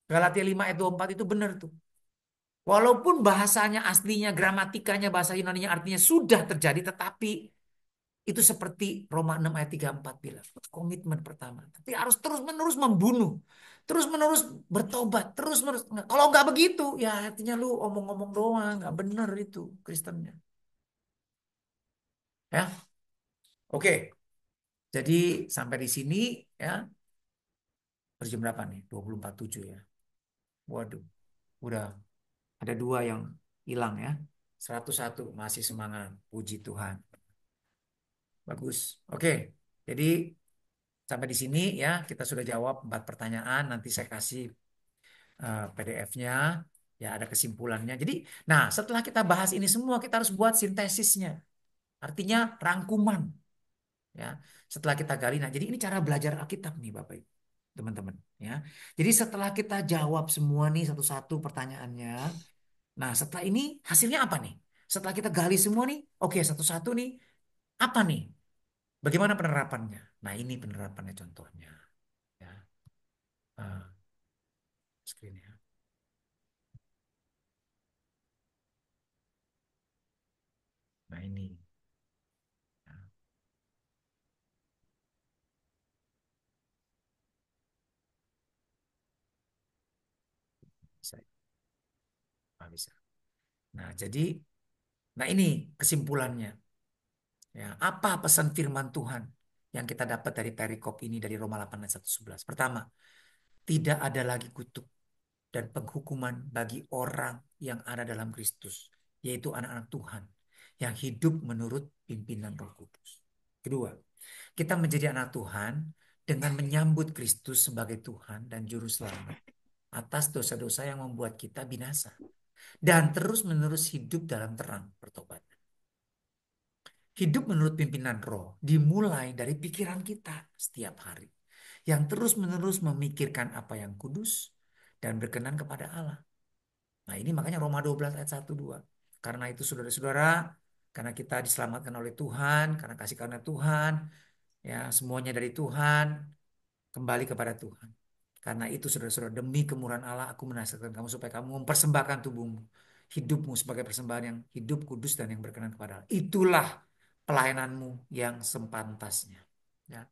Galatia 5 ayat 24 itu benar tuh. Walaupun bahasanya aslinya, gramatikanya, bahasa Yunaninya artinya sudah terjadi, tetapi itu seperti Roma 6 ayat 34 bilang. Komitmen pertama. Tapi harus terus-menerus membunuh. Terus-menerus bertobat. Terus-menerus. Kalau nggak begitu, ya artinya lu omong-omong doang. Nggak benar itu Kristennya. Ya. Oke. Jadi sampai di sini ya. Jam berapa nih? 24.7 ya. Waduh. Udah ada 2 yang hilang ya. 101 masih semangat. Puji Tuhan. Bagus. Oke. Jadi sampai di sini ya kita sudah jawab 4 pertanyaan. Nanti saya kasih PDF-nya. Ya ada kesimpulannya. Jadi nah setelah kita bahas ini semua kita harus buat sintesisnya. Artinya rangkuman. Ya, setelah kita gali, nah jadi ini cara belajar Alkitab nih Bapak Ibu, teman-teman. Ya, jadi setelah kita jawab semua nih satu-satu pertanyaannya, nah setelah ini hasilnya apa nih? Setelah kita gali semua nih, oke satu-satu nih, apa nih? Bagaimana penerapannya? Nah ini penerapannya contohnya. Ya, ah, screen ya. Nah ini. Ya, bisa, bisa. Nah jadi, nah ini kesimpulannya. Ya, apa pesan firman Tuhan yang kita dapat dari perikop ini dari Roma 8 ayat 1-11? Pertama, tidak ada lagi kutuk dan penghukuman bagi orang yang ada dalam Kristus, yaitu anak-anak Tuhan yang hidup menurut pimpinan Roh Kudus. Kedua, kita menjadi anak Tuhan dengan menyambut Kristus sebagai Tuhan dan Juru Selamat atas dosa-dosa yang membuat kita binasa dan terus-menerus hidup dalam terang pertobatan. Hidup menurut pimpinan roh dimulai dari pikiran kita setiap hari. Yang terus-menerus memikirkan apa yang kudus dan berkenan kepada Allah. Nah ini makanya Roma 12 ayat 1-2. Karena itu saudara-saudara, karena kita diselamatkan oleh Tuhan, karena kasih karunia Tuhan, ya semuanya dari Tuhan, kembali kepada Tuhan. Karena itu saudara-saudara, demi kemurahan Allah aku menasihatkan kamu supaya kamu mempersembahkan tubuhmu, hidupmu sebagai persembahan yang hidup, kudus dan yang berkenan kepada Allah. Itulah pelayananmu yang sepantasnya. Ya.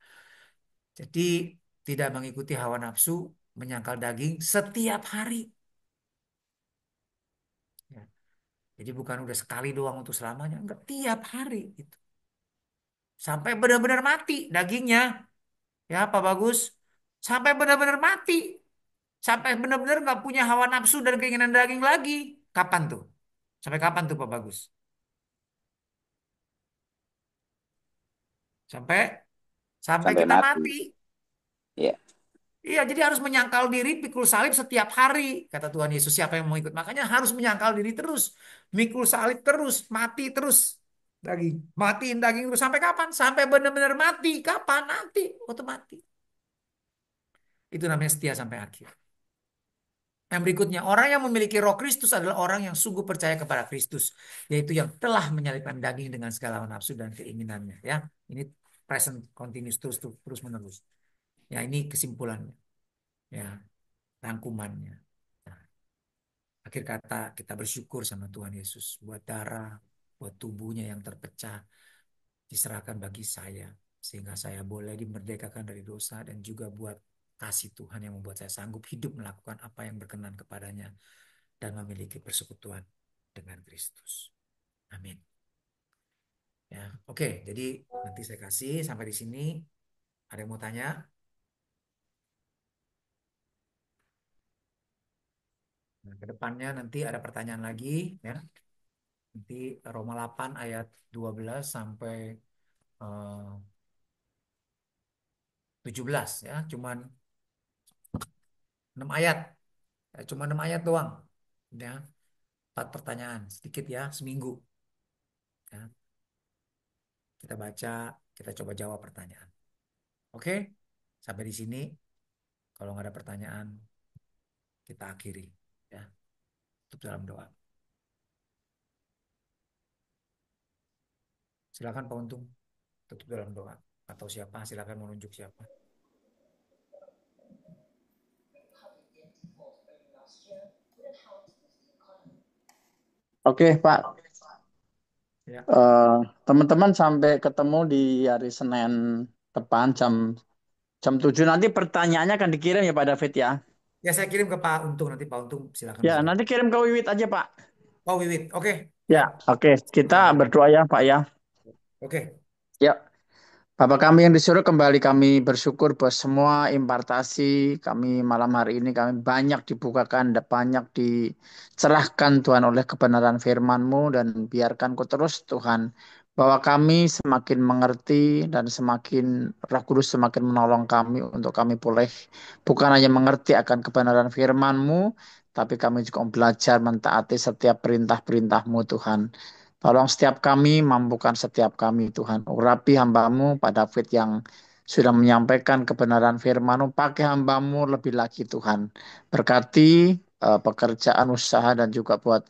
Jadi tidak mengikuti hawa nafsu, menyangkal daging setiap hari. Ya. Jadi bukan udah sekali doang untuk selamanya, enggak tiap hari itu. Sampai benar-benar mati dagingnya. Ya, Pak Bagus. Sampai benar-benar mati. Sampai benar-benar nggak punya hawa nafsu dan keinginan daging lagi. Kapan tuh? Sampai kapan tuh Pak Bagus? Sampai sampai Sampai kita mati. mati. Ya. Iya, jadi harus menyangkal diri, pikul salib setiap hari. Kata Tuhan Yesus, siapa yang mau ikut? Makanya harus menyangkal diri terus. Mikul salib terus, mati terus. Daging. Matiin daging terus. Sampai kapan? Sampai benar-benar mati. Kapan? Nanti. Waktu mati. Itu namanya setia sampai akhir. Yang berikutnya, orang yang memiliki roh Kristus adalah orang yang sungguh percaya kepada Kristus. Yaitu yang telah menyalibkan daging dengan segala nafsu dan keinginannya. Ya, ini present continuous terus menerus. Ya, ini kesimpulannya. Ya, rangkumannya. Nah, akhir kata kita bersyukur sama Tuhan Yesus buat darah, buat tubuhnya yang terpecah diserahkan bagi saya sehingga saya boleh dimerdekakan dari dosa dan juga buat kasih Tuhan yang membuat saya sanggup hidup melakukan apa yang berkenan kepadanya dan memiliki persekutuan dengan Kristus. Amin. Ya, oke. Jadi nanti saya kasih sampai di sini. Ada yang mau tanya? Nah, ke depannya nanti ada pertanyaan lagi ya. Nanti Roma 8 ayat 12 sampai eh, 17 ya, cuman 6 ayat. Ya, cuma 6 ayat doang. Ya, 4 pertanyaan, sedikit ya, seminggu. Ya, kita baca, kita coba jawab pertanyaan. Oke? Sampai di sini. Kalau nggak ada pertanyaan, kita akhiri ya. Tutup dalam doa. Silakan Pak Untung, tutup dalam doa. Atau siapa, silakan menunjuk siapa. Oke, Pak. Ya. Teman-teman sampai ketemu di hari Senin depan jam 7. Nanti pertanyaannya akan dikirim ya Pak David ya. Ya saya kirim ke Pak Untung, nanti Pak Untung silakan Ya, menjawab. nanti kirim ke Wiwit aja Pak. Oh Wiwit, oke. Ya, oke. Kita berdoa ya Pak ya. Oke. Ya. Bapa kami yang di surga, kembali kami bersyukur buat semua impartasi kami malam hari ini. Kami banyak dibukakan, dan banyak dicerahkan Tuhan oleh kebenaran firman-Mu. Dan biarkan Kau terus Tuhan, bahwa kami semakin mengerti dan semakin Roh Kudus semakin menolong kami untuk kami boleh bukan hanya mengerti akan kebenaran firman-Mu, tapi kami juga belajar mentaati setiap perintah-perintah-Mu Tuhan. Tolong setiap kami, mampukan setiap kami Tuhan. Urapi hamba-Mu Pak David yang sudah menyampaikan kebenaran firman-Mu. Pakai hamba-Mu lebih lagi Tuhan. Berkati pekerjaan, usaha, dan juga buat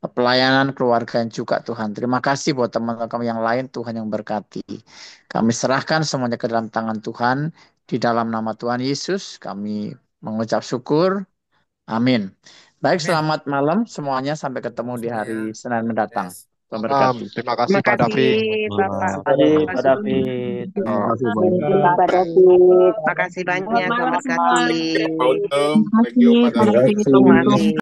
pelayanan keluarga juga Tuhan. Terima kasih buat teman-teman kami yang lain Tuhan yang berkati. Kami serahkan semuanya ke dalam tangan Tuhan. Di dalam nama Tuhan Yesus kami mengucap syukur. Amin. Baik, Amin. selamat malam semuanya. Sampai ketemu di hari Semuanya. Senin mendatang. Yes. Tuhan berkati. Terima kasih Terima Pak kasih David. Bapak Terima kasih Pak Sudi. David. Terima Oh, kasih Terima banyak. kasih, Pak David. Terima kasih Selamat banyak, Tuhan malam berkati. semua. Pak Untung, thank you Pak Terima David. kasih. Terima kasih.